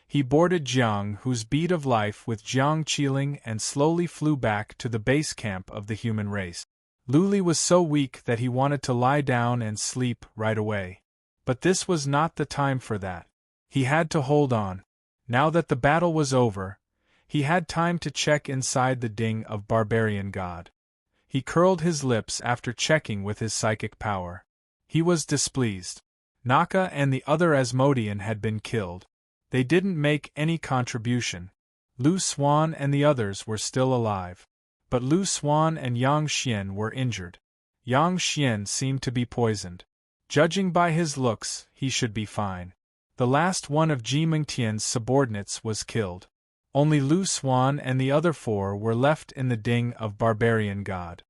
He boarded Jiang Hu's bead of life with Jiang Qiling and slowly flew back to the base camp of the human race. Lu Li was so weak that he wanted to lie down and sleep right away. But this was not the time for that. He had to hold on. Now that the battle was over, he had time to check inside the ding of Barbarian God. He curled his lips after checking with his psychic power. He was displeased. Naka and the other Asmodean had been killed. They didn't make any contribution. Lu Xuan and the others were still alive. But Lu Xuan and Yang Xian were injured. Yang Xian seemed to be poisoned. Judging by his looks, he should be fine. The last one of Ji Mingtian's subordinates was killed. Only Lu Xuan and the other 4 were left in the ding of Barbarian God.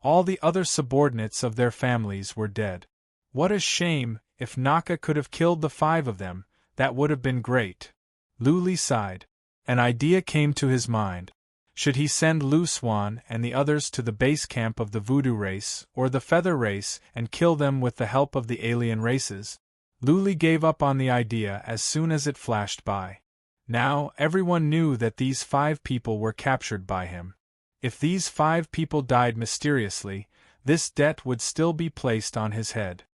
All the other subordinates of their families were dead. What a shame! If Naka could have killed the 5 of them, that would have been great. Lu Li sighed. An idea came to his mind. Should he send Lu Xuan and the others to the base camp of the Voodoo race or the Feather race and kill them with the help of the alien races? Lu Li gave up on the idea as soon as it flashed by. Now, everyone knew that these 5 people were captured by him. If these 5 people died mysteriously, this debt would still be placed on his head.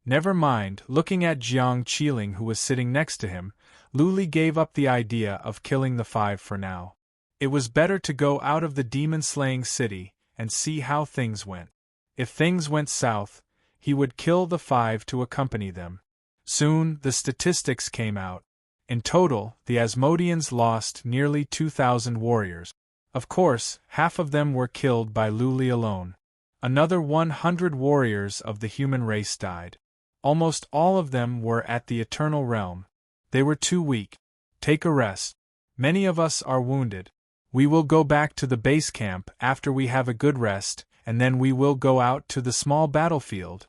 Never mind. Looking at Jiang Qiling, who was sitting next to him, Lu Li gave up the idea of killing the 5 for now. It was better to go out of the demon-slaying city and see how things went. If things went south, he would kill the 5 to accompany them. Soon, the statistics came out. In total, the Asmodeans lost nearly 2,000 warriors. Of course, half of them were killed by Lu Li alone. Another 100 warriors of the human race died. Almost all of them were at the Eternal Realm. They were too weak. Take a rest. Many of us are wounded. We will go back to the base camp after we have a good rest, and then we will go out to the small battlefield.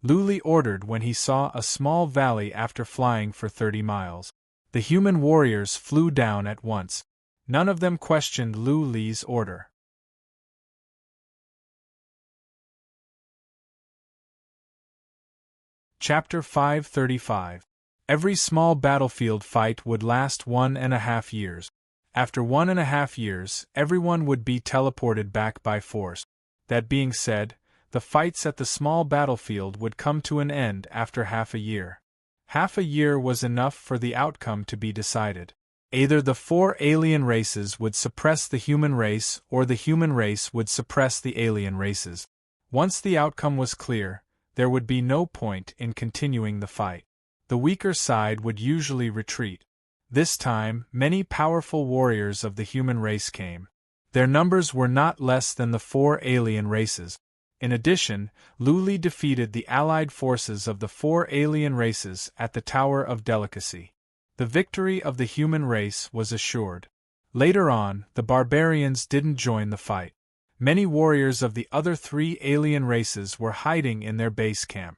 Lu Li ordered when he saw a small valley after flying for 30 miles. The human warriors flew down at once. None of them questioned Lu Li's order. Chapter 535. Every small battlefield fight would last 1.5 years. After 1.5 years, everyone would be teleported back by force. That being said, the fights at the small battlefield would come to an end after half a year. Half a year was enough for the outcome to be decided. Either the 4 alien races would suppress the human race or the human race would suppress the alien races. Once the outcome was clear, there would be no point in continuing the fight. The weaker side would usually retreat. This time, many powerful warriors of the human race came. Their numbers were not less than the 4 alien races. In addition, Lu Li defeated the allied forces of the 4 alien races at the Tower of Delicacy. The victory of the human race was assured. Later on, the barbarians didn't join the fight. Many warriors of the other 3 alien races were hiding in their base camp.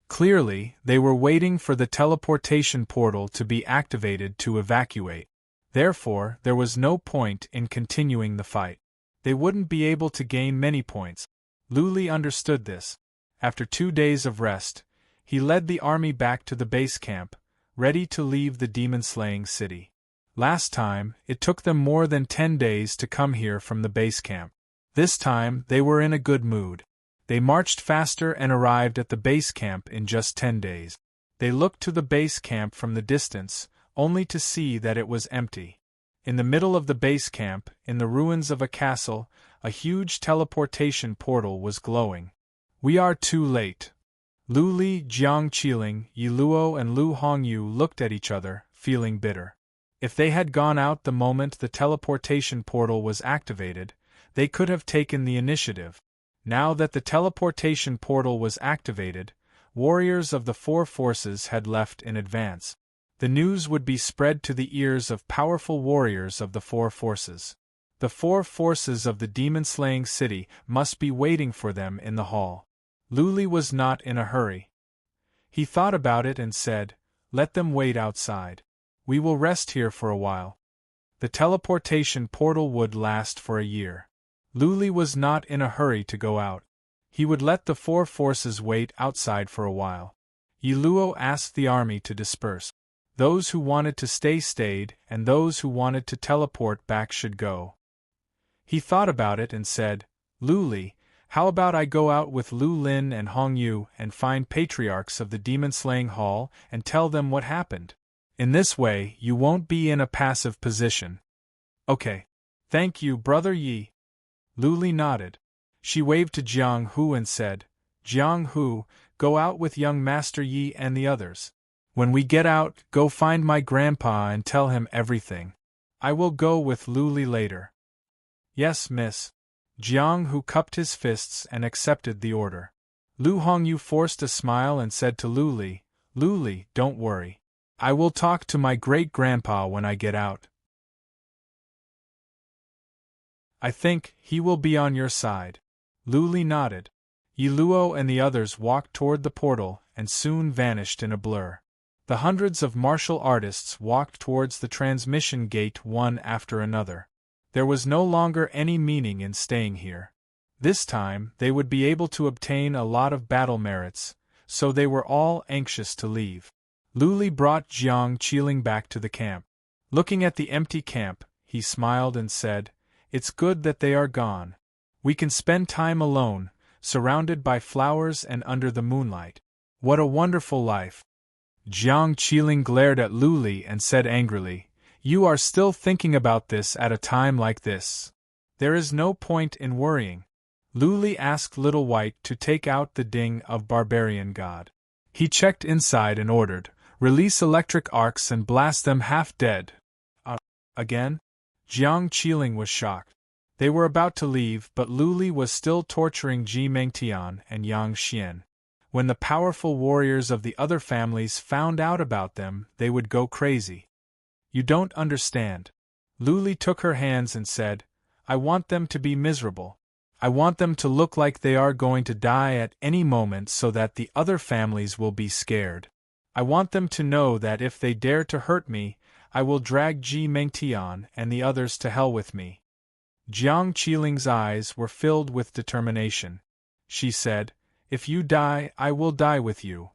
Clearly, they were waiting for the teleportation portal to be activated to evacuate. Therefore, there was no point in continuing the fight. They wouldn't be able to gain many points. Lu Li understood this. After 2 days of rest, he led the army back to the base camp, ready to leave the demon-slaying city. Last time, it took them more than 10 days to come here from the base camp. This time, they were in a good mood. They marched faster and arrived at the base camp in just 10 days. They looked to the base camp from the distance, only to see that it was empty. In the middle of the base camp, in the ruins of a castle, a huge teleportation portal was glowing. We are too late. Lu Li, Jiang Qiling, Yi Luo and Lu Hongyu looked at each other, feeling bitter. If they had gone out the moment the teleportation portal was activated, they could have taken the initiative. Now that the teleportation portal was activated, warriors of the four forces had left in advance. The news would be spread to the ears of powerful warriors of the four forces. The four forces of the demon-slaying city must be waiting for them in the hall. Lu Li was not in a hurry. He thought about it and said, "Let them wait outside. We will rest here for a while." The teleportation portal would last for a year. Lu Li was not in a hurry to go out. He would let the four forces wait outside for a while. Yi Luo asked the army to disperse. Those who wanted to stay stayed, and those who wanted to teleport back should go. He thought about it and said, "Lu Li, how about I go out with Lu Lin and Hong Yu and find patriarchs of the demon-slaying hall and tell them what happened? In this way, you won't be in a passive position." "Okay. Thank you, Brother Yi." Lu Li nodded. She waved to Jiang Hu and said, "Jiang Hu, go out with young Master Yi and the others. When we get out, go find my grandpa and tell him everything. I will go with Lu Li later." "Yes, miss." Jiang Hu cupped his fists and accepted the order. Lu Hongyu forced a smile and said to Lu Li, "Lu Li, don't worry. I will talk to my great-grandpa when I get out. I think he will be on your side." Lu Li nodded. Yi Luo and the others walked toward the portal and soon vanished in a blur. The hundreds of martial artists walked towards the transmission gate one after another. There was no longer any meaning in staying here. This time, they would be able to obtain a lot of battle merits, so they were all anxious to leave. Lu Li brought Jiang Qiling back to the camp. Looking at the empty camp, he smiled and said, "It's good that they are gone. We can spend time alone, surrounded by flowers and under the moonlight. What a wonderful life." Jiang Qiling glared at Lu Li and said angrily, "You are still thinking about this at a time like this. There is no point in worrying." Lu Li asked Little White to take out the ding of Barbarian God. He checked inside and ordered, "Release electric arcs and blast them half dead." Again? Jiang Qiling was shocked. They were about to leave, but Lu Li was still torturing Ji Mengtian and Yang Xian. When the powerful warriors of the other families found out about them, they would go crazy. "You don't understand." Lu Li took her hands and said, "I want them to be miserable. I want them to look like they are going to die at any moment so that the other families will be scared. I want them to know that if they dare to hurt me, I will drag Ji Mengtian and the others to hell with me." Jiang Qiling's eyes were filled with determination. She said, "If you die, I will die with you."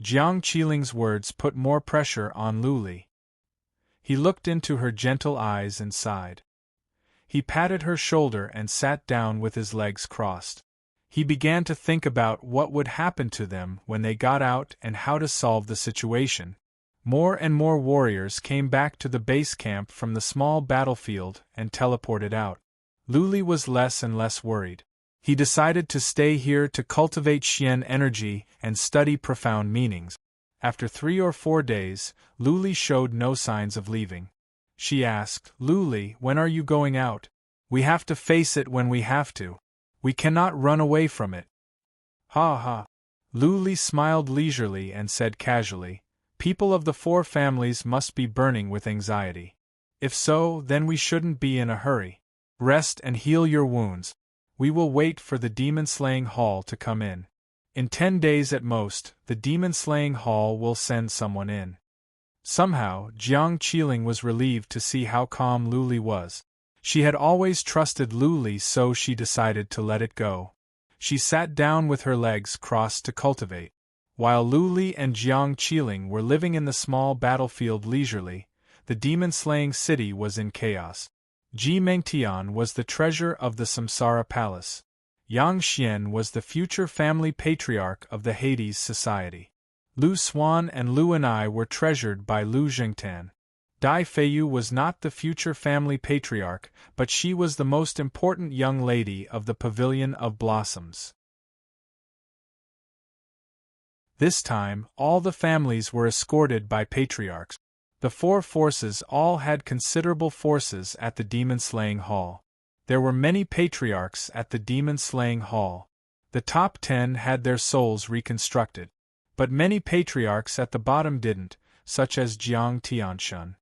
Jiang Qiling's words put more pressure on Lu Li. He looked into her gentle eyes and sighed. He patted her shoulder and sat down with his legs crossed. He began to think about what would happen to them when they got out and how to solve the situation. More and more warriors came back to the base camp from the small battlefield and teleported out. Lu Li was less and less worried. He decided to stay here to cultivate Xian energy and study profound meanings. After 3 or 4 days, Lu Li showed no signs of leaving. She asked, "Lu Li, when are you going out? We have to face it when we have to. We cannot run away from it." "Ha ha." Lu Li smiled leisurely and said casually, "People of the 4 families must be burning with anxiety. If so, then we shouldn't be in a hurry. Rest and heal your wounds. We will wait for the demon-slaying hall to come in. In 10 days at most, the demon-slaying hall will send someone in." Somehow, Jiang Qiling was relieved to see how calm Lu Li was. She had always trusted Lu Li, so she decided to let it go. She sat down with her legs crossed to cultivate. While Lu Li and Jiang Qiling were living in the small battlefield leisurely, the demon-slaying city was in chaos. Ji Mengtian was the treasure of the Samsara Palace. Yang Xian was the future family patriarch of the Hades Society. Lu Xuan and Lu Anai were treasured by Lu Jingtan. Dai Feiyu was not the future family patriarch, but she was the most important young lady of the Pavilion of Blossoms. This time, all the families were escorted by patriarchs. The four forces all had considerable forces at the demon-slaying hall. There were many patriarchs at the demon-slaying hall. The top 10 had their souls reconstructed. But many patriarchs at the bottom didn't, such as Jiang Tianshun.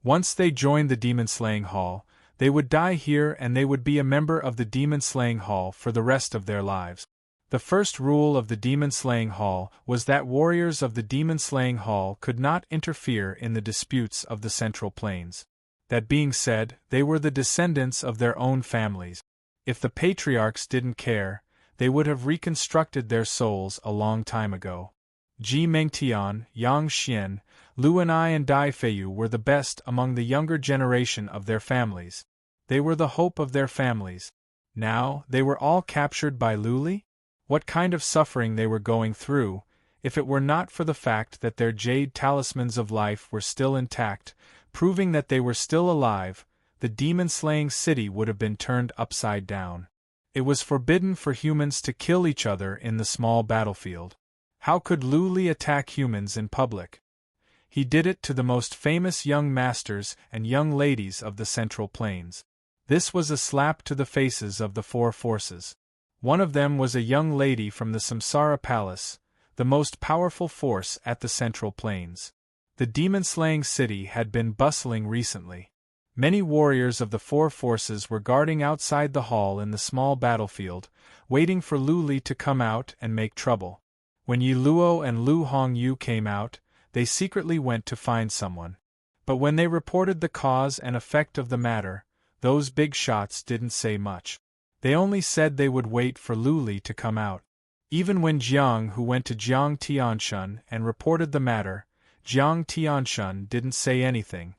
Once they joined the demon-slaying hall, they would die here and they would be a member of the demon-slaying hall for the rest of their lives. The first rule of the demon-slaying hall was that warriors of the demon-slaying hall could not interfere in the disputes of the Central Plains. That being said, they were the descendants of their own families. If the patriarchs didn't care, they would have reconstructed their souls a long time ago. Ji Mengtian, Yang Xian, Lu Anai and Dai Feiyu were the best among the younger generation of their families. They were the hope of their families. Now, they were all captured by Lu Li? What kind of suffering they were going through, if it were not for the fact that their jade talismans of life were still intact, proving that they were still alive, the demon-slaying city would have been turned upside down. It was forbidden for humans to kill each other in the small battlefield. How could Lu Li attack humans in public? He did it to the most famous young masters and young ladies of the Central Plains. This was a slap to the faces of the four forces. One of them was a young lady from the Samsara Palace, the most powerful force at the Central Plains. The demon-slaying city had been bustling recently. Many warriors of the four forces were guarding outside the hall in the small battlefield, waiting for Lu Li to come out and make trouble. When Yi Luo and Lu Hongyu came out, they secretly went to find someone. But when they reported the cause and effect of the matter, those big shots didn't say much. They only said they would wait for Lu Li to come out. Even when Jiang Hu went to Jiang Tianshun and reported the matter, Jiang Tianshun didn't say anything.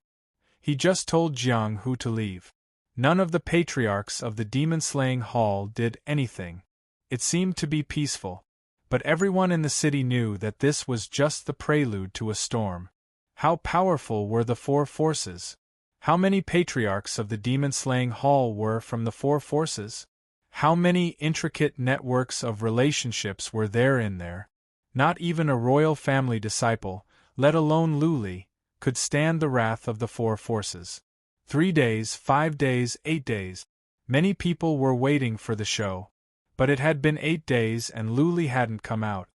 He just told Jiang Hu to leave. None of the patriarchs of the demon-slaying hall did anything. It seemed to be peaceful. But everyone in the city knew that this was just the prelude to a storm. How powerful were the four forces? How many patriarchs of the demon-slaying hall were from the four forces? How many intricate networks of relationships were there in there? Not even a royal family disciple, let alone Lu Li, could stand the wrath of the four forces. 3 days, 5 days, 8 days. Many people were waiting for the show. But it had been 8 days and Lu Li hadn't come out.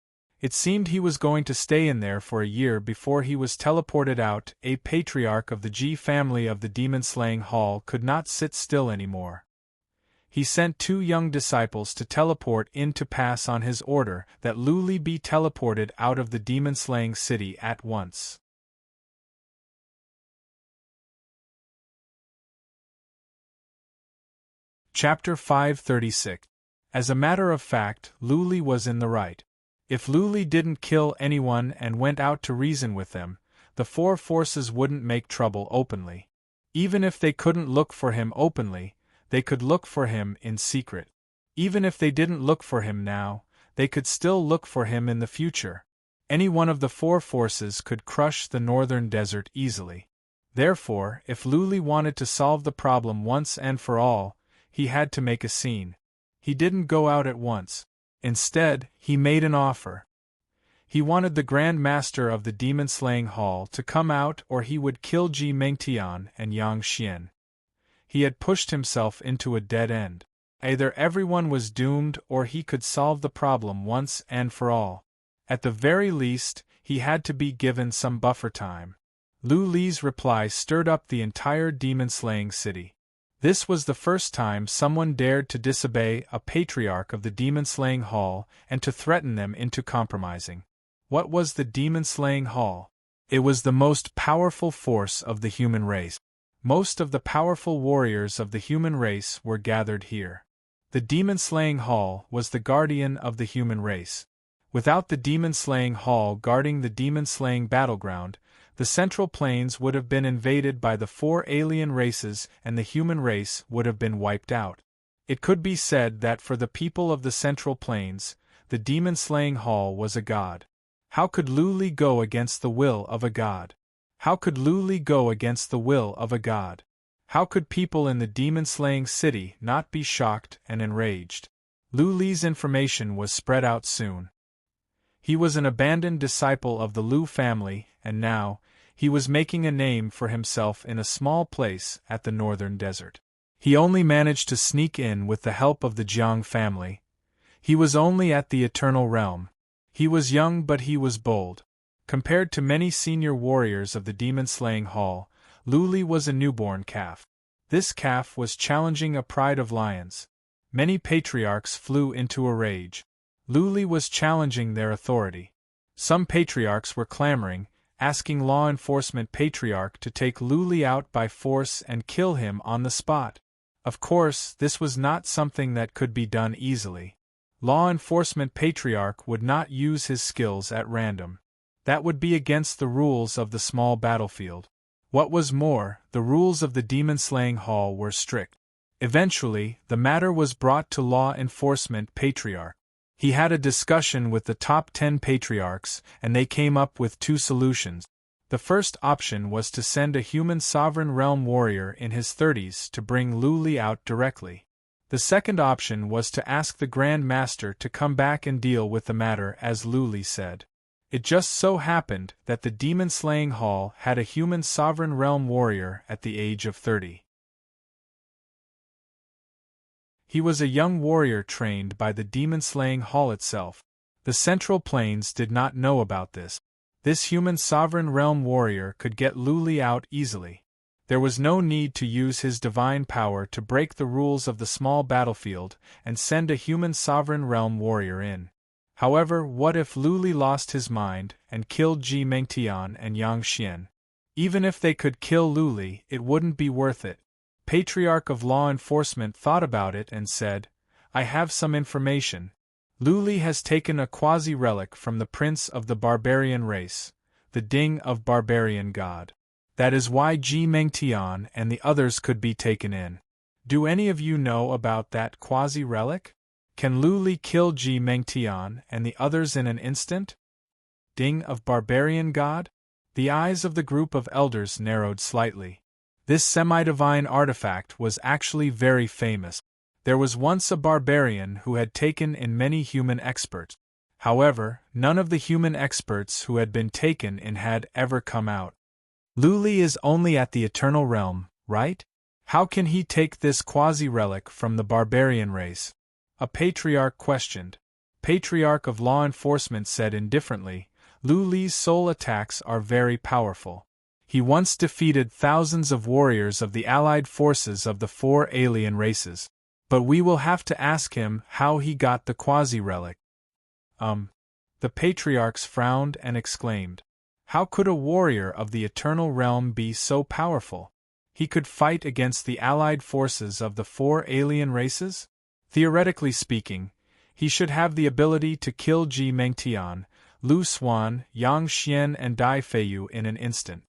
It seemed he was going to stay in there for a year before he was teleported out. A patriarch of the Ji family of the demon-slaying hall could not sit still anymore. He sent 2 young disciples to teleport in to pass on his order that Lu Li be teleported out of the demon-slaying city at once. Chapter 536. As a matter of fact, Lu Li was in the right. If Lu Li didn't kill anyone and went out to reason with them, the four forces wouldn't make trouble openly. Even if they couldn't look for him openly, they could look for him in secret. Even if they didn't look for him now, they could still look for him in the future. Any one of the four forces could crush the northern desert easily. Therefore, if Lu Li wanted to solve the problem once and for all, he had to make a scene. He didn't go out at once. Instead, he made an offer. He wanted the Grand Master of the Demon-Slaying Hall to come out or he would kill Ji Mengtian and Yang Xian. He had pushed himself into a dead end. Either everyone was doomed or he could solve the problem once and for all. At the very least, he had to be given some buffer time. Lu Li's reply stirred up the entire demon-slaying city. This was the first time someone dared to disobey a patriarch of the demon-slaying hall and to threaten them into compromising. What was the demon-slaying hall? It was the most powerful force of the human race. Most of the powerful warriors of the human race were gathered here. The demon-slaying hall was the guardian of the human race. Without the demon-slaying hall guarding the demon-slaying battleground, the Central Plains would have been invaded by the 4 alien races and the human race would have been wiped out. It could be said that for the people of the Central Plains, the demon-slaying hall was a god. How could Lu Li go against the will of a god? How could Lu Li go against the will of a god? How could people in the demon-slaying city not be shocked and enraged? Lu Li's information was spread out soon. He was an abandoned disciple of the Lu family, and now, he was making a name for himself in a small place at the northern desert. He only managed to sneak in with the help of the Jiang family. He was only at the Eternal Realm. He was young but he was bold. Compared to many senior warriors of the demon-slaying hall, Lu Li was a newborn calf. This calf was challenging a pride of lions. Many patriarchs flew into a rage. Lu Li was challenging their authority. Some patriarchs were clamoring, asking law enforcement patriarch to take Lu Li out by force and kill him on the spot. Of course, this was not something that could be done easily. Law enforcement patriarch would not use his skills at random. That would be against the rules of the small battlefield. What was more, the rules of the demon-slaying hall were strict. Eventually, the matter was brought to law enforcement patriarch. He had a discussion with the top 10 patriarchs, and they came up with 2 solutions. The first option was to send a human sovereign realm warrior in his 30s to bring Lu Li out directly. The second option was to ask the Grand Master to come back and deal with the matter as Lu Li said. It just so happened that the demon-slaying hall had a human sovereign realm warrior at the age of 30. He was a young warrior trained by the demon-slaying hall itself. The Central Plains did not know about this. This human sovereign realm warrior could get Lu Li out easily. There was no need to use his divine power to break the rules of the small battlefield and send a human sovereign realm warrior in. However, what if Lu Li lost his mind and killed Ji Mengtian and Yang Xian? Even if they could kill Lu Li, it wouldn't be worth it. Patriarch of Law Enforcement thought about it and said, I have some information. Lu Li has taken a quasi-relic from the prince of the barbarian race, the Ding of Barbarian God. That is why Ji Mengtian and the others could be taken in. Do any of you know about that quasi-relic? Can Lu Li kill Ji Mengtian and the others in an instant? Ding of Barbarian God? The eyes of the group of elders narrowed slightly. This semi-divine artifact was actually very famous. There was once a barbarian who had taken in many human experts. However, none of the human experts who had been taken in had ever come out. Lu Li is only at the Eternal Realm, right? How can he take this quasi-relic from the barbarian race? A patriarch questioned. Patriarch of Law Enforcement said indifferently, Lu Li's soul attacks are very powerful. He once defeated thousands of warriors of the allied forces of the 4 alien races. But we will have to ask him how he got the quasi-relic. The patriarchs frowned and exclaimed. How could a warrior of the Eternal Realm be so powerful? He could fight against the allied forces of the 4 alien races? Theoretically speaking, he should have the ability to kill Ji Mengtian, Lu Xuan, Yang Xian and Dai Feiyu in an instant.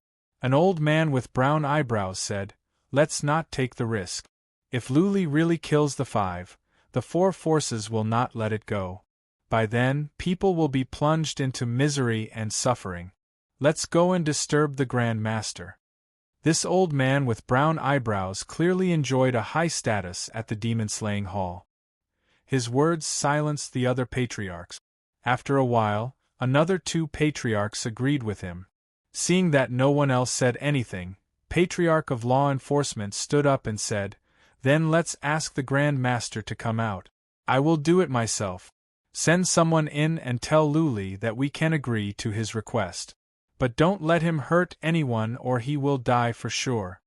An old man with brown eyebrows said, Let's not take the risk. If Lu Li really kills the 5, the 4 forces will not let it go. By then, people will be plunged into misery and suffering. Let's go and disturb the Grand Master. This old man with brown eyebrows clearly enjoyed a high status at the demon-slaying hall. His words silenced the other patriarchs. After a while, another 2 patriarchs agreed with him. Seeing that no one else said anything, Patriarch of Law Enforcement stood up and said, Then let's ask the Grand Master to come out. I will do it myself. Send someone in and tell Lu Li that we can agree to his request. But don't let him hurt anyone or he will die for sure.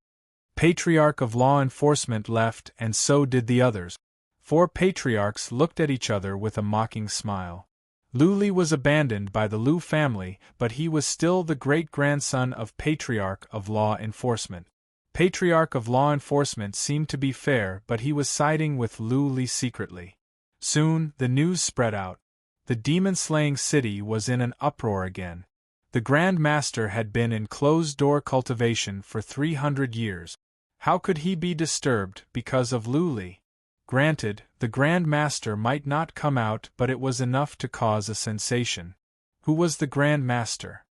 Patriarch of Law Enforcement left and so did the others. 4 patriarchs looked at each other with a mocking smile. Lu Li was abandoned by the Lu family, but he was still the great-grandson of Patriarch of Law Enforcement. Patriarch of Law Enforcement seemed to be fair, but he was siding with Lu Li secretly. Soon, the news spread out. The demon-slaying city was in an uproar again. The Grand Master had been in closed-door cultivation for 300 years. How could he be disturbed because of Lu Li? Granted, the Grand Master might not come out, but it was enough to cause a sensation. Who was the Grand Master?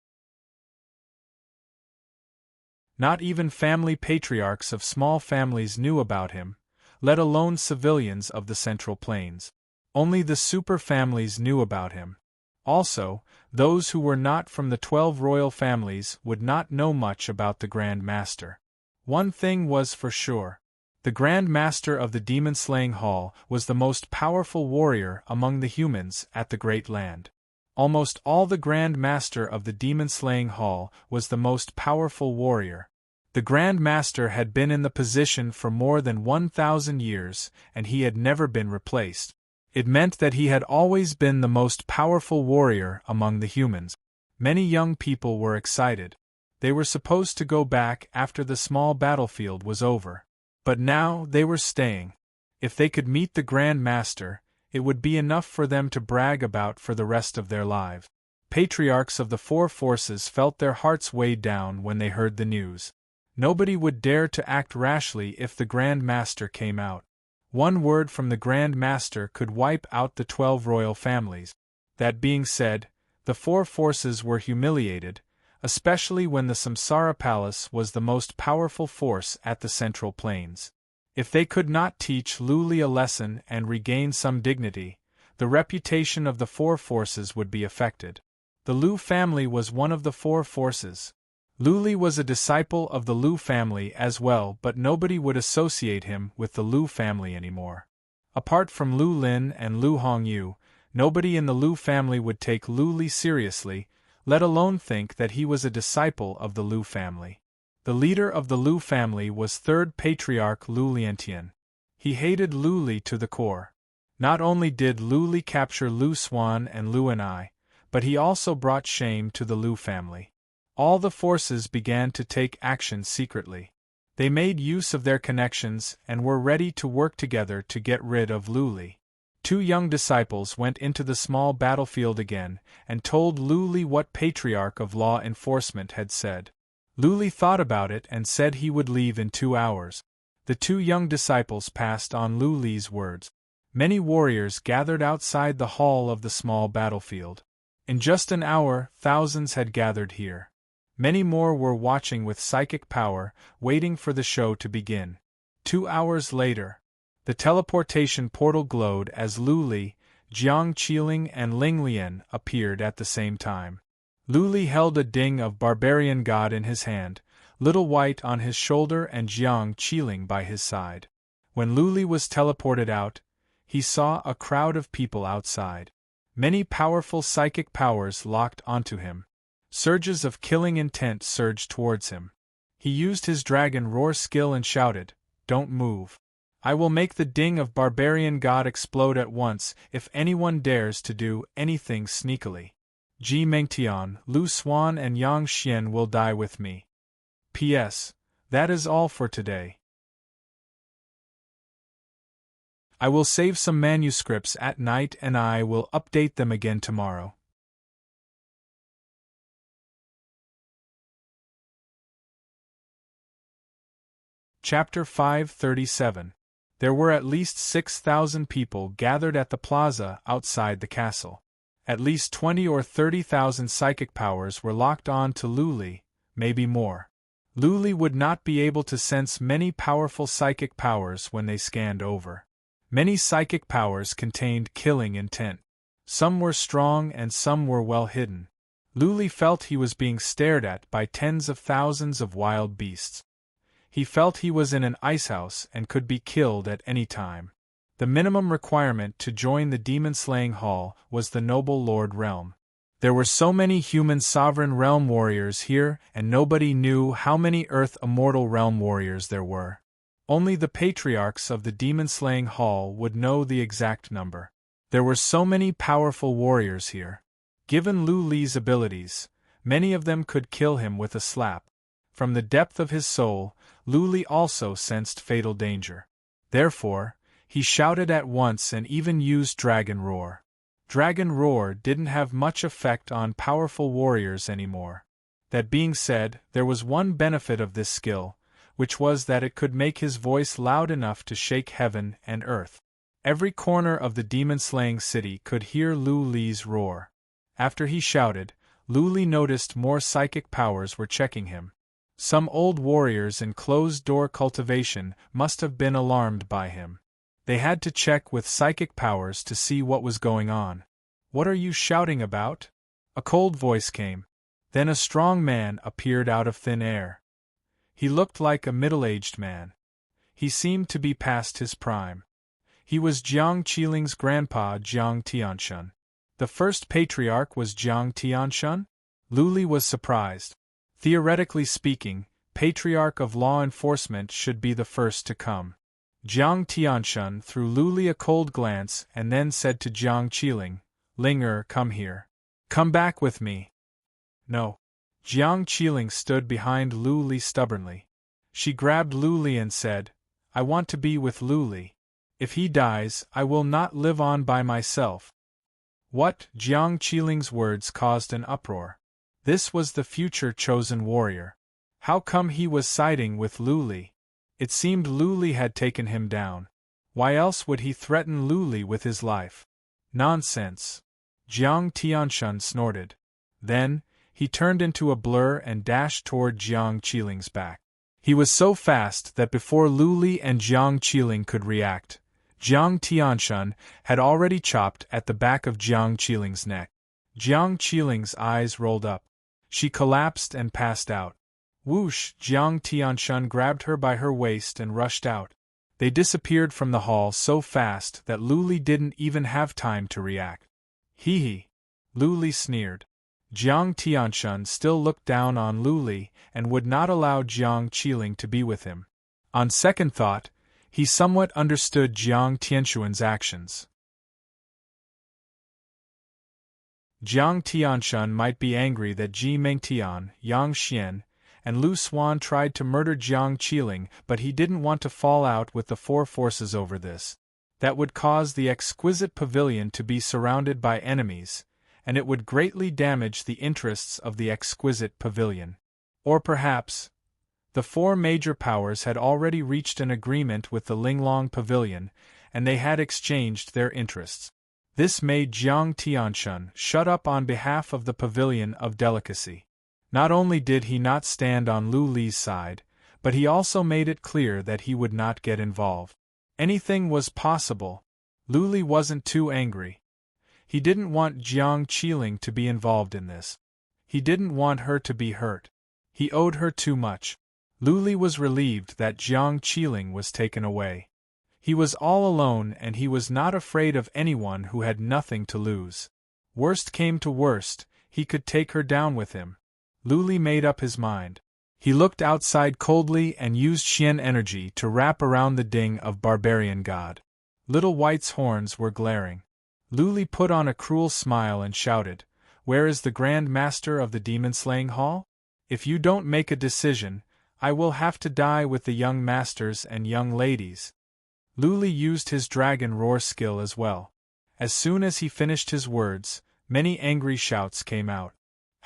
Not even family patriarchs of small families knew about him, let alone civilians of the Central Plains. Only the super families knew about him. Also, those who were not from the 12 royal families would not know much about the Grand Master. One thing was for sure. The Grand Master of the Demon-Slaying Hall was the most powerful warrior among the humans at the Great Land. Almost all the Grand Master of the Demon-Slaying Hall was the most powerful warrior. The Grand Master had been in the position for more than 1,000 years, and he had never been replaced. It meant that he had always been the most powerful warrior among the humans. Many young people were excited. They were supposed to go back after the small battlefield was over. But now they were staying. If they could meet the Grand Master, it would be enough for them to brag about for the rest of their lives. Patriarchs of the 4 forces felt their hearts weighed down when they heard the news. Nobody would dare to act rashly if the Grand Master came out. One word from the Grand Master could wipe out the 12 royal families. That being said, the 4 forces were humiliated, especially when the Samsara Palace was the most powerful force at the Central Plains. If they could not teach Luli a lesson and regain some dignity, the reputation of the 4 forces would be affected. The Lu family was one of the 4 forces. Luli was a disciple of the Lu family as well, but nobody would associate him with the Lu family anymore. Apart from Lu Lin and Lu Hongyu, nobody in the Lu family would take Luli seriously, let alone think that he was a disciple of the Lu family. The leader of the Lu family was 3rd Patriarch Lu Liantian. He hated Luli to the core. Not only did Luli capture Lu Swan and Lu Anai, but he also brought shame to the Lu family. All the forces began to take action secretly. They made use of their connections and were ready to work together to get rid of Luli. 2 young disciples went into the small battlefield again and told Luli what Patriarch of Law Enforcement had said. Luli thought about it and said he would leave in 2 hours. The 2 young disciples passed on Luli's words. Many warriors gathered outside the hall of the small battlefield. In just an hour, thousands had gathered here. Many more were watching with psychic power, waiting for the show to begin. 2 hours later, the teleportation portal glowed as Luli, Jiang Qiling and Ling Lian appeared at the same time. Luli held a ding of barbarian god in his hand, Little White on his shoulder and Jiang Qiling by his side. When Luli was teleported out, he saw a crowd of people outside. Many powerful psychic powers locked onto him. Surges of killing intent surged towards him. He used his dragon roar skill and shouted, "Don't move. I will make the ding of barbarian god explode at once if anyone dares to do anything sneakily. Ji Mengtian, Lu Swan and Yang Xian will die with me. P.S. That is all for today. I will save some manuscripts at night and I will update them again tomorrow." Chapter 537. There were at least 6,000 people gathered at the plaza outside the castle. At least 20 or 30,000 psychic powers were locked on to Luli, maybe more. Luli would not be able to sense many powerful psychic powers when they scanned over. Many psychic powers contained killing intent. Some were strong and some were well hidden. Luli felt he was being stared at by tens of thousands of wild beasts. He felt he was in an icehouse and could be killed at any time. The minimum requirement to join the demon-slaying hall was the noble lord realm. There were so many human sovereign realm warriors here, and nobody knew how many earth immortal realm warriors there were. Only the patriarchs of the demon-slaying hall would know the exact number. There were so many powerful warriors here. Given Lu Li's abilities, many of them could kill him with a slap. From the depth of his soul, Lu Li also sensed fatal danger. Therefore, he shouted at once and even used Dragon Roar. Dragon Roar didn't have much effect on powerful warriors anymore. That being said, there was one benefit of this skill, which was that it could make his voice loud enough to shake heaven and earth. Every corner of the demon-slaying city could hear Lu Li's roar. After he shouted, Luli noticed more psychic powers were checking him. Some old warriors in closed-door cultivation must have been alarmed by him. They had to check with psychic powers to see what was going on. "What are you shouting about?" A cold voice came. Then a strong man appeared out of thin air. He looked like a middle-aged man. He seemed to be past his prime. He was Jiang Qiling's grandpa, Jiang Tianshun. The first patriarch was Jiang Tianshun? Luli was surprised. Theoretically speaking, patriarch of law enforcement should be the first to come. Jiang Tianshun threw Luli a cold glance and then said to Jiang Qiling, "Linger, come here. Come back with me." "No." Jiang Qiling stood behind Luli stubbornly. She grabbed Luli and said, "I want to be with Luli. If he dies, I will not live on by myself." What? Jiang Qiling's words caused an uproar. This was the future chosen warrior. How come he was siding with Luli? It seemed Luli had taken him down. Why else would he threaten Luli with his life? Nonsense. Jiang Tianshun snorted. Then, he turned into a blur and dashed toward Jiang Qiling's back. He was so fast that before Luli and Jiang Qiling could react, Jiang Tianshun had already chopped at the back of Jiang Qiling's neck. Jiang Qiling's eyes rolled up. She collapsed and passed out. Whoosh! Jiang Tianshun grabbed her by her waist and rushed out. They disappeared from the hall so fast that Luli didn't even have time to react. Hee hee! Luli sneered. Jiang Tianshun still looked down on Luli and would not allow Jiang Qiling to be with him. On second thought, he somewhat understood Jiang Tianshun's actions. Jiang Tianshun might be angry that Ji Mengtian, Yang Xian, and Lu Xuan tried to murder Jiang Qiling, but he didn't want to fall out with the four forces over this. That would cause the exquisite pavilion to be surrounded by enemies, and it would greatly damage the interests of the exquisite pavilion. Or perhaps, the four major powers had already reached an agreement with the Linglong pavilion, and they had exchanged their interests. This made Jiang Tianshun shut up on behalf of the Pavilion of Delicacy. Not only did he not stand on Lu Li's side, but he also made it clear that he would not get involved. Anything was possible. Lu Li wasn't too angry. He didn't want Jiang Qiling to be involved in this. He didn't want her to be hurt. He owed her too much. Lu Li was relieved that Jiang Qiling was taken away. He was all alone and he was not afraid of anyone who had nothing to lose. Worst came to worst, he could take her down with him. Lu Li made up his mind. He looked outside coldly and used Xian energy to wrap around the ding of Barbarian God. Little White's horns were glaring. Lu Li put on a cruel smile and shouted, "Where is the Grand Master of the Demon-Slaying Hall? If you don't make a decision, I will have to die with the young masters and young ladies." Lu Li used his dragon roar skill as well. As soon as he finished his words, many angry shouts came out.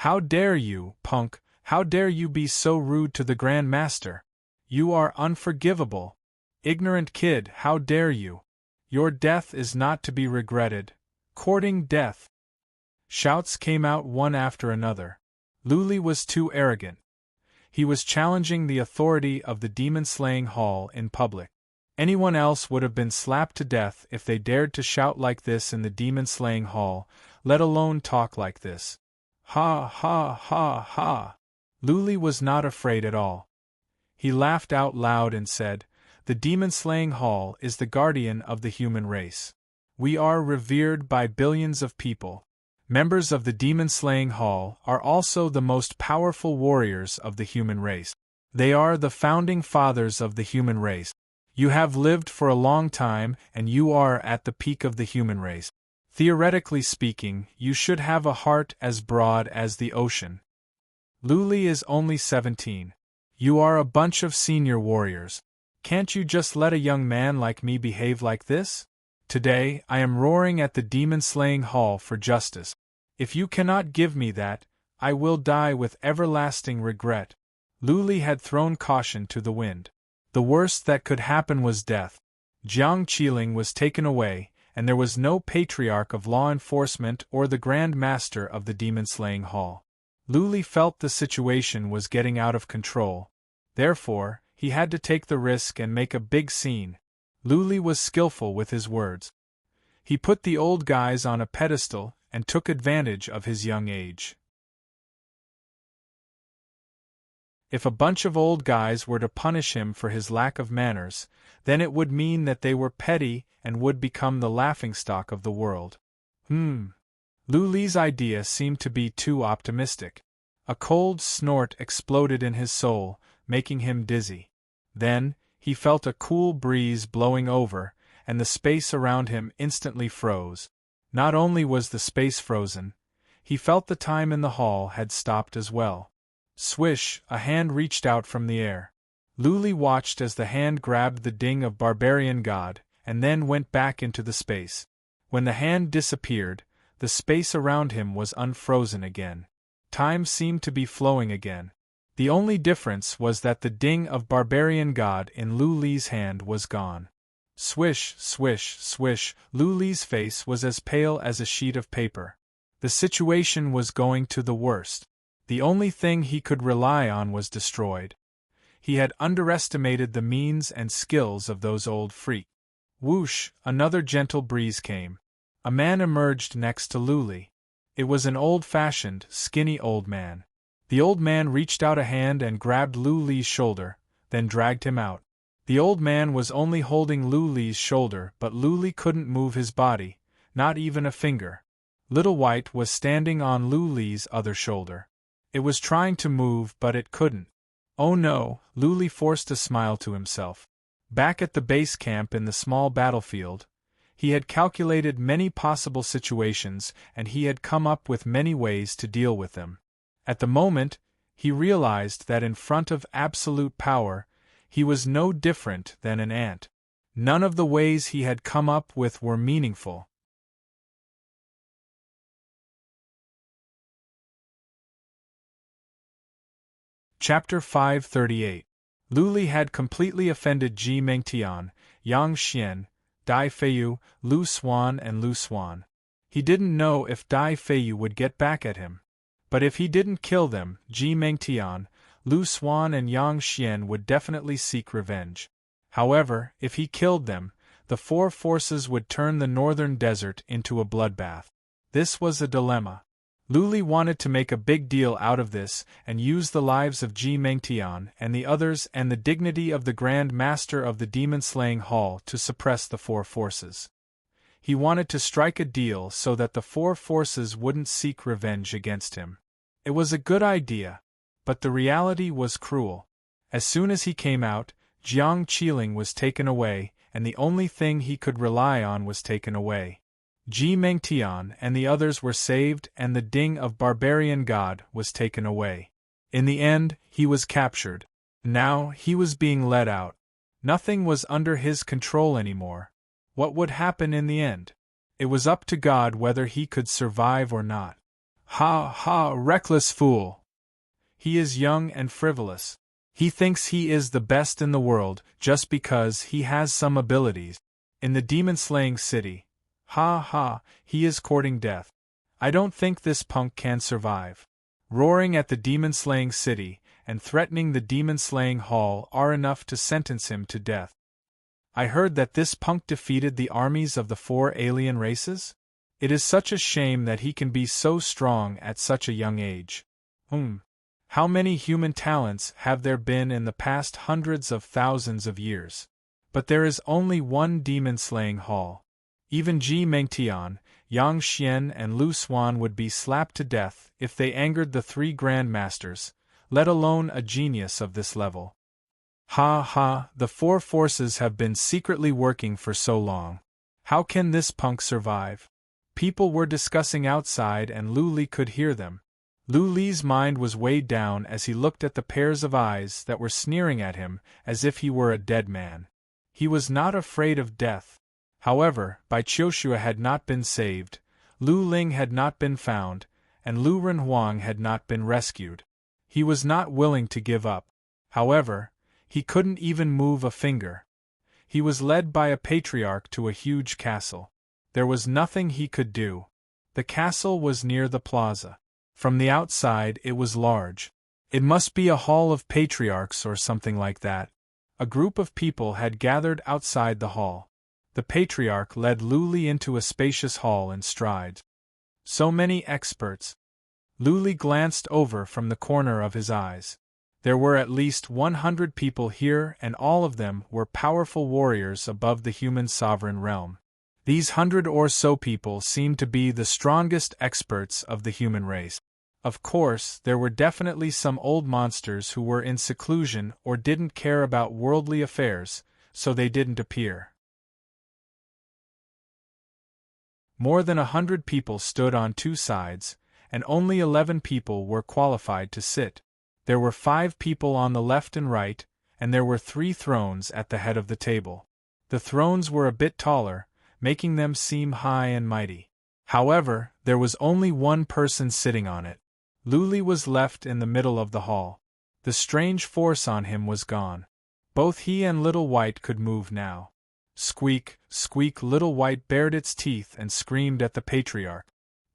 "How dare you, punk! How dare you be so rude to the Grand Master? You are unforgivable! Ignorant kid, how dare you! Your death is not to be regretted. Courting death!" Shouts came out one after another. Lu Li was too arrogant. He was challenging the authority of the Demon-Slaying Hall in public. Anyone else would have been slapped to death if they dared to shout like this in the Demon-Slaying Hall, let alone talk like this. Ha ha ha ha! Lu Li was not afraid at all. He laughed out loud and said, "The Demon-Slaying Hall is the guardian of the human race. We are revered by billions of people. Members of the Demon-Slaying Hall are also the most powerful warriors of the human race. They are the founding fathers of the human race. You have lived for a long time and you are at the peak of the human race. Theoretically speaking, you should have a heart as broad as the ocean. Lu Li is only 17. You are a bunch of senior warriors. Can't you just let a young man like me behave like this? Today, I am roaring at the Demon-Slaying Hall for justice. If you cannot give me that, I will die with everlasting regret." Lu Li had thrown caution to the wind. The worst that could happen was death. Jiang Qiling was taken away, and there was no patriarch of law enforcement or the Grand Master of the demon-slaying hall. Lu Li felt the situation was getting out of control. Therefore, he had to take the risk and make a big scene. Lu Li was skillful with his words. He put the old guys on a pedestal and took advantage of his young age. If a bunch of old guys were to punish him for his lack of manners, then it would mean that they were petty and would become the laughingstock of the world. Lu Li's idea seemed to be too optimistic. A cold snort exploded in his soul, making him dizzy. Then, he felt a cool breeze blowing over, and the space around him instantly froze. Not only was the space frozen, he felt the time in the hall had stopped as well. Swish, a hand reached out from the air. Lu Li watched as the hand grabbed the ding of Barbarian God, and then went back into the space. When the hand disappeared, the space around him was unfrozen again. Time seemed to be flowing again. The only difference was that the ding of Barbarian God in Lu Li's hand was gone. Swish, swish, swish, Lu Li's face was as pale as a sheet of paper. The situation was going to the worst. The only thing he could rely on was destroyed. He had underestimated the means and skills of those old freaks. Whoosh, another gentle breeze came. A man emerged next to Lu Li. It was an old-fashioned, skinny old man. The old man reached out a hand and grabbed Lu Li's shoulder, then dragged him out. The old man was only holding Lu Li's shoulder, but Lu Li couldn't move his body, not even a finger. Little White was standing on Lu Li's other shoulder. It was trying to move, but it couldn't. Oh no, Lu Li forced a smile to himself. Back at the base camp in the small battlefield, he had calculated many possible situations and he had come up with many ways to deal with them. At the moment, he realized that in front of absolute power, he was no different than an ant. None of the ways he had come up with were meaningful. Chapter 538. Lu Li had completely offended Ji Mengtian, Yang Xian, Dai Feiyu, Lu Xuan and Lu Xuan. He didn't know if Dai Feiyu would get back at him. But if he didn't kill them, Ji Mengtian, Lu Xuan and Yang Xian would definitely seek revenge. However, if he killed them, the four forces would turn the northern desert into a bloodbath. This was a dilemma. Lu Li wanted to make a big deal out of this and use the lives of Ji Mengtian and the others and the dignity of the Grand Master of the Demon-Slaying Hall to suppress the four forces. He wanted to strike a deal so that the four forces wouldn't seek revenge against him. It was a good idea, but the reality was cruel. As soon as he came out, Jiang Qiling was taken away, and the only thing he could rely on was taken away. Ji Mengtian and the others were saved and the ding of Barbarian God was taken away. In the end, he was captured. Now, he was being let out. Nothing was under his control anymore. What would happen in the end? It was up to God whether he could survive or not. Ha ha, reckless fool! He is young and frivolous. He thinks he is the best in the world just because he has some abilities. In the demon-slaying city, ha ha, he is courting death. I don't think this punk can survive. Roaring at the demon-slaying city and threatening the demon-slaying hall are enough to sentence him to death. I heard that this punk defeated the armies of the four alien races? It is such a shame that he can be so strong at such a young age. How many human talents have there been in the past hundreds of thousands of years? But there is only one demon-slaying hall. Even Ji Mengtian, Yang Xian and Lu Xuan would be slapped to death if they angered the three Grand Masters, let alone a genius of this level. Ha ha, the four forces have been secretly working for so long. How can this punk survive? People were discussing outside and Lu Li could hear them. Lu Li's mind was weighed down as he looked at the pairs of eyes that were sneering at him as if he were a dead man. He was not afraid of death. However, Bai Qiushua had not been saved, Lu Ling had not been found, and Lu Renhuang had not been rescued. He was not willing to give up. However, he couldn't even move a finger. He was led by a patriarch to a huge castle. There was nothing he could do. The castle was near the plaza. From the outside it was large. It must be a hall of patriarchs or something like that. A group of people had gathered outside the hall. The patriarch led Luli into a spacious hall in strides. So many experts. Luli glanced over from the corner of his eyes. There were at least 100 people here, and all of them were powerful warriors above the human sovereign realm. These 100 or so people seemed to be the strongest experts of the human race. Of course, there were definitely some old monsters who were in seclusion or didn't care about worldly affairs, so they didn't appear. More than 100 people stood on two sides, and only 11 people were qualified to sit. There were 5 people on the left and right, and there were 3 thrones at the head of the table. The thrones were a bit taller, making them seem high and mighty. However, there was only one person sitting on it. Luli was left in the middle of the hall. The strange force on him was gone. Both he and Little White could move now. Squeak, squeak, Little White bared its teeth and screamed at the patriarch.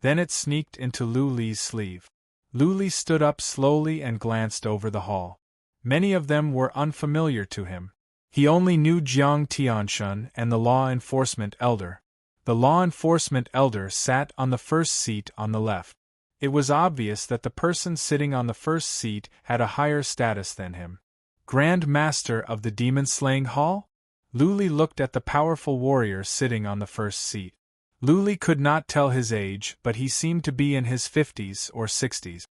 Then it sneaked into Luli's sleeve. Luli stood up slowly and glanced over the hall. Many of them were unfamiliar to him. He only knew Jiang Tianshun and the law enforcement elder. The law enforcement elder sat on the first seat on the left. It was obvious that the person sitting on the first seat had a higher status than him. Grand Master of the Demon-Slaying Hall? Luli looked at the powerful warrior sitting on the first seat. Luli could not tell his age, but he seemed to be in his 50s or 60s.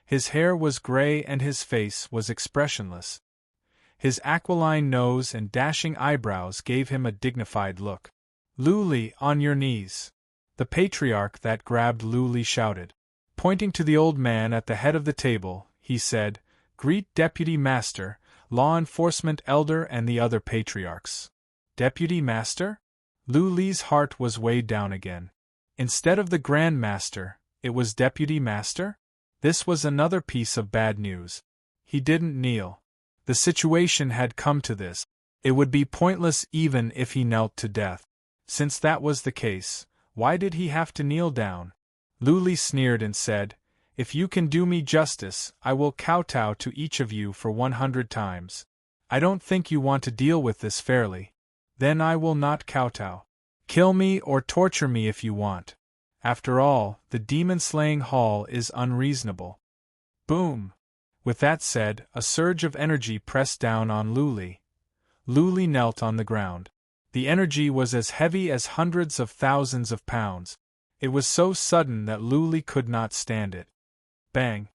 His hair was gray and his face was expressionless. His aquiline nose and dashing eyebrows gave him a dignified look. "Luli, on your knees!" The patriarch that grabbed Luli shouted. Pointing to the old man at the head of the table, he said, "Greet Deputy Master, Law Enforcement Elder and the other patriarchs." Deputy Master? Luli's heart was weighed down again. Instead of the Grand Master, it was Deputy Master? This was another piece of bad news. He didn't kneel. The situation had come to this. It would be pointless even if he knelt to death. Since that was the case, why did he have to kneel down? Luli sneered and said, "If you can do me justice, I will kowtow to each of you for 100 times. I don't think you want to deal with this fairly. Then I will not kowtow. Kill me or torture me if you want. After all, the demon-slaying hall is unreasonable." Boom! With that said, a surge of energy pressed down on Luli. Luli knelt on the ground. The energy was as heavy as hundreds of thousands of pounds. It was so sudden that Luli could not stand it. Bang!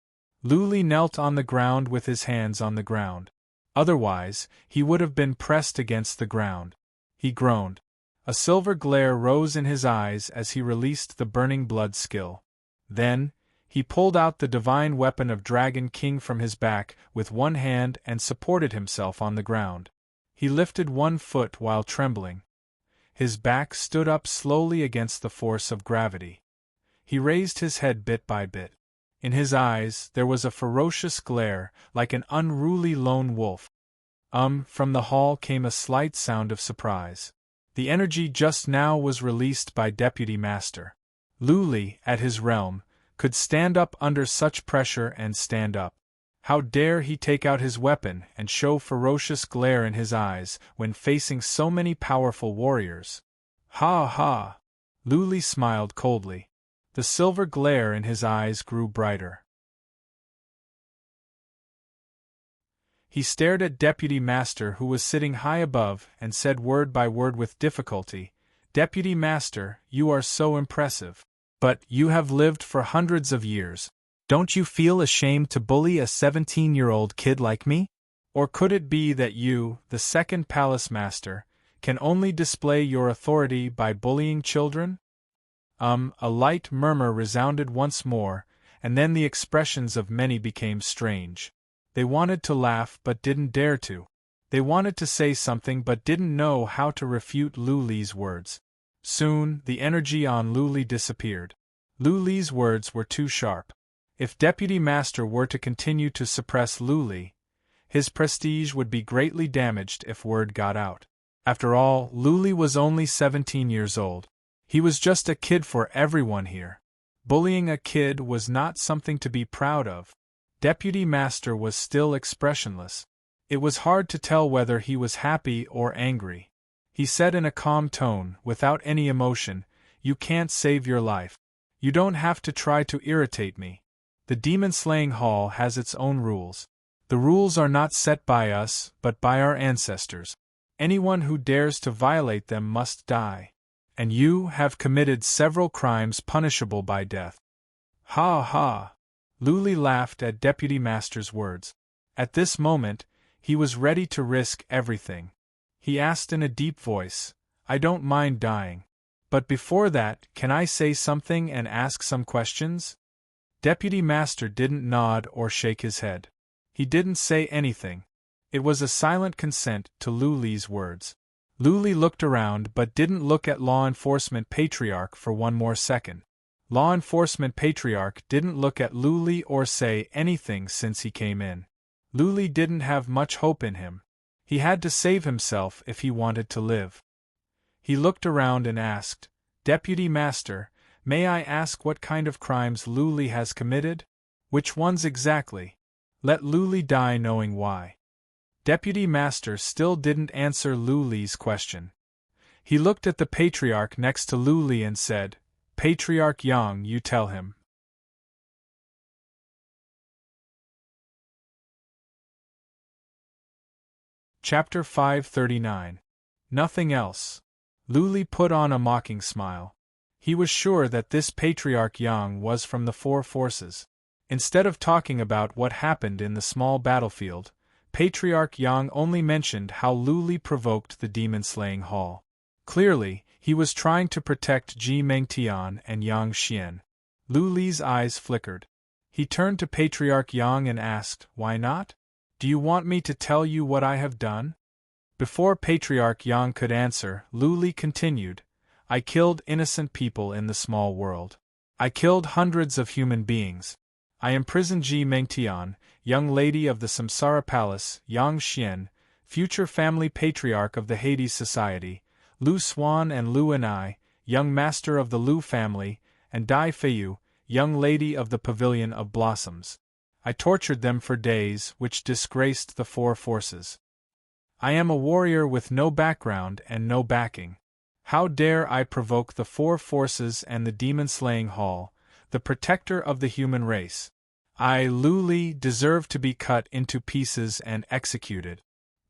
Luli knelt on the ground with his hands on the ground. Otherwise, he would have been pressed against the ground. He groaned. A silver glare rose in his eyes as he released the burning blood skill. Then, he pulled out the divine weapon of Dragon King from his back with one hand and supported himself on the ground. He lifted one foot while trembling. His back stood up slowly against the force of gravity. He raised his head bit by bit. In his eyes there was a ferocious glare, like an unruly lone wolf. From the hall came a slight sound of surprise. The energy just now was released by Deputy Master. Luli, at his realm, could stand up under such pressure and stand up. How dare he take out his weapon and show ferocious glare in his eyes when facing so many powerful warriors? Ha ha! Luli smiled coldly. The silver glare in his eyes grew brighter. He stared at Deputy Master, who was sitting high above, and said word by word with difficulty, "Deputy Master, you are so impressive. But you have lived for hundreds of years. Don't you feel ashamed to bully a 17-year-old kid like me? Or could it be that you, the second Palace Master, can only display your authority by bullying children?" A light murmur resounded once more, and then the expressions of many became strange. They wanted to laugh but didn't dare to. They wanted to say something but didn't know how to refute Luli's words. Soon, the energy on Luli disappeared. Luli's words were too sharp. If Deputy Master were to continue to suppress Luli, his prestige would be greatly damaged if word got out. After all, Luli was only 17 years old. He was just a kid for everyone here. Bullying a kid was not something to be proud of. Deputy Master was still expressionless. It was hard to tell whether he was happy or angry. He said in a calm tone, without any emotion, "You can't save your life. You don't have to try to irritate me. The demon-slaying hall has its own rules. The rules are not set by us, but by our ancestors. Anyone who dares to violate them must die. And you have committed several crimes punishable by death." Ha ha! Luli laughed at Deputy Master's words. At this moment, he was ready to risk everything. He asked in a deep voice, "I don't mind dying. But before that, can I say something and ask some questions?" Deputy Master didn't nod or shake his head. He didn't say anything. It was a silent consent to Luli's words. Luli looked around but didn't look at Law Enforcement Patriarch for one more second. Law Enforcement Patriarch didn't look at Luli or say anything since he came in. Luli didn't have much hope in him. He had to save himself if he wanted to live. He looked around and asked, "Deputy Master, may I ask what kind of crimes Luli has committed? Which ones exactly? Let Luli die knowing why." Deputy Master still didn't answer Luli's question. He looked at the Patriarch next to Luli and said, "Patriarch Yang, you tell him." Chapter 539. Nothing else. Luli put on a mocking smile. He was sure that this Patriarch Yang was from the Four Forces. Instead of talking about what happened in the small battlefield, Patriarch Yang only mentioned how Luli provoked the demon-slaying hall. Clearly, he was trying to protect Ji Mengtian and Yang Xian. Luli's eyes flickered. He turned to Patriarch Yang and asked, "Why not? Do you want me to tell you what I have done?" Before Patriarch Yang could answer, Luli continued, "I killed innocent people in the small world. I killed hundreds of human beings. I imprisoned Ji Mengtian, young lady of the Samsara Palace, Yang Xian, future family patriarch of the Hades Society, Lu Xuan and Lu Enai, young master of the Lu family, and Dai Feiyu, young lady of the Pavilion of Blossoms. I tortured them for days, which disgraced the Four Forces. I am a warrior with no background and no backing. How dare I provoke the Four Forces and the demon-slaying hall, the protector of the human race? I, Luli, deserve to be cut into pieces and executed."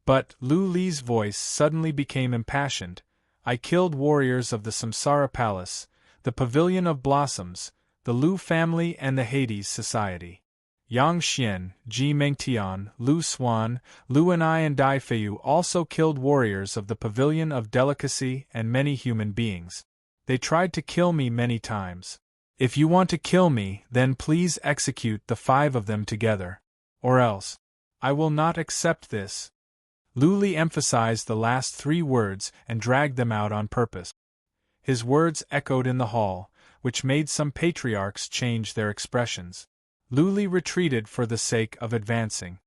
But Luli's voice suddenly became impassioned. "I killed warriors of the Samsara Palace, the Pavilion of Blossoms, the Lu family and the Hades Society. Yang Xian, Ji Mengtian, Lu Xuan, Lu Enai and Dai Feiyu also killed warriors of the Pavilion of Delicacy and many human beings. They tried to kill me many times. If you want to kill me, then please execute the 5 of them together. Or else. I will not accept this." Luli emphasized the last 3 words and dragged them out on purpose. His words echoed in the hall, which made some patriarchs change their expressions. Luli retreated for the sake of advancing.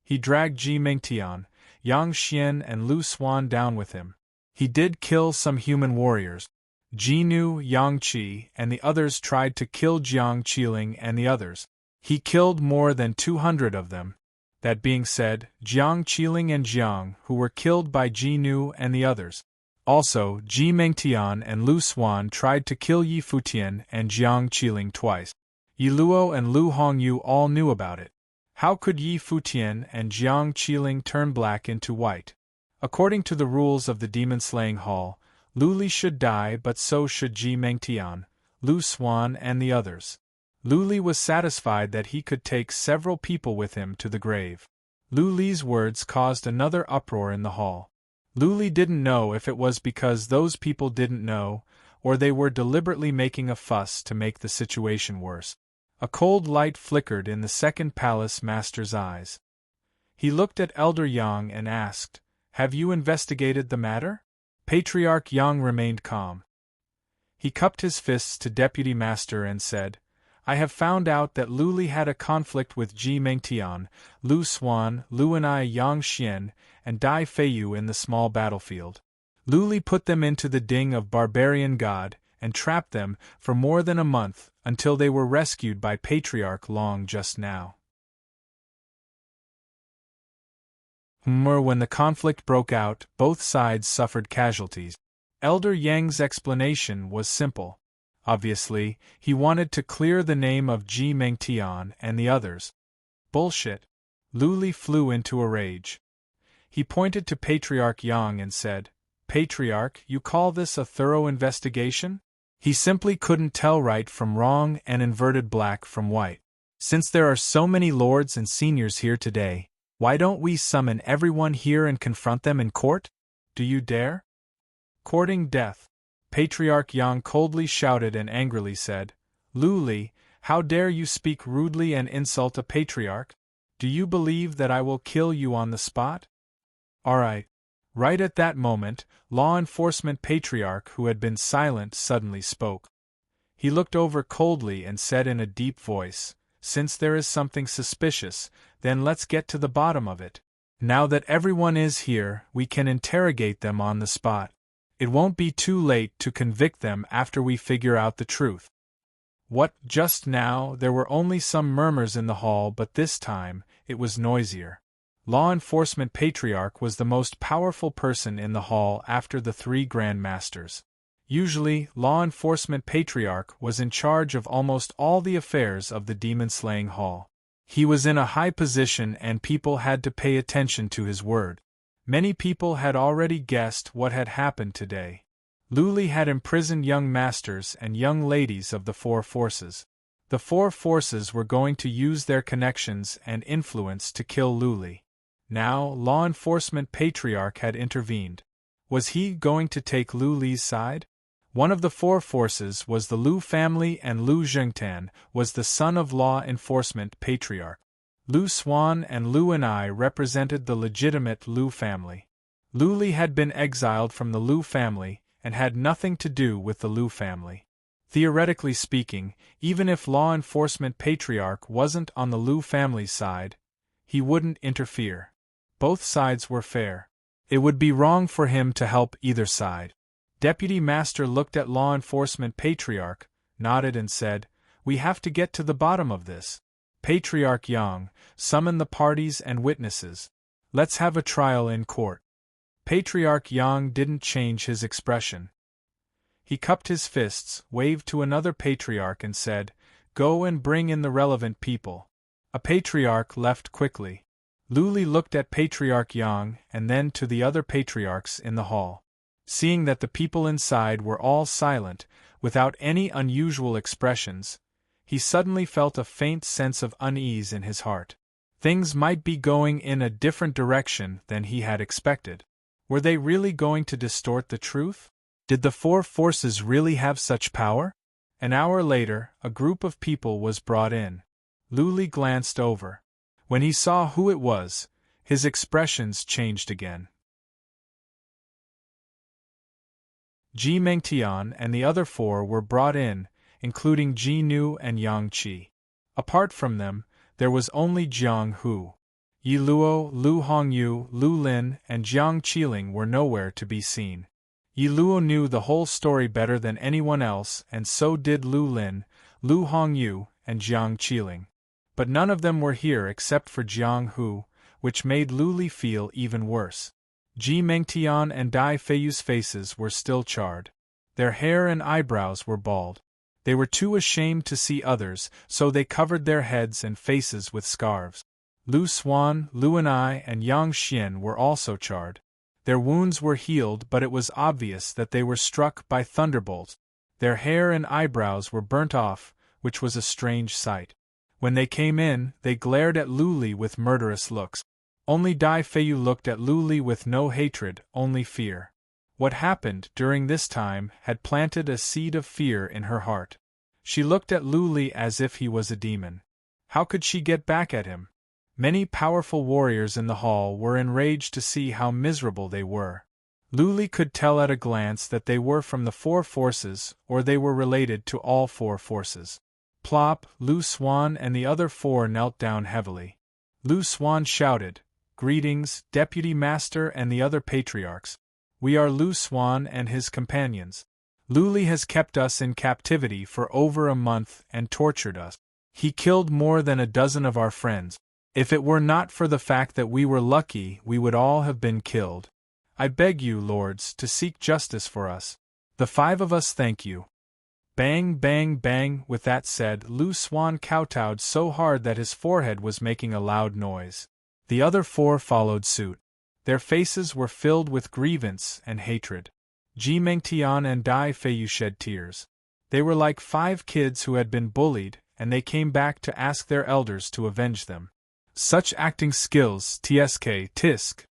He dragged Ji Mengtian, Yang Xian and Lu Xuan down with him. He did kill some human warriors. Jinu, Yang Qi, and the others tried to kill Jiang Qiling and the others. He killed more than 200 of them. That being said, Jiang Qiling and Jiang, who were killed by Jinu and the others. Also, Ji Mengtian and Lu Xuan tried to kill Yi Futian and Jiang Qiling twice. Yi Luo and Lu Hongyu all knew about it. How could Yi Futian and Jiang Qiling turn black into white? According to the rules of the demon-slaying hall, Luli should die, but so should Ji Mengtian, Lu Xuan and the others. Luli was satisfied that he could take several people with him to the grave. Luli's words caused another uproar in the hall. Luli didn't know if it was because those people didn't know, or they were deliberately making a fuss to make the situation worse. A cold light flickered in the second palace master's eyes. He looked at Elder Yang and asked, "Have you investigated the matter?" Patriarch Yang remained calm. He cupped his fists to Deputy Master and said, "I have found out that Luli had a conflict with Ji Mengtian, Lu Xuan, Lu Enai, Yang Xian, and Dai Feiyu in the small battlefield. Luli put them into the Ding of Barbarian God, and trapped them for more than a month, until they were rescued by Patriarch Long just now. When the conflict broke out, both sides suffered casualties. Elder Yang's explanation was simple. Obviously, he wanted to clear the name of Ji Mengtian and the others. Bullshit. Luli flew into a rage. He pointed to Patriarch Yang and said, "Patriarch, you call this a thorough investigation?" He simply couldn't tell right from wrong and inverted black from white. "Since there are so many lords and seniors here today, why don't we summon everyone here and confront them in court? Do you dare?" "Courting death," Patriarch Yang coldly shouted and angrily said. "Luli, how dare you speak rudely and insult a patriarch? Do you believe that I will kill you on the spot?" "Alright." Right at that moment, law enforcement patriarch who had been silent suddenly spoke. He looked over coldly and said in a deep voice, "Since there is something suspicious, then let's get to the bottom of it. Now that everyone is here, we can interrogate them on the spot. It won't be too late to convict them after we figure out the truth." What, just now, there were only some murmurs in the hall, but this time, it was noisier. Law enforcement patriarch was the most powerful person in the hall after the three Grand Masters. Usually, law enforcement patriarch was in charge of almost all the affairs of the demon-slaying hall. He was in a high position and people had to pay attention to his word. Many people had already guessed what had happened today. Luli had imprisoned young masters and young ladies of the four forces. The four forces were going to use their connections and influence to kill Luli. Now, law enforcement patriarch had intervened. Was he going to take Luli's side? One of the four forces was the Lu family, and Lu Zhengtan was the son of law enforcement patriarch. Lu Xuan and Lu Anai represented the legitimate Lu family. Luli had been exiled from the Lu family and had nothing to do with the Lu family. Theoretically speaking, even if law enforcement patriarch wasn't on the Lu family's side, he wouldn't interfere. Both sides were fair. It would be wrong for him to help either side. Deputy Master looked at law enforcement patriarch, nodded and said, "We have to get to the bottom of this. Patriarch Yang, summon the parties and witnesses. Let's have a trial in court." Patriarch Yang didn't change his expression. He cupped his fists, waved to another patriarch and said, "Go and bring in the relevant people." A patriarch left quickly. Luli looked at Patriarch Yang and then to the other patriarchs in the hall. Seeing that the people inside were all silent, without any unusual expressions, he suddenly felt a faint sense of unease in his heart. Things might be going in a different direction than he had expected. Were they really going to distort the truth? Did the four forces really have such power? An hour later, a group of people was brought in. Luli glanced over. When he saw who it was, his expressions changed again. Ji Mengtian and the other four were brought in, including Ji Nu and Yang Qi. Apart from them, there was only Jiang Hu. Yi Luo, Lu Hongyu, Lu Lin, and Jiang Qiling were nowhere to be seen. Yi Luo knew the whole story better than anyone else, and so did Lu Lin, Lu Hongyu, and Jiang Qiling. But none of them were here except for Jiang Hu, which made Luli feel even worse. Ji Mengtian and Dai Feiyu's faces were still charred. Their hair and eyebrows were bald. They were too ashamed to see others, so they covered their heads and faces with scarves. Lu Xuan, Lu Anai, and Yang Xian were also charred. Their wounds were healed, but it was obvious that they were struck by thunderbolts. Their hair and eyebrows were burnt off, which was a strange sight. When they came in, they glared at Luli with murderous looks. Only Dai Feiyu looked at Luli with no hatred, only fear. What happened during this time had planted a seed of fear in her heart. She looked at Luli as if he was a demon. How could she get back at him? Many powerful warriors in the hall were enraged to see how miserable they were. Luli could tell at a glance that they were from the four forces, or they were related to all four forces. Plop, Lu Xuan and the other four knelt down heavily. Lu Xuan shouted, "Greetings, Deputy Master and the other patriarchs. We are Lu Xuan and his companions. Lu Li has kept us in captivity for over a month and tortured us. He killed more than a dozen of our friends. If it were not for the fact that we were lucky, we would all have been killed. I beg you, lords, to seek justice for us. The 5 of us thank you. Bang, bang, bang. With that said, Lu Xuan kowtowed so hard that his forehead was making a loud noise. The other 4 followed suit. Their faces were filled with grievance and hatred. Ji Mengtian and Dai Feiyu shed tears. They were like 5 kids who had been bullied, and they came back to ask their elders to avenge them. Such acting skills, TSK, tisk.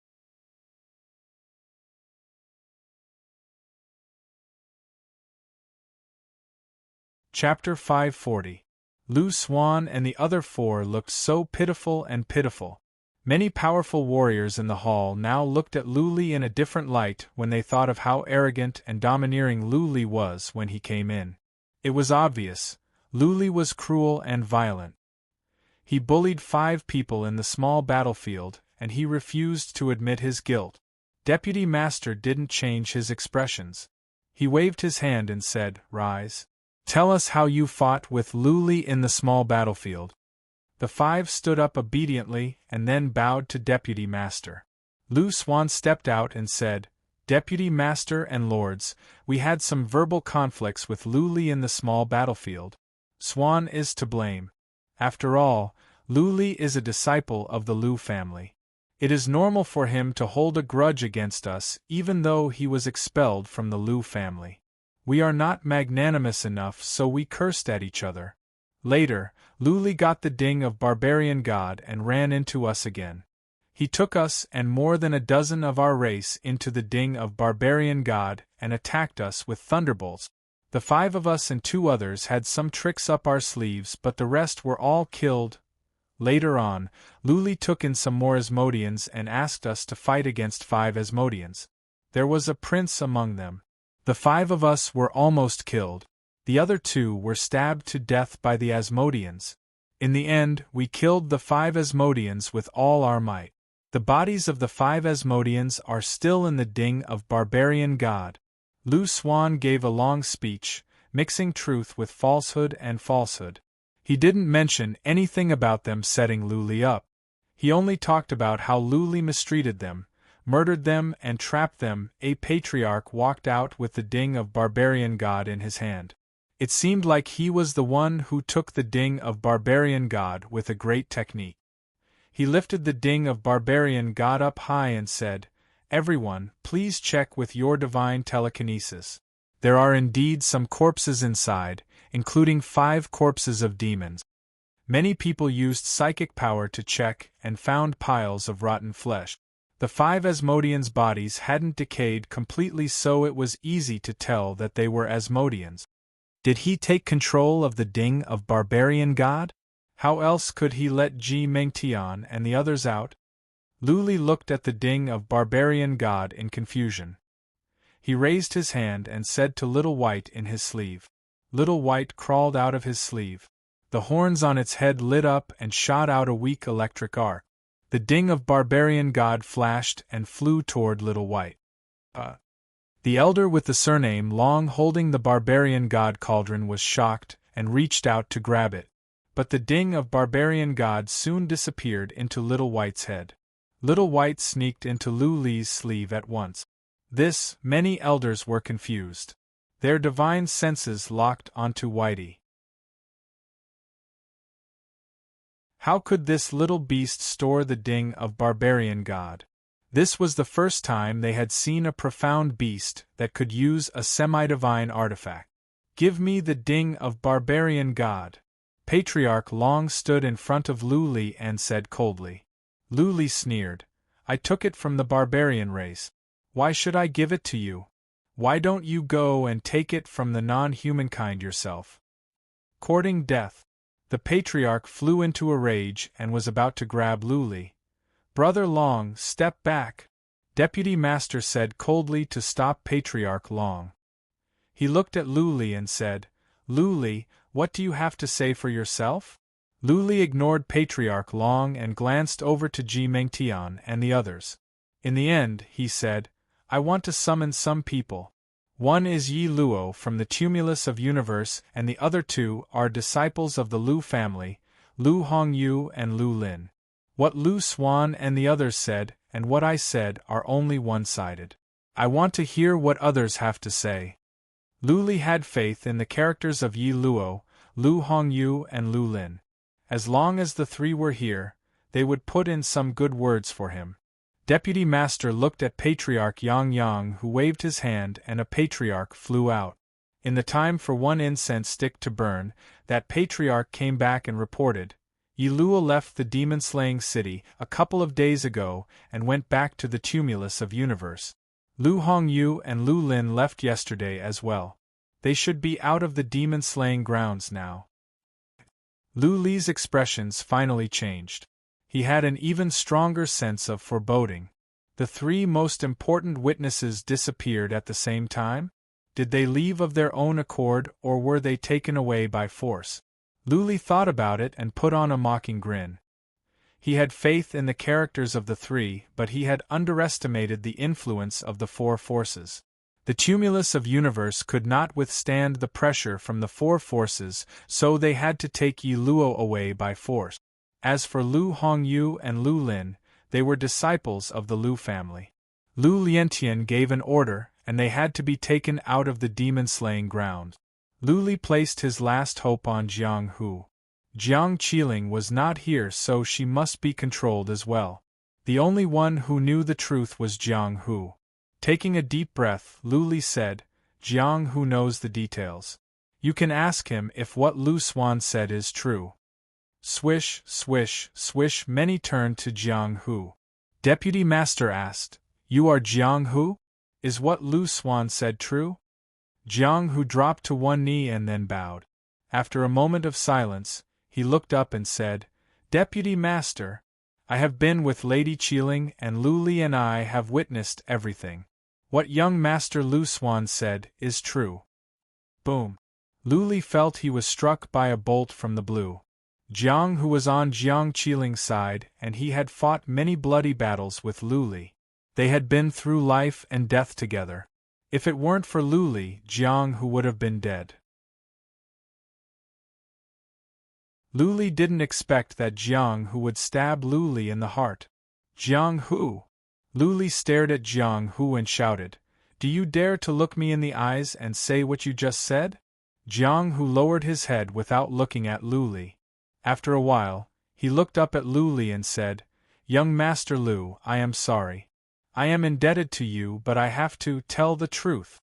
Chapter 540. Lu Xuan and the other 4 looked so pitiful and pitiful. Many powerful warriors in the hall now looked at Lu Li in a different light when they thought of how arrogant and domineering Lu Li was when he came in. It was obvious, Lu Li was cruel and violent. He bullied 5 people in the small battlefield, and he refused to admit his guilt. Deputy Master didn't change his expressions. He waved his hand and said, "Rise. Tell us how you fought with Lu Li in the small battlefield." The 5 stood up obediently and then bowed to Deputy Master. Lu Xuan stepped out and said, "Deputy Master and Lords, we had some verbal conflicts with Lu Li in the small battlefield. Xuan is to blame. After all, Lu Li is a disciple of the Lu family. It is normal for him to hold a grudge against us even though he was expelled from the Lu family. We are not magnanimous enough, so we cursed at each other. Later, Lu Li got the ding of Barbarian God and ran into us again. He took us and more than a dozen of our race into the ding of Barbarian God and attacked us with thunderbolts. The 5 of us and 2 others had some tricks up our sleeves, but the rest were all killed. Later on, Lu Li took in some more Asmodeans and asked us to fight against 5 Asmodeans. There was a prince among them. The 5 of us were almost killed. The other 2 were stabbed to death by the Asmodeans. In the end, we killed the 5 Asmodeans with all our might. The bodies of the 5 Asmodeans are still in the ding of Barbarian God. Lu Xuan gave a long speech, mixing truth with falsehood and falsehood. He didn't mention anything about them setting Lu Li up. He only talked about how Lu Li mistreated them, murdered them and trapped them. A patriarch walked out with the ding of Barbarian God in his hand. It seemed like he was the one who took the ding of Barbarian God with a great technique. He lifted the ding of Barbarian God up high and said, "Everyone, please check with your divine telekinesis. There are indeed some corpses inside, including 5 corpses of demons." Many people used psychic power to check and found piles of rotten flesh. The 5 Asmodeans' bodies hadn't decayed completely, so it was easy to tell that they were Asmodeans. Did he take control of the ding of Barbarian God? How else could he let Ji Mengtian and the others out? Lu Li looked at the ding of Barbarian God in confusion. He raised his hand and said to Little White in his sleeve. Little White crawled out of his sleeve. The horns on its head lit up and shot out a weak electric arc. The ding of Barbarian God flashed and flew toward Little White. The elder with the surname Long holding the Barbarian God cauldron was shocked and reached out to grab it. But the ding of Barbarian God soon disappeared into Little White's head. Little White sneaked into Lu Li's sleeve at once. Many elders were confused. Their divine senses locked onto Whitey. How could this little beast store the ding of Barbarian God? This was the first time they had seen a profound beast that could use a semi-divine artifact. "Give me the ding of Barbarian God." Patriarch Long stood in front of Lu Li and said coldly. Lu Li sneered, "I took it from the barbarian race. Why should I give it to you? Why don't you go and take it from the non-humankind yourself?" Courting death. The patriarch flew into a rage and was about to grab Lu Li. "Brother Long, step back," Deputy Master said coldly to stop Patriarch Long. He looked at Lu Li and said, "Lu Li, what do you have to say for yourself?" Lu Li ignored Patriarch Long and glanced over to Ji Mengtian and the others. In the end, he said, I want to summon some people. One is Yi Luo from the Tumulus of Universe, and the other two are disciples of the Lu family, Lu Hongyu and Lu Lin. What Lu Swan and the others said, and what I said, are only one-sided. I want to hear what others have to say. Lu Li had faith in the characters of Yi Luo, Lu Hongyu and Lu Lin. As long as the three were here, they would put in some good words for him. Deputy Master looked at Patriarch Yang Yang, who waved his hand, and a patriarch flew out. In the time for one incense stick to burn, that patriarch came back and reported, Yi Luo left the demon-slaying city a couple of days ago and went back to the Tumulus of Universe. Lu Hongyu and Lu Lin left yesterday as well. They should be out of the demon-slaying grounds now. Lu Li's expressions finally changed. He had an even stronger sense of foreboding. The three most important witnesses disappeared at the same time? Did they leave of their own accord, or were they taken away by force? Lu Li thought about it and put on a mocking grin. He had faith in the characters of the three, but he had underestimated the influence of the four forces. The Tumulus of Universe could not withstand the pressure from the four forces, so they had to take Yi Luo away by force. As for Lu Hongyu and Lu Lin, they were disciples of the Lu family. Lu Liantian gave an order, and they had to be taken out of the demon-slaying ground. Lu Li placed his last hope on Jiang Hu. Jiang Qiling was not here, so she must be controlled as well. The only one who knew the truth was Jiang Hu. Taking a deep breath, Lu Li said, Jiang Hu knows the details. You can ask him if what Lu Swan said is true. Swish, swish, swish. Many turned to Jiang Hu. Deputy Master asked, You are Jiang Hu? Is what Lu Swan said true? Jiang Hu dropped to one knee and then bowed. After a moment of silence, he looked up and said, Deputy Master, I have been with Lady Qiling, and Lu Li and I have witnessed everything. What young Master Lu Swan said is true. Boom. Lu Li felt he was struck by a bolt from the blue. Jiang Hu was on Jiang Qiling's side, and he had fought many bloody battles with Lu Li. They had been through life and death together. If it weren't for Lu Li, Jiang Hu would have been dead. Lu Li didn't expect that Jiang Hu would stab Lu Li in the heart. Jiang Hu! Lu Li stared at Jiang Hu and shouted, Do you dare to look me in the eyes and say what you just said? Jiang Hu lowered his head without looking at Lu Li. After a while, he looked up at Lu Li and said, Young Master Lu, I am sorry. I am indebted to you, but I have to tell the truth.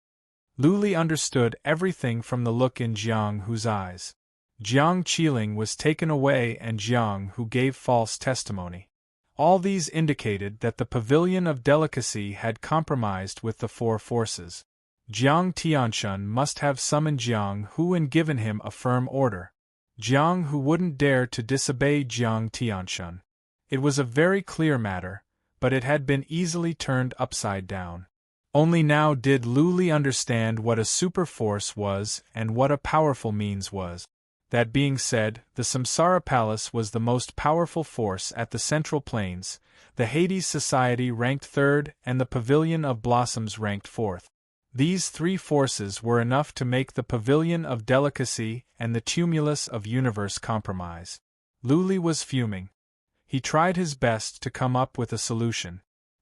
Lu Li understood everything from the look in Jiang Hu's eyes. Jiang Qiling was taken away and Jiang Hu gave false testimony. All these indicated that the Pavilion of Delicacy had compromised with the four forces. Jiang Tianshun must have summoned Jiang Hu and given him a firm order. Jiang Hu wouldn't dare to disobey Jiang Tianshun. It was a very clear matter, but it had been easily turned upside down. Only now did Lu Li understand what a super force was and what a powerful means was. That being said, the Samsara Palace was the most powerful force at the Central Plains, the Hades Society ranked third, and the Pavilion of Blossoms ranked fourth. These three forces were enough to make the Pavilion of Delicacy and the Tumulus of Universe compromise. Lu Li was fuming. He tried his best to come up with a solution.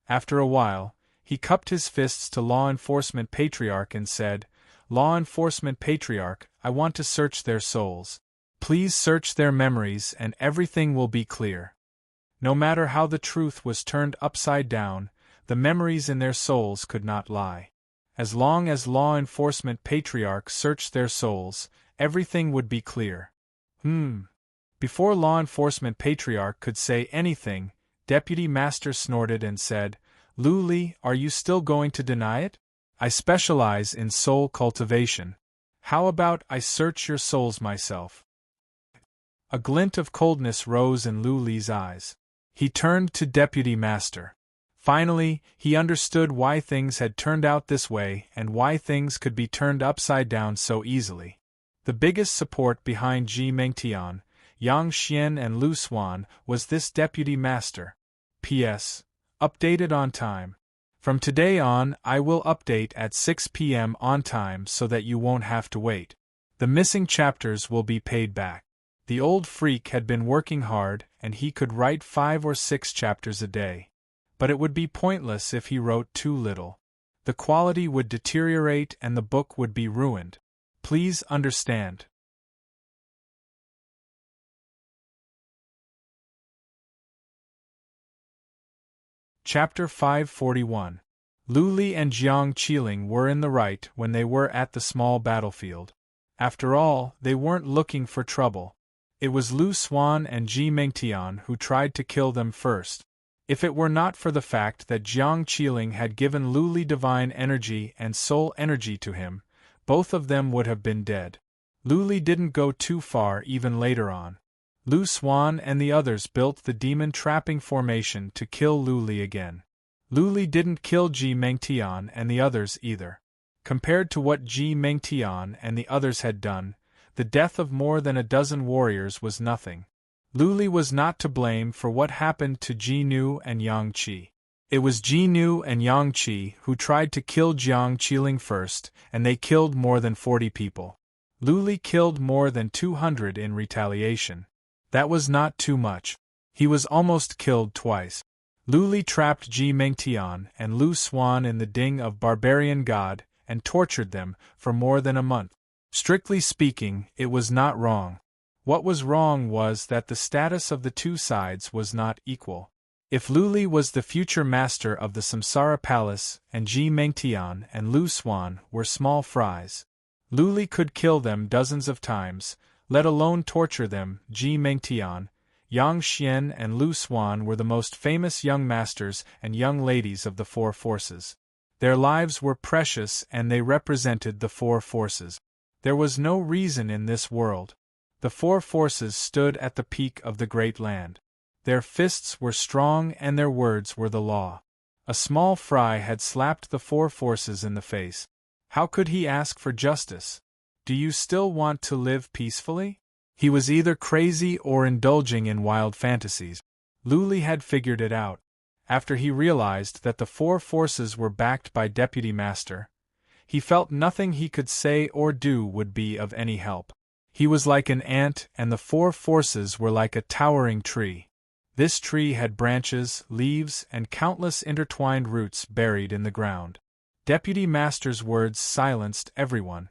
After a while, he cupped his fists to Law Enforcement Patriarch and said, Law Enforcement Patriarch, I want to search their souls. Please search their memories and everything will be clear. No matter how the truth was turned upside down, the memories in their souls could not lie. As long as Law Enforcement Patriarch searched their souls, everything would be clear. Before Law Enforcement Patriarch could say anything, Deputy Master snorted and said, Lu Li, are you still going to deny it? I specialize in soul cultivation. How about I search your souls myself? A glint of coldness rose in Lu Li's eyes. He turned to Deputy Master. Finally, he understood why things had turned out this way and why things could be turned upside down so easily. The biggest support behind Ji Mengtian, Yang Xian and Lu Swan was this Deputy Master. P.S. Updated on time. From today on, I will update at 6 p.m. on time so that you won't have to wait. The missing chapters will be paid back. The old freak had been working hard, and he could write 5 or 6 chapters a day. But it would be pointless if he wrote too little. The quality would deteriorate and the book would be ruined. Please understand. Chapter 541. Lu Li and Jiang Qiling were in the right when they were at the small battlefield. After all, they weren't looking for trouble. It was Lu Xuan and Ji Mengtian who tried to kill them first. If it were not for the fact that Jiang Qiling had given Lu Li divine energy and soul energy to him, both of them would have been dead. Lu Li didn't go too far even later on. Lu Xuan and the others built the demon trapping formation to kill Lu Li again. Lu Li didn't kill Ji Mengtian and the others either. Compared to what Ji Mengtian and the others had done, the death of more than a dozen warriors was nothing. Lu Li was not to blame for what happened to Ji Nu and Yang Qi. It was Ji Nu and Yang Qi who tried to kill Jiang Qiling first, and they killed more than 40 people. Lu Li killed more than 200 in retaliation. That was not too much. He was almost killed twice. Lu Li trapped Ji Mengtian and Lu Xuan in the Ding of Barbarian God and tortured them for more than a month. Strictly speaking, it was not wrong. What was wrong was that the status of the two sides was not equal. If Lu Li was the future master of the Samsara Palace and Ji Mengtian and Lu Xuan were small fries, Lu Li could kill them dozens of times, let alone torture them. Ji Mengtian, Yang Xian and Lu Xuan were the most famous young masters and young ladies of the 4 forces. Their lives were precious and they represented the 4 forces. There was no reason in this world. The 4 forces stood at the peak of the great land. Their fists were strong and their words were the law. A small fry had slapped the 4 forces in the face. How could he ask for justice? Do you still want to live peacefully? He was either crazy or indulging in wild fantasies. Lu Li had figured it out. After he realized that the 4 forces were backed by Deputy Master, he felt nothing he could say or do would be of any help. He was like an ant and the 4 forces were like a towering tree. This tree had branches, leaves, and countless intertwined roots buried in the ground. Deputy Master's words silenced everyone.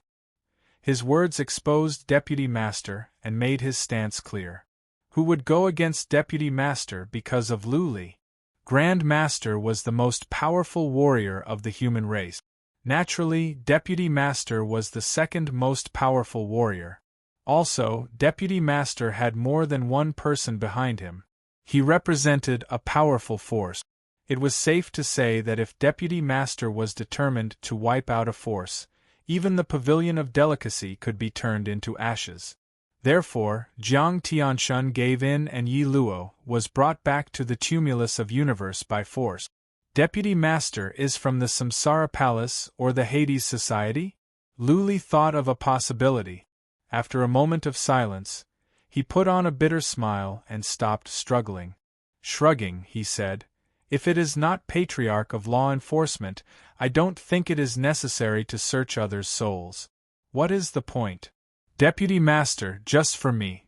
His words exposed Deputy Master and made his stance clear. Who would go against Deputy Master because of Lu Li? Grand Master was the most powerful warrior of the human race. Naturally, Deputy Master was the second most powerful warrior. Also, Deputy Master had more than one person behind him. He represented a powerful force. It was safe to say that if Deputy Master was determined to wipe out a force, even the Pavilion of Delicacy could be turned into ashes. Therefore, Jiang Tianshun gave in and Yi Luo was brought back to the tumulus of universe by force. Deputy Master is from the Samsara Palace or the Hades Society? Lu Li thought of a possibility. After a moment of silence, he put on a bitter smile and stopped struggling. Shrugging, he said, "If it is not Patriarch of Law Enforcement, I don't think it is necessary to search others' souls. What is the point? Deputy Master, just for me.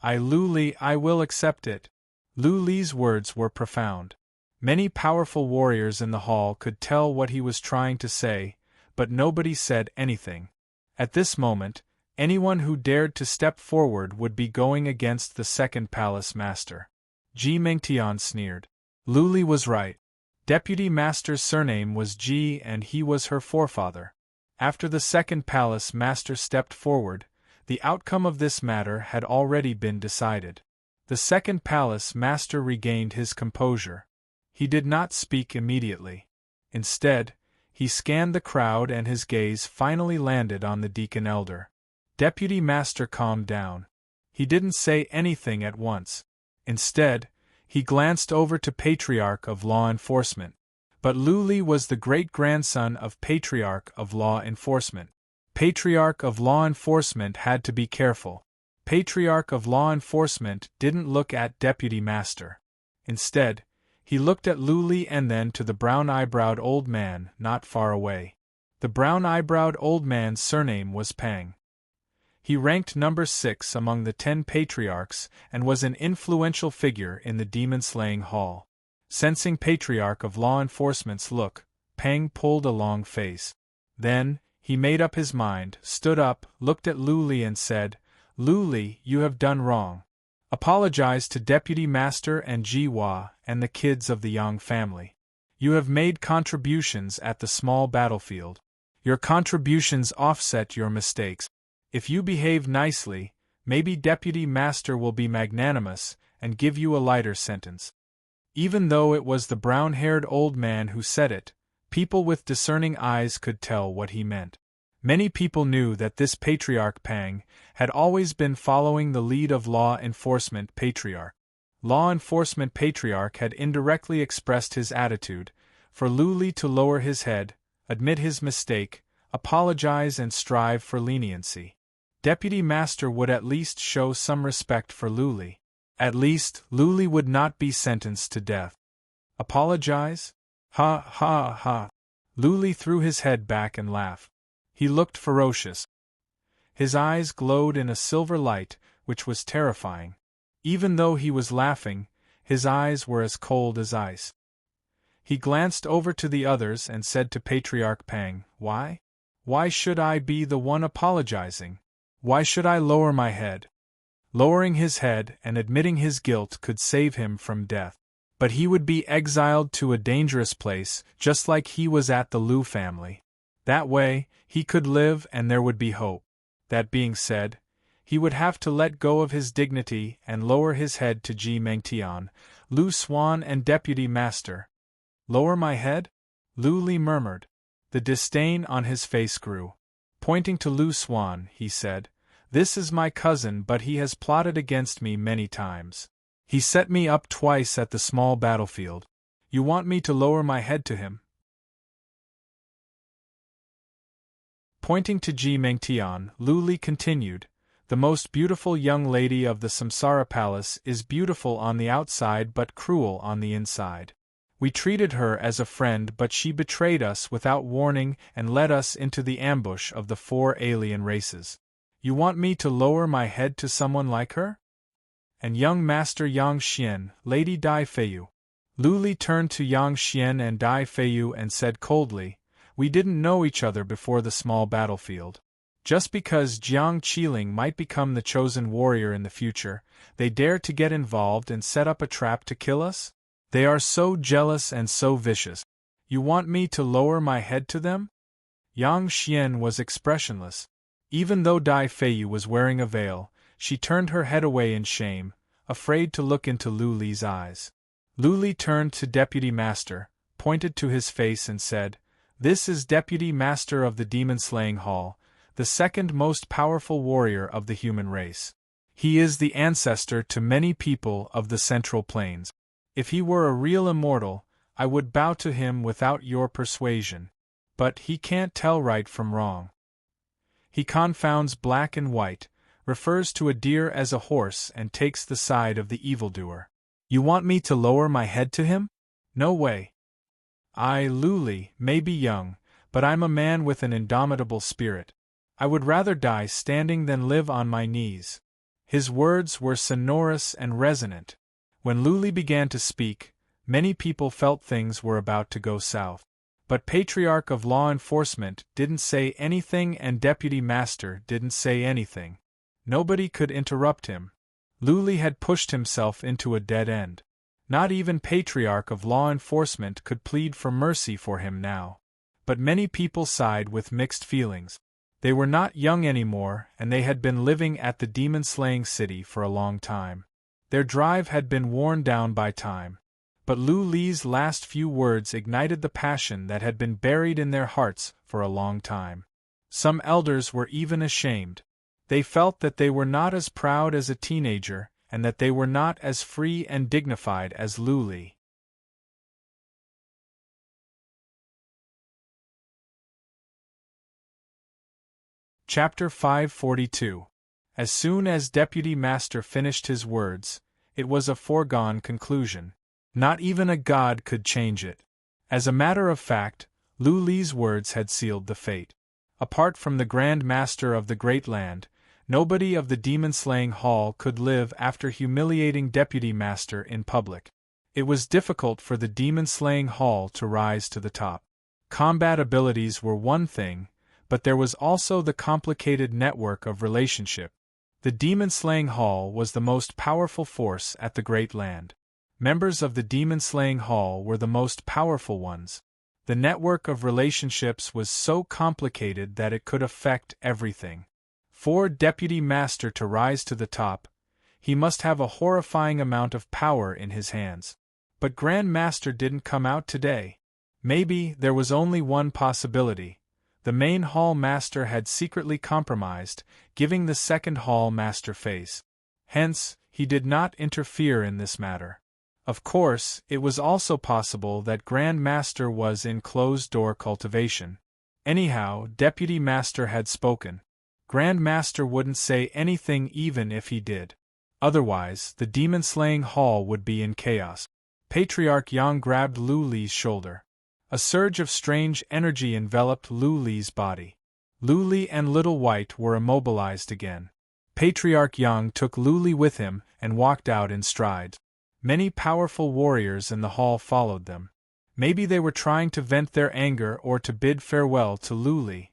Lu Li, I will accept it." Lu Li's words were profound. Many powerful warriors in the hall could tell what he was trying to say, but nobody said anything. At this moment, anyone who dared to step forward would be going against the second palace master. Ji Mengtian sneered. Lu Li was right. Deputy Master's surname was Ji and he was her forefather. After the second palace master stepped forward, the outcome of this matter had already been decided. The second palace master regained his composure. He did not speak immediately. Instead, he scanned the crowd and his gaze finally landed on the deacon elder. Deputy Master calmed down. He didn't say anything at once. Instead, he glanced over to Patriarch of Law Enforcement. But Lu Li was the great-grandson of Patriarch of Law Enforcement. Patriarch of Law Enforcement had to be careful. Patriarch of Law Enforcement didn't look at Deputy Master. Instead, He looked at Luli and then to the brown-eyebrowed old man not far away. The brown-eyebrowed old man's surname was Pang. He ranked number 6 among the 10 patriarchs and was an influential figure in the demon-slaying hall. Sensing Patriarch of Law Enforcement's look, Pang pulled a long face. Then, he made up his mind, stood up, looked at Luli and said, "Luli, you have done wrong. Apologize to Deputy Master and Jiwa and the kids of the Yang family. You have made contributions at the small battlefield. Your contributions offset your mistakes. If you behave nicely, maybe Deputy Master will be magnanimous and give you a lighter sentence." Even though it was the brown-haired old man who said it, people with discerning eyes could tell what he meant. Many people knew that this Patriarch Pang had always been following the lead of Law Enforcement Patriarch. Law Enforcement Patriarch had indirectly expressed his attitude, for Luli to lower his head, admit his mistake, apologize and strive for leniency. Deputy Master would at least show some respect for Luli. At least, Luli would not be sentenced to death. Apologize? Ha ha ha. Luli threw his head back and laughed. He looked ferocious. His eyes glowed in a silver light, which was terrifying. Even though he was laughing, his eyes were as cold as ice. He glanced over to the others and said to Patriarch Pang, "Why? Why should I be the one apologizing? Why should I lower my head?" Lowering his head and admitting his guilt could save him from death. But he would be exiled to a dangerous place, just like he was at the Liu family. That way, he could live and there would be hope. That being said, he would have to let go of his dignity and lower his head to Ji Mengtian, Lu Xuan and Deputy Master. "Lower my head?" Luli murmured. The disdain on his face grew. Pointing to Lu Xuan, he said, "This is my cousin, but he has plotted against me many times. He set me up twice at the small battlefield. You want me to lower my head to him?" Pointing to Ji Mengtian, Luli continued, "The most beautiful young lady of the Samsara Palace is beautiful on the outside but cruel on the inside. We treated her as a friend, but she betrayed us without warning and led us into the ambush of the 4 alien races. You want me to lower my head to someone like her? And young Master Yang Xian, Lady Dai Feiyu." Luli turned to Yang Xian and Dai Feiyu and said coldly, "We didn't know each other before the small battlefield. Just because Jiang Qiling might become the chosen warrior in the future, they dare to get involved and set up a trap to kill us? They are so jealous and so vicious. You want me to lower my head to them?" Yang Xian was expressionless. Even though Dai Feiyu was wearing a veil, she turned her head away in shame, afraid to look into Luli's eyes. Luli turned to Deputy Master, pointed to his face and said, "This is Deputy Master of the Demon-Slaying Hall, the second most powerful warrior of the human race. He is the ancestor to many people of the Central Plains. If he were a real immortal, I would bow to him without your persuasion. But he can't tell right from wrong. He confounds black and white, refers to a deer as a horse and takes the side of the evildoer. You want me to lower my head to him? No way. I, Luli, may be young, but I'm a man with an indomitable spirit. I would rather die standing than live on my knees." His words were sonorous and resonant. When Luli began to speak, many people felt things were about to go south. But Patriarch of Law Enforcement didn't say anything and Deputy Master didn't say anything. Nobody could interrupt him. Luli had pushed himself into a dead end. Not even Patriarch of Law Enforcement could plead for mercy for him now. But many people sighed with mixed feelings. They were not young anymore and they had been living at the demon-slaying city for a long time. Their drive had been worn down by time. But Lu Li's last few words ignited the passion that had been buried in their hearts for a long time. Some elders were even ashamed. They felt that they were not as proud as a teenager, and that they were not as free and dignified as Lu Li. Chapter 542. As soon as Deputy Master finished his words, it was a foregone conclusion. Not even a god could change it. As a matter of fact, Lu Li's words had sealed the fate. Apart from the Grand Master of the Great Land, nobody of the demon-slaying hall could live after humiliating Deputy Master in public. It was difficult for the demon-slaying hall to rise to the top. Combat abilities were one thing, but there was also the complicated network of relationship. The demon-slaying hall was the most powerful force at the Great Land. Members of the demon-slaying hall were the most powerful ones. The network of relationships was so complicated that it could affect everything. For Deputy Master to rise to the top, he must have a horrifying amount of power in his hands. But Grand Master didn't come out today. Maybe there was only one possibility. The main hall master had secretly compromised, giving the second hall master face. Hence, he did not interfere in this matter. Of course, it was also possible that Grand Master was in closed-door cultivation. Anyhow, Deputy Master had spoken. Grand Master wouldn't say anything even if he did. Otherwise, the demon-slaying hall would be in chaos. Patriarch Yang grabbed Lu Li's shoulder. A surge of strange energy enveloped Lu Li's body. Lu Li and Little White were immobilized again. Patriarch Yang took Lu Li with him and walked out in strides. Many powerful warriors in the hall followed them. Maybe they were trying to vent their anger or to bid farewell to Lu Li.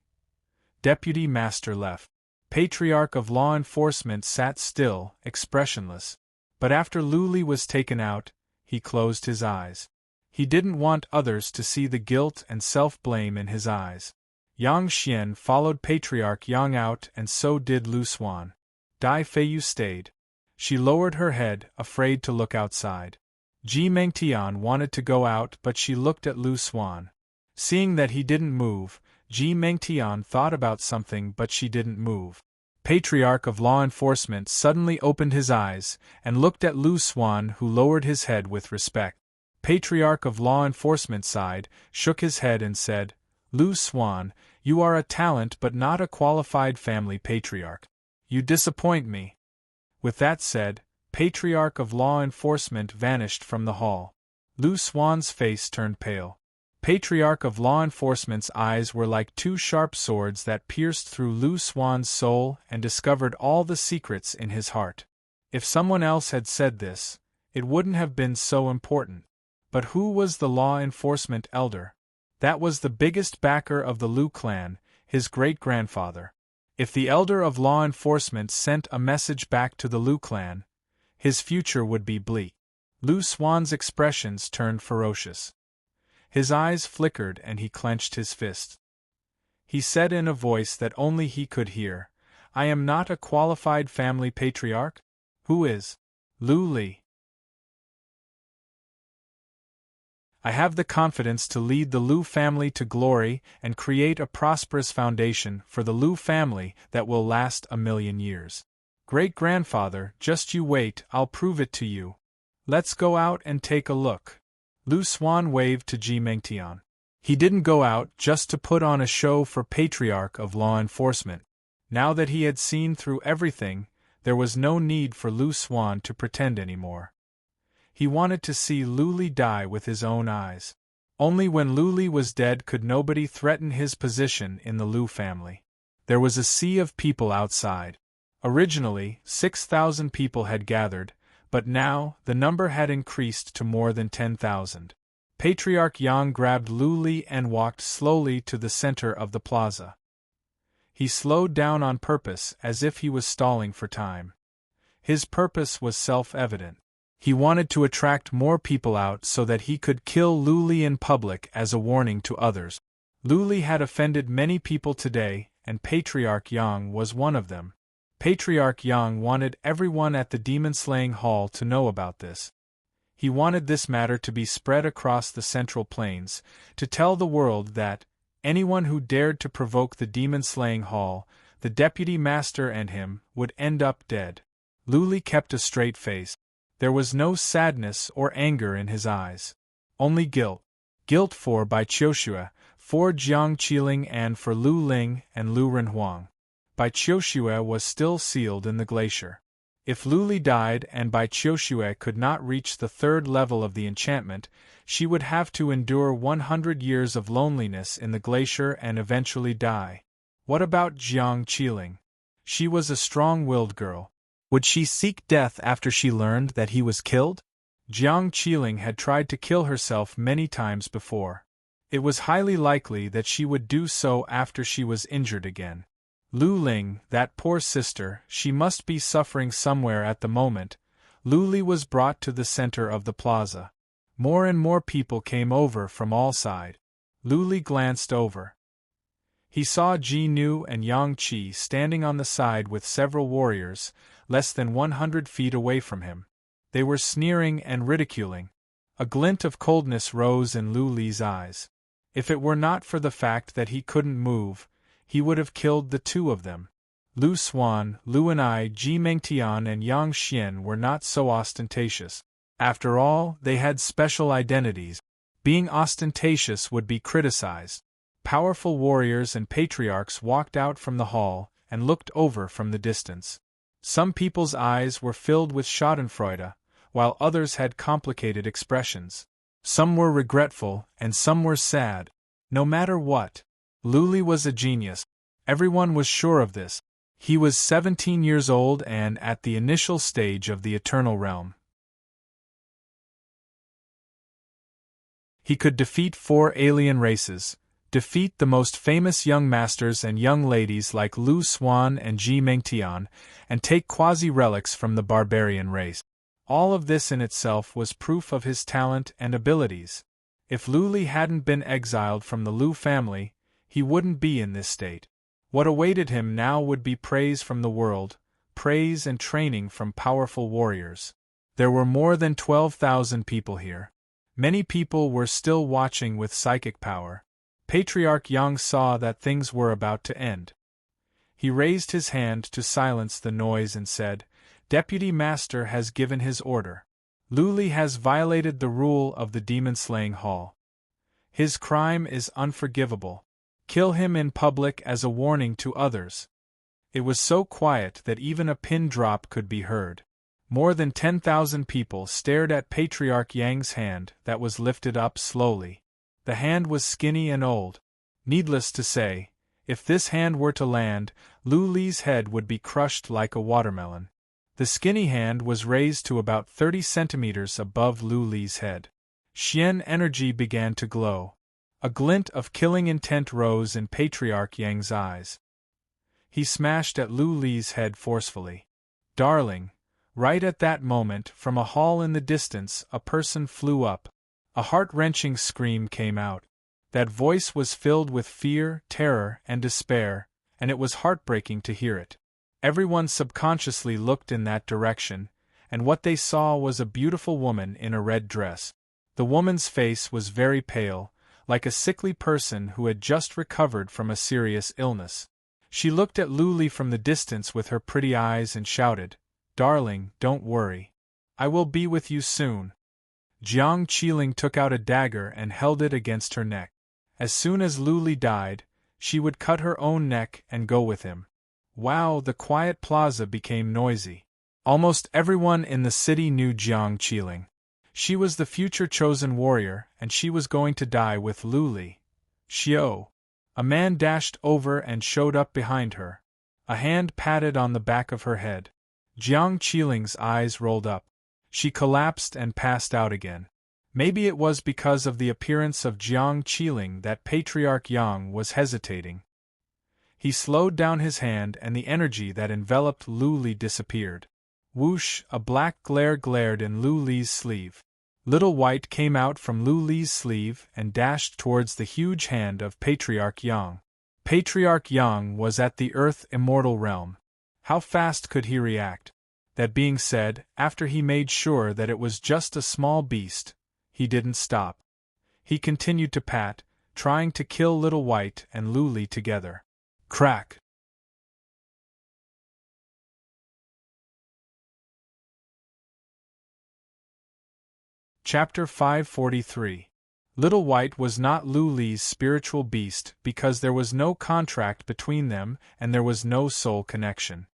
Deputy Master left. Patriarch of Law Enforcement sat still, expressionless. But after Lu Li was taken out, he closed his eyes. He didn't want others to see the guilt and self-blame in his eyes. Yang Xian followed Patriarch Yang out and so did Lu Xuan. Dai Feiyu stayed. She lowered her head, afraid to look outside. Ji Mengtian wanted to go out but she looked at Lu Xuan. Seeing that he didn't move, Ji Mengtian thought about something but she didn't move. Patriarch of Law Enforcement suddenly opened his eyes and looked at Lu Xuan, who lowered his head with respect. Patriarch of Law Enforcement sighed, shook his head and said, "Lu Xuan, you are a talent but not a qualified family patriarch. You disappoint me." With that said, Patriarch of Law Enforcement vanished from the hall. Lu Xuan's face turned pale. Patriarch of Law Enforcement's eyes were like two sharp swords that pierced through Lu Xuan's soul and discovered all the secrets in his heart. If someone else had said this, it wouldn't have been so important. But who was the law enforcement elder? That was the biggest backer of the Lu clan, his great-grandfather. If the elder of law enforcement sent a message back to the Lu clan, his future would be bleak. Lu Xuan's expressions turned ferocious. His eyes flickered and he clenched his fists. He said in a voice that only he could hear, "I am not a qualified family patriarch? Who is? Lu Li. I have the confidence to lead the Lu family to glory and create a prosperous foundation for the Lu family that will last 1,000,000 years. Great-grandfather, just you wait, I'll prove it to you. Let's go out and take a look." Lu Xuan waved to Ji Mengtian. He didn't go out just to put on a show for Patriarch of Law Enforcement. Now that he had seen through everything, there was no need for Lu Xuan to pretend anymore. He wanted to see Lu Li die with his own eyes. Only when Lu Li was dead could nobody threaten his position in the Lu family. There was a sea of people outside. Originally, 6,000 people had gathered, but now the number had increased to more than 10,000. Patriarch Yang grabbed Lu Li and walked slowly to the center of the plaza. He slowed down on purpose as if he was stalling for time. His purpose was self-evident. He wanted to attract more people out so that he could kill Lu Li in public as a warning to others. Lu Li had offended many people today, and Patriarch Yang was one of them. Patriarch Yang wanted everyone at the demon-slaying hall to know about this. He wanted this matter to be spread across the Central Plains, to tell the world that anyone who dared to provoke the demon-slaying hall, the deputy master and him, would end up dead. Lu Li kept a straight face. There was no sadness or anger in his eyes. Only guilt. Guilt for Bai Qiushue, for Jiang Qiling and for Lu Ling and Lu Renhuang. Bai Qiushue was still sealed in the glacier. If Luli died and Bai Qiushue could not reach the third level of the enchantment, she would have to endure 100 years of loneliness in the glacier and eventually die. What about Jiang Qiling? She was a strong-willed girl. Would she seek death after she learned that he was killed? Jiang Qiling had tried to kill herself many times before. It was highly likely that she would do so after she was injured again. Lu Ling, that poor sister, she must be suffering somewhere at the moment. Luli was brought to the center of the plaza. More and more people came over from all sides. Luli glanced over. He saw Ji Nu and Yang Qi standing on the side with several warriors, less than 100 feet away from him. They were sneering and ridiculing. A glint of coldness rose in Lu Li's eyes. If it were not for the fact that he couldn't move, he would have killed the two of them. Lu Xuan, Lu Anai, Ji Mengtian and Yang Xian were not so ostentatious. After all, they had special identities. Being ostentatious would be criticized. Powerful warriors and patriarchs walked out from the hall and looked over from the distance. Some people's eyes were filled with schadenfreude, while others had complicated expressions. Some were regretful, and some were sad. No matter what, Luli was a genius. Everyone was sure of this. He was 17 years old and at the initial stage of the Eternal Realm. He could defeat 4 alien races, defeat the most famous young masters and young ladies like Lu Xuan and Ji Mengtian, and take quasi-relics from the barbarian race. All of this in itself was proof of his talent and abilities. If Luli hadn't been exiled from the Lu family, he wouldn't be in this state. What awaited him now would be praise from the world, praise and training from powerful warriors. There were more than 12,000 people here. Many people were still watching with psychic power. Patriarch Yang saw that things were about to end. He raised his hand to silence the noise and said, "Deputy Master has given his order. Luli has violated the rule of the demon-slaying hall. His crime is unforgivable. Kill him in public as a warning to others." It was so quiet that even a pin drop could be heard. More than 10,000 people stared at Patriarch Yang's hand that was lifted up slowly. The hand was skinny and old. Needless to say, if this hand were to land, Lu Li's head would be crushed like a watermelon. The skinny hand was raised to about 30 centimeters above Lu Li's head. Xian energy began to glow. A glint of killing intent rose in Patriarch Yang's eyes. He smashed at Lu Li's head forcefully. "Darling!" Right at that moment, from a hall in the distance, a person flew up. A heart-wrenching scream came out. That voice was filled with fear, terror, and despair, and it was heartbreaking to hear it. Everyone subconsciously looked in that direction, and what they saw was a beautiful woman in a red dress. The woman's face was very pale, like a sickly person who had just recovered from a serious illness. She looked at Luli from the distance with her pretty eyes and shouted, "Darling, don't worry. I will be with you soon." Jiang Qiling took out a dagger and held it against her neck. As soon as Luli died, she would cut her own neck and go with him. Wow! The quiet plaza became noisy. Almost everyone in the city knew Jiang Qiling. She was the future chosen warrior, and she was going to die with Luli. "Xiao!" A man dashed over and showed up behind her. A hand patted on the back of her head. Jiang Qiling's eyes rolled up. She collapsed and passed out again. Maybe it was because of the appearance of Jiang Qiling that Patriarch Yang was hesitating. He slowed down his hand and the energy that enveloped Lu Li disappeared. Whoosh! A black glare glared in Lu Li's sleeve. Little White came out from Lu Li's sleeve and dashed towards the huge hand of Patriarch Yang. Patriarch Yang was at the Earth Immortal Realm. How fast could he react? That being said, after he made sure that it was just a small beast, he didn't stop. He continued to pat, trying to kill Little White and Lu Li together. Crack! Chapter 543. Little White was not Lu Li's spiritual beast because there was no contract between them and there was no soul connection.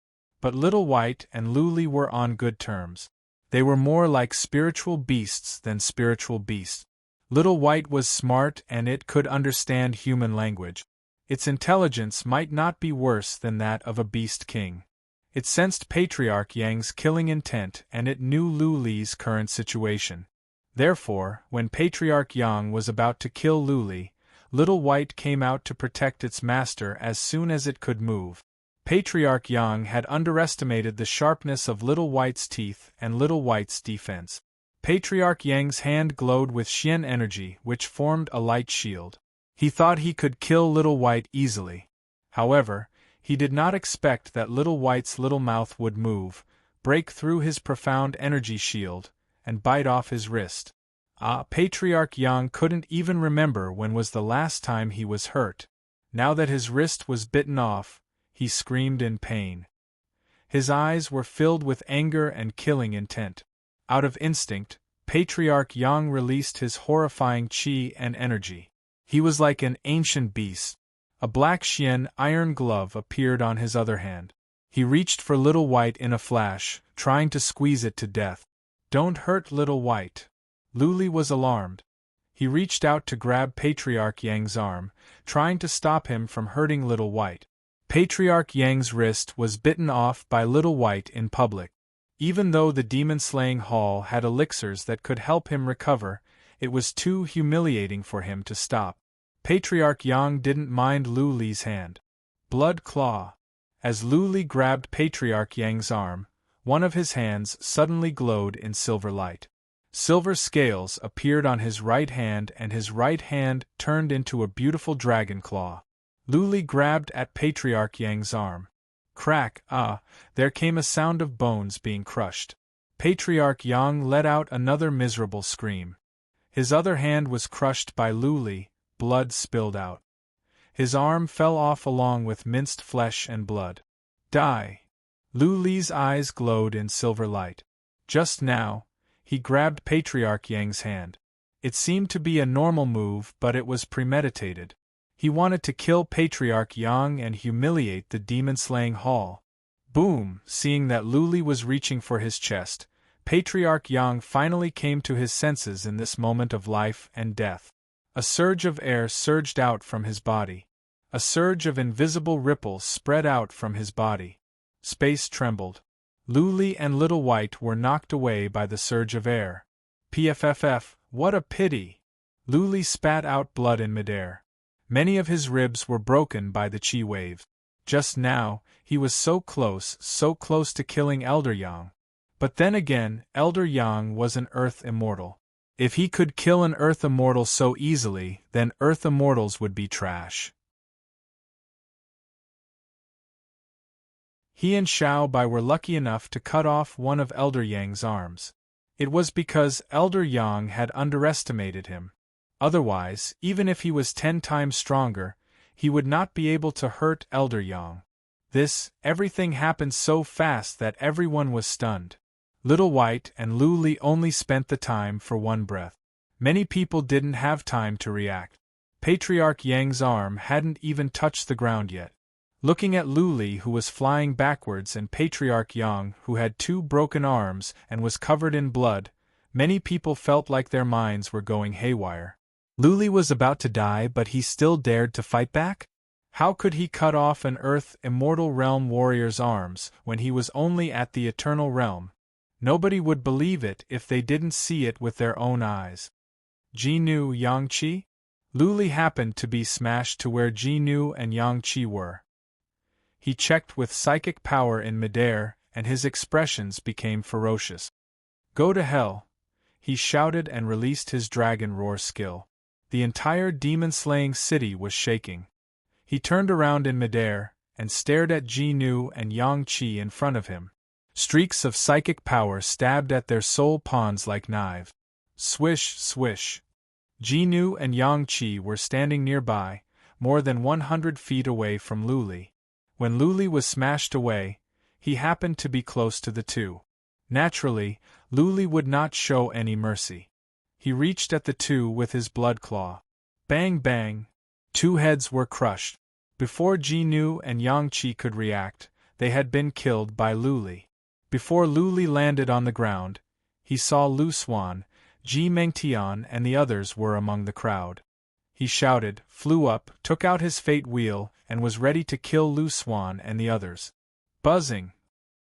But Little White and Luli were on good terms. They were more like spiritual beasts than spiritual beasts. Little White was smart and it could understand human language. Its intelligence might not be worse than that of a beast king. It sensed Patriarch Yang's killing intent and it knew Luli's current situation. Therefore, when Patriarch Yang was about to kill Luli, Little White came out to protect its master as soon as it could move. Patriarch Yang had underestimated the sharpness of Little White's teeth and Little White's defense. Patriarch Yang's hand glowed with Xian energy, which formed a light shield. He thought he could kill Little White easily. However, he did not expect that Little White's little mouth would move, break through his profound energy shield, and bite off his wrist. Patriarch Yang couldn't even remember when was the last time he was hurt. Now that his wrist was bitten off, he screamed in pain. His eyes were filled with anger and killing intent. Out of instinct, Patriarch Yang released his horrifying qi and energy. He was like an ancient beast. A black Xian iron glove appeared on his other hand. He reached for Little White in a flash, trying to squeeze it to death. "Don't hurt Little White." Luli was alarmed. He reached out to grab Patriarch Yang's arm, trying to stop him from hurting Little White. Patriarch Yang's wrist was bitten off by Little White in public. Even though the demon-slaying hall had elixirs that could help him recover, it was too humiliating for him to stop. Patriarch Yang didn't mind Luli's hand. Blood claw. As Luli grabbed Patriarch Yang's arm, one of his hands suddenly glowed in silver light. Silver scales appeared on his right hand and his right hand turned into a beautiful dragon claw. Luli grabbed at Patriarch Yang's arm. Crack, there came a sound of bones being crushed. Patriarch Yang let out another miserable scream. His other hand was crushed by Luli, blood spilled out. His arm fell off along with minced flesh and blood. Die! Luli's eyes glowed in silver light. Just now, he grabbed Patriarch Yang's hand. It seemed to be a normal move, but it was premeditated. He wanted to kill Patriarch Yang and humiliate the demon-slaying hall. Boom! Seeing that Luli was reaching for his chest, Patriarch Yang finally came to his senses in this moment of life and death. A surge of air surged out from his body. A surge of invisible ripples spread out from his body. Space trembled. Luli and Little White were knocked away by the surge of air. Pfff, what a pity! Luli spat out blood in midair. Many of his ribs were broken by the chi wave. Just now, he was so close to killing Elder Yang. But then again, Elder Yang was an Earth Immortal. If he could kill an Earth Immortal so easily, then Earth Immortals would be trash. He and Xiao Bai were lucky enough to cut off one of Elder Yang's arms. It was because Elder Yang had underestimated him. Otherwise, even if he was 10 times stronger, he would not be able to hurt Elder Yang. Everything happened so fast that everyone was stunned. Little White and Luli only spent the time for one breath. Many people didn't have time to react. Patriarch Yang's arm hadn't even touched the ground yet. Looking at Luli, who was flying backwards, and Patriarch Yang, who had 2 broken arms and was covered in blood, many people felt like their minds were going haywire. Luli was about to die, but he still dared to fight back? How could he cut off an Earth Immortal Realm warrior's arms when he was only at the Eternal Realm? Nobody would believe it if they didn't see it with their own eyes. Jinu Yangqi? Luli happened to be smashed to where Jinu and Yangqi were. He checked with psychic power in midair, and his expressions became ferocious. Go to hell! He shouted and released his dragon roar skill. The entire demon-slaying city was shaking. He turned around in midair, and stared at Jinu and Yangqi in front of him. Streaks of psychic power stabbed at their soul pawns like knives. Swish, swish. Jinu and Yangqi were standing nearby, more than 100 feet away from Luli. When Luli was smashed away, he happened to be close to the two. Naturally, Luli would not show any mercy. He reached at the two with his blood claw. Bang bang! 2 heads were crushed. Before Jinu and Yangqi could react, they had been killed by Luli. Before Luli landed on the ground, he saw Lu Xuan, Ji Mengtian and the others were among the crowd. He shouted, flew up, took out his fate wheel, and was ready to kill Lu Xuan and the others. Buzzing!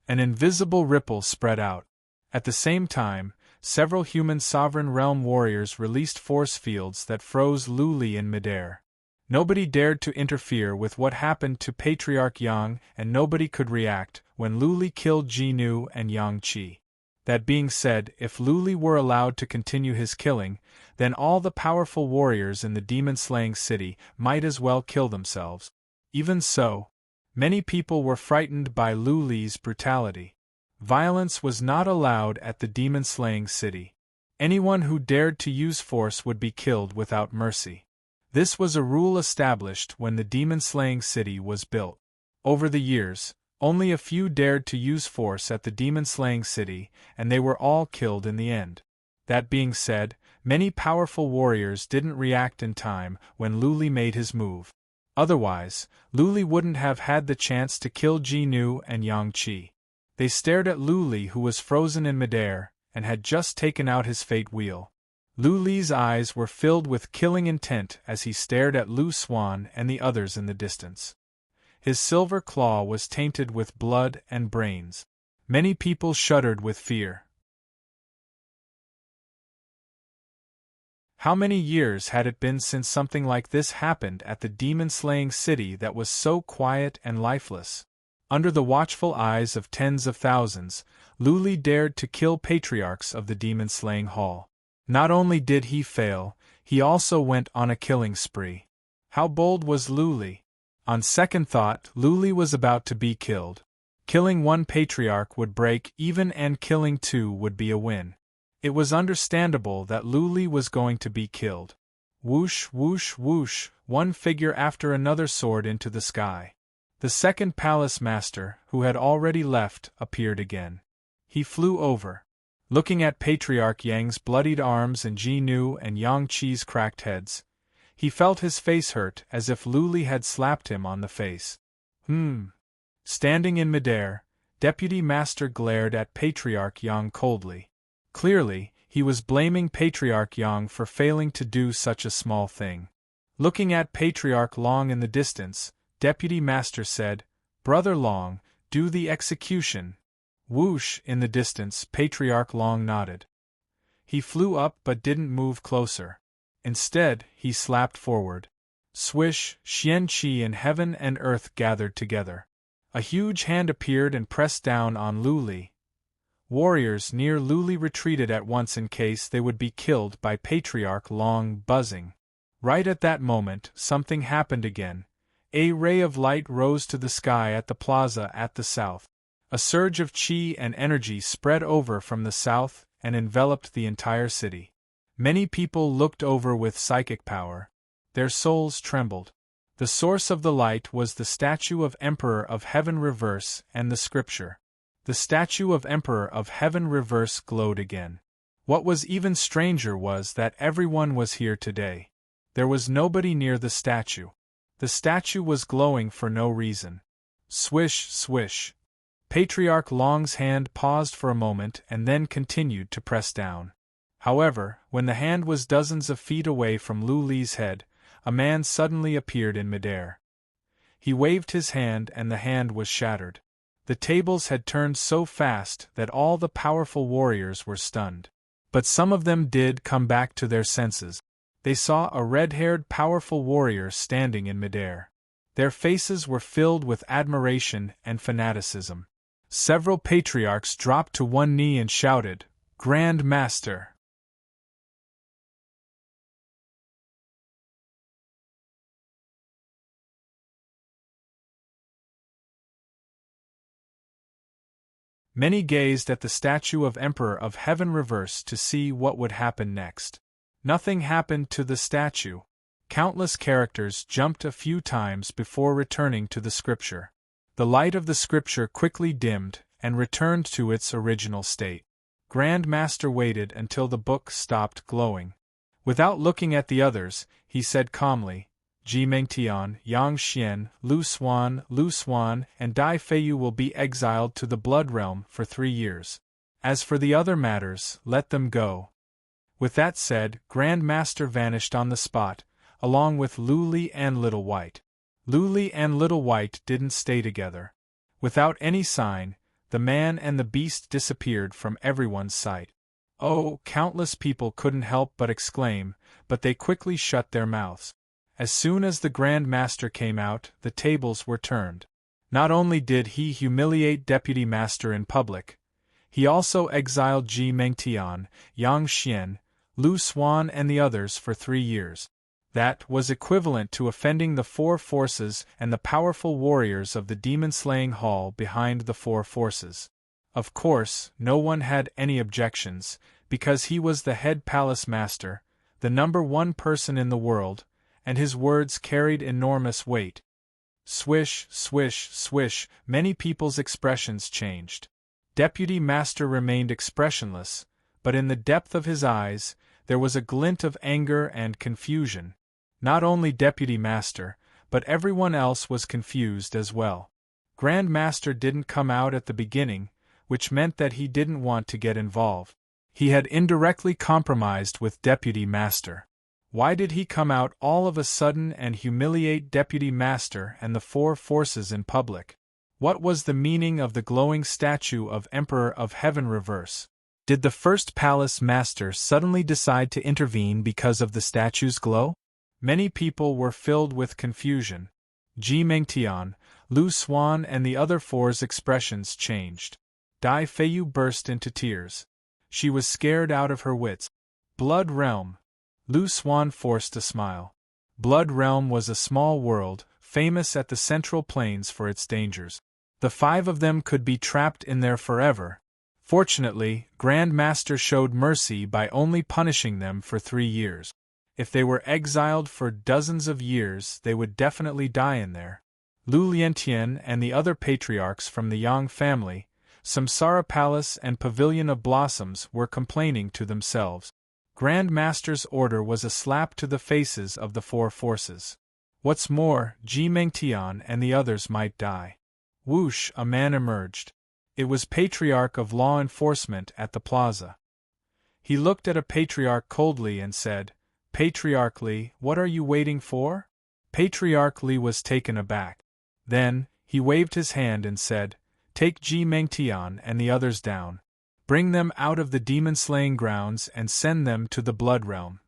An invisible ripple spread out. At the same time, several human sovereign realm warriors released force fields that froze Luli in midair. Nobody dared to interfere with what happened to Patriarch Yang, and nobody could react when Luli killed Jinu and Yang Qi. That being said, if Luli were allowed to continue his killing, then all the powerful warriors in the demon-slaying city might as well kill themselves. Even so, many people were frightened by Luli's brutality. Violence was not allowed at the demon-slaying city. Anyone who dared to use force would be killed without mercy. This was a rule established when the demon-slaying city was built. Over the years, only a few dared to use force at the demon-slaying city, and they were all killed in the end. That being said, many powerful warriors didn't react in time when Luli made his move. Otherwise, Luli wouldn't have had the chance to kill Jinu and Yang Qi. They stared at Luli, who was frozen in midair, and had just taken out his fate wheel. Luli's eyes were filled with killing intent as he stared at Lu Xuan and the others in the distance. His silver claw was tainted with blood and brains. Many people shuddered with fear. How many years had it been since something like this happened at the demon-slaying city that was so quiet and lifeless? Under the watchful eyes of tens of thousands, Luli dared to kill patriarchs of the demon-slaying hall. Not only did he fail, he also went on a killing spree. How bold was Luli! On second thought, Luli was about to be killed. Killing one patriarch would break even, and killing two would be a win. It was understandable that Luli was going to be killed. Whoosh, whoosh, whoosh, one figure after another soared into the sky. The second palace master, who had already left, appeared again. He flew over. Looking at Patriarch Yang's bloodied arms and Jinu and Yang Qi's cracked heads, he felt his face hurt as if Luli had slapped him on the face. Standing in midair, Deputy Master glared at Patriarch Yang coldly. Clearly, he was blaming Patriarch Yang for failing to do such a small thing. Looking at Patriarch Long in the distance, Deputy Master said, "Brother Long, do the execution." Whoosh! In the distance, Patriarch Long nodded. He flew up but didn't move closer. Instead, he slapped forward. Swish! Xian Qi and heaven and earth gathered together. A huge hand appeared and pressed down on Luli. Warriors near Luli retreated at once in case they would be killed by Patriarch Long. Buzzing. Right at that moment, something happened again. A ray of light rose to the sky at the plaza at the south. A surge of qi and energy spread over from the south and enveloped the entire city. Many people looked over with psychic power. Their souls trembled. The source of the light was the statue of Emperor of Heaven Reverse and the scripture. The statue of Emperor of Heaven Reverse glowed again. What was even stranger was that everyone was here today. There was nobody near the statue. The statue was glowing for no reason. Swish, swish. Patriarch Long's hand paused for a moment and then continued to press down. However, when the hand was dozens of feet away from Luli's head, a man suddenly appeared in midair. He waved his hand and the hand was shattered. The tables had turned so fast that all the powerful warriors were stunned. But some of them did come back to their senses. They saw a red-haired powerful warrior standing in midair. Their faces were filled with admiration and fanaticism. Several patriarchs dropped to one knee and shouted, "Grand Master!" Many gazed at the statue of Emperor of Heaven Reverse to see what would happen next. Nothing happened to the statue. Countless characters jumped a few times before returning to the scripture. The light of the scripture quickly dimmed and returned to its original state. Grand Master waited until the book stopped glowing. Without looking at the others, he said calmly, Ji Mengtian, Yang Xian, Lu Xuan, and Dai Feiyu will be exiled to the Blood Realm for 3 years. As for the other matters, let them go." With that said, Grand Master vanished on the spot, along with Lu Li and Little White. Lu Li and Little White didn't stay together. Without any sign, the man and the beast disappeared from everyone's sight. Oh, countless people couldn't help but exclaim, but they quickly shut their mouths. As soon as the Grand Master came out, the tables were turned. Not only did he humiliate Deputy Master in public, he also exiled Ji Mengtian, Yang Xian, Lu Xuan and the others for 3 years. That was equivalent to offending the 4 forces and the powerful warriors of the demon-slaying hall behind the 4 forces. Of course, no one had any objections, because he was the head palace master, the #1 person in the world, and his words carried enormous weight. Swish, swish, swish, many people's expressions changed. Deputy Master remained expressionless, but in the depth of his eyes, there was a glint of anger and confusion. Not only Deputy Master, but everyone else was confused as well. Grand Master didn't come out at the beginning, which meant that he didn't want to get involved. He had indirectly compromised with Deputy Master. Why did he come out all of a sudden and humiliate Deputy Master and the 4 forces in public? What was the meaning of the glowing statue of Emperor of Heaven reverse? Did the first palace master suddenly decide to intervene because of the statue's glow? Many people were filled with confusion. Ji Mengtian, Lu Xuan and the other 4's expressions changed. Dai Feiyu burst into tears. She was scared out of her wits. Blood Realm. Lu Xuan forced a smile. Blood Realm was a small world, famous at the Central Plains for its dangers. The 5 of them could be trapped in there forever. Fortunately, Grand Master showed mercy by only punishing them for 3 years. If they were exiled for dozens of years, they would definitely die in there. Lu Liantian and the other patriarchs from the Yang family, Samsara Palace and Pavilion of Blossoms were complaining to themselves. Grand Master's order was a slap to the faces of the 4 forces. What's more, Ji Mengtian and the others might die. Whoosh, a man emerged. It was Patriarch of Law Enforcement at the plaza. He looked at a Patriarch coldly and said, "Patriarch Li, what are you waiting for?" Patriarch Li was taken aback. Then, he waved his hand and said, "Take Ji Mengtian and the others down. Bring them out of the demon-slaying grounds and send them to the Blood Realm."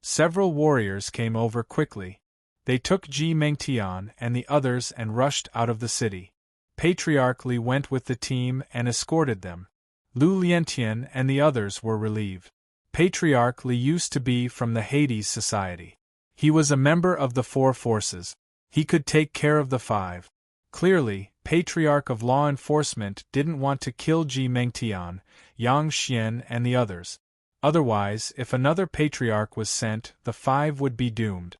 Several warriors came over quickly. They took Ji Mengtian and the others and rushed out of the city. Patriarch Li went with the team and escorted them. Lu Liantian and the others were relieved. Patriarch Li used to be from the Hades Society. He was a member of the 4 forces. He could take care of the 5. Clearly, Patriarch of Law Enforcement didn't want to kill Ji Mengtian, Yang Xian and the others. Otherwise, if another Patriarch was sent, the 5 would be doomed.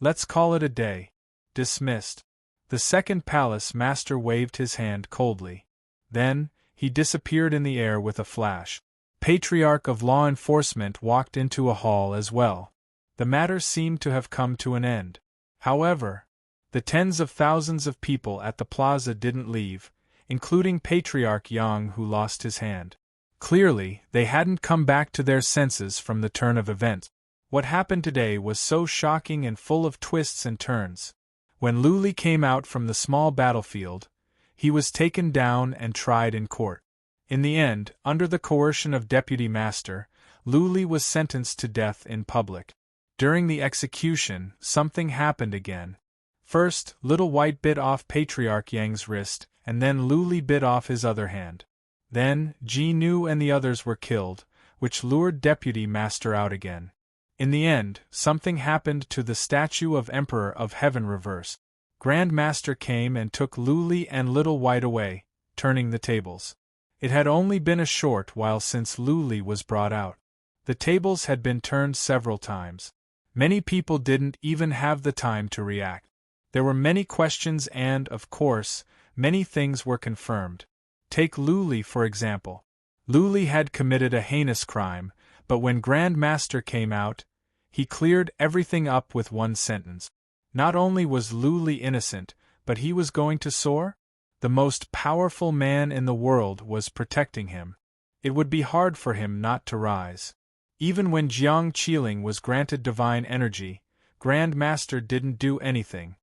Let's call it a day. Dismissed. The second palace master waved his hand coldly. Then, he disappeared in the air with a flash. Patriarch of Law Enforcement walked into a hall as well. The matter seemed to have come to an end. However, the tens of thousands of people at the plaza didn't leave, including Patriarch Yang who lost his hand. Clearly, they hadn't come back to their senses from the turn of events. What happened today was so shocking and full of twists and turns. When Lu Li came out from the small battlefield, he was taken down and tried in court. In the end, under the coercion of Deputy Master, Lu Li was sentenced to death in public. During the execution, something happened again. First, Little White bit off Patriarch Yang's wrist, and then Lu Li bit off his other hand. Then, Ji Nu and the others were killed, which lured Deputy Master out again. In the end, something happened to the statue of Emperor of Heaven reverse. Grand Master came and took Lu Li and Little White away, turning the tables. It had only been a short while since Lu Li was brought out. The tables had been turned several times. Many people didn't even have the time to react. There were many questions and, of course, many things were confirmed. Take Lu Li for example. Lu Li had committed a heinous crime, But when Grand Master came out, he cleared everything up with one sentence. Not only was Luli innocent, but he was going to soar? The most powerful man in the world was protecting him. It would be hard for him not to rise. Even when Jiang Qiling was granted divine energy, Grand Master didn't do anything.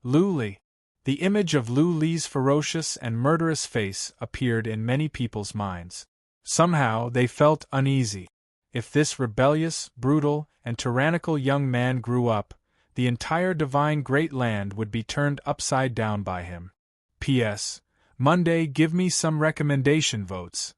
Luli. The image of Lu Li's ferocious and murderous face appeared in many people's minds. Somehow they felt uneasy. If this rebellious, brutal, and tyrannical young man grew up, the entire divine great land would be turned upside down by him. P.S. Monday, give me some recommendation votes.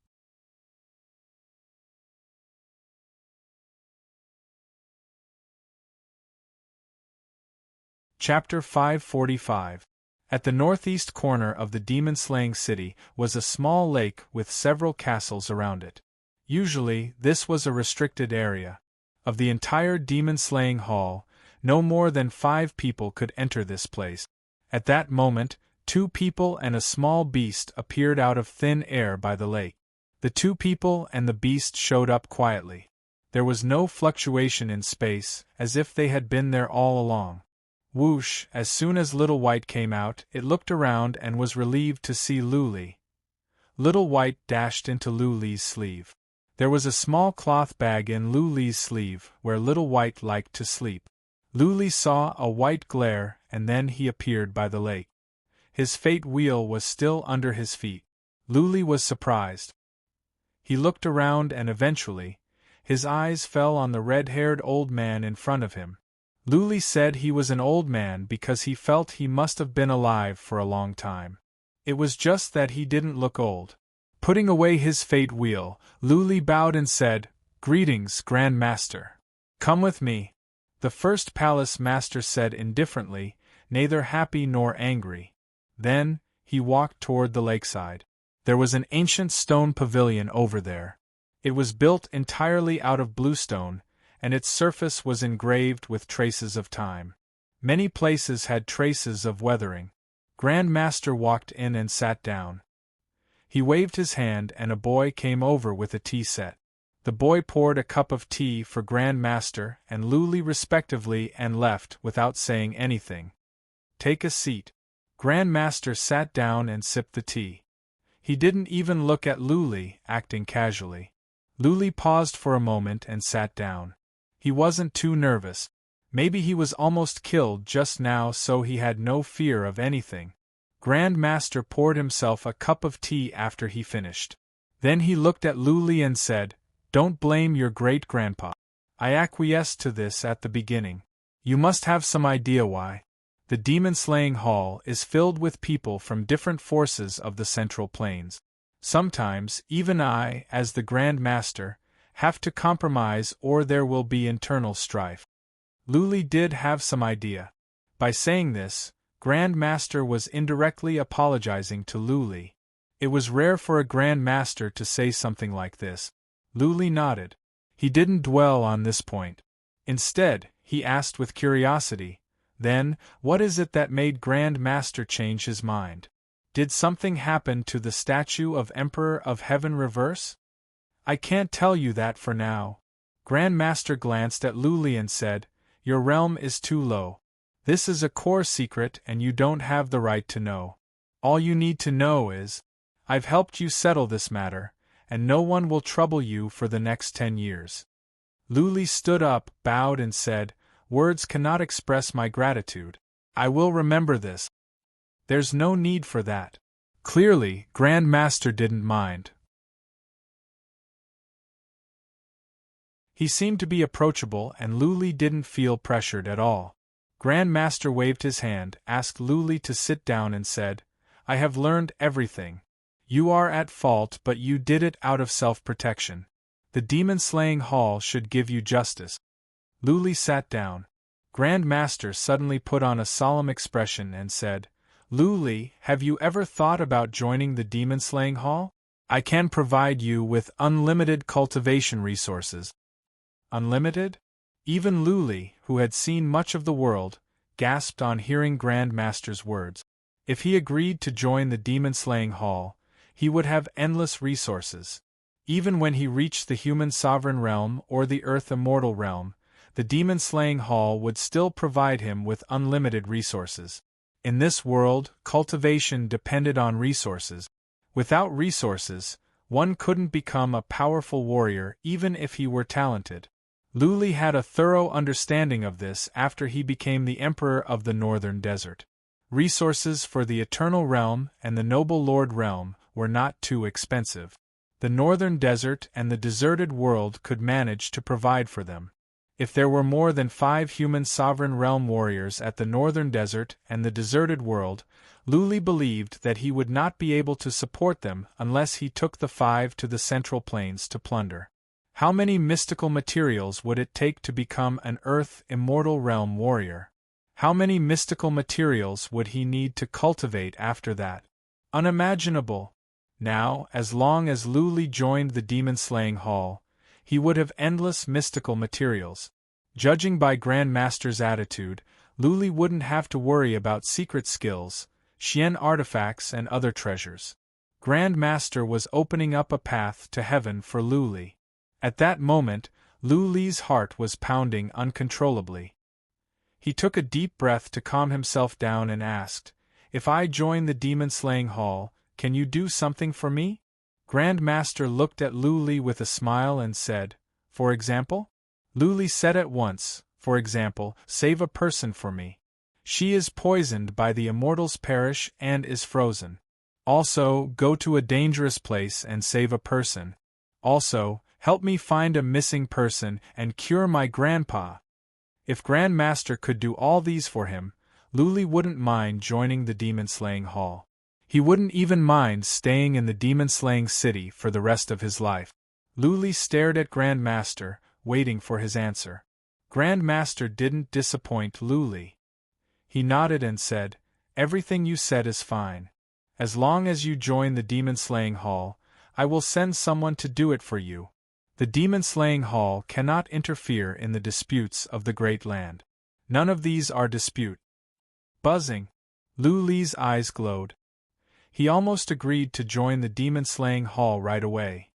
Chapter 545. At the northeast corner of the demon-slaying city was a small lake with several castles around it. Usually, this was a restricted area. Of the entire demon-slaying hall, no more than 5 people could enter this place. At that moment, 2 people and a small beast appeared out of thin air by the lake. The 2 people and the beast showed up quietly. There was no fluctuation in space, as if they had been there all along. Whoosh! As soon as Little White came out, it looked around and was relieved to see Luli. Little White dashed into Luli's sleeve. There was a small cloth bag in Luli's sleeve, where Little White liked to sleep. Luli saw a white glare, and then he appeared by the lake. His fate wheel was still under his feet. Luli was surprised. He looked around and eventually, his eyes fell on the red-haired old man in front of him. Luli said he was an old man because he felt he must have been alive for a long time. It was just that he didn't look old. Putting away his fate wheel, Luli bowed and said, "Greetings, Grand Master. Come with me." The first palace master said indifferently, neither happy nor angry. Then, he walked toward the lakeside. There was an ancient stone pavilion over there. It was built entirely out of bluestone, and its surface was engraved with traces of time. Many places had traces of weathering. Grand Master walked in and sat down. He waved his hand and a boy came over with a tea set. The boy poured a cup of tea for Grand Master and Luli respectively and left without saying anything. "Take a seat." Grand Master sat down and sipped the tea. He didn't even look at Luli, acting casually. Luli paused for a moment and sat down. He wasn't too nervous. Maybe he was almost killed just now, so he had no fear of anything. Grand Master poured himself a cup of tea after he finished. Then he looked at Luli and said, "Don't blame your great-grandpa. I acquiesced to this at the beginning. You must have some idea why. The demon-slaying hall is filled with people from different forces of the Central Plains. Sometimes, even I, as the Grand Master, have to compromise or there will be internal strife." Luli did have some idea. By saying this, Grand Master was indirectly apologizing to Luli. It was rare for a Grand Master to say something like this. Luli nodded. He didn't dwell on this point. Instead, he asked with curiosity, "Then, what is it that made Grand Master change his mind? Did something happen to the statue of Emperor of Heaven Reverse?" "I can't tell you that for now." Grand Master glanced at Luli and said, "Your realm is too low. This is a core secret and you don't have the right to know. All you need to know is, I've helped you settle this matter, and no one will trouble you for the next 10 years. Luli stood up, bowed and said, "Words cannot express my gratitude. I will remember this." "There's no need for that." Clearly, Grand Master didn't mind. He seemed to be approachable and Luli didn't feel pressured at all. Grand Master waved his hand, asked Luli to sit down and said, "I have learned everything. You are at fault but you did it out of self-protection. The demon-slaying hall should give you justice." Luli sat down. Grand Master suddenly put on a solemn expression and said, "Luli, have you ever thought about joining the demon-slaying hall? I can provide you with unlimited cultivation resources." Unlimited? Even Luli, who had seen much of the world, gasped on hearing Grand Master's words. If he agreed to join the demon-slaying hall, he would have endless resources. Even when he reached the human sovereign realm or the earth immortal realm, the demon-slaying hall would still provide him with unlimited resources. In this world, cultivation depended on resources. Without resources, one couldn't become a powerful warrior even if he were talented. Lu Li had a thorough understanding of this after he became the Emperor of the Northern Desert. Resources for the Eternal Realm and the Noble Lord Realm were not too expensive. The Northern Desert and the deserted world could manage to provide for them. If there were more than 5 human sovereign realm warriors at the Northern Desert and the deserted world, Lu Li believed that he would not be able to support them unless he took the 5 to the Central Plains to plunder. How many mystical materials would it take to become an Earth Immortal Realm warrior? How many mystical materials would he need to cultivate after that? Unimaginable. Now, as long as Lu Li joined the demon-slaying hall, he would have endless mystical materials. Judging by Grand Master's attitude, Lu Li wouldn't have to worry about secret skills, Xian artifacts and other treasures. Grand Master was opening up a path to heaven for Lu Li. At that moment, Lu Li's heart was pounding uncontrollably. He took a deep breath to calm himself down and asked, "If I join the demon-slaying hall, can you do something for me?" Grand Master looked at Lu Li with a smile and said, "For example?" Lu Li said at once, "For example, save a person for me. She is poisoned by the immortals' perish and is frozen. Also, go to a dangerous place and save a person. Also, help me find a missing person and cure my grandpa." If Grand Master could do all these for him, Lu Li wouldn't mind joining the demon-slaying hall. He wouldn't even mind staying in the demon-slaying city for the rest of his life. Lu Li stared at Grand Master, waiting for his answer. Grand Master didn't disappoint Lu Li. He nodded and said, "Everything you said is fine. As long as you join the demon-slaying hall, I will send someone to do it for you. The demon-slaying hall cannot interfere in the disputes of the Great Land. None of these are dispute." Buzzing. Lu Li's eyes glowed. He almost agreed to join the demon-slaying hall right away.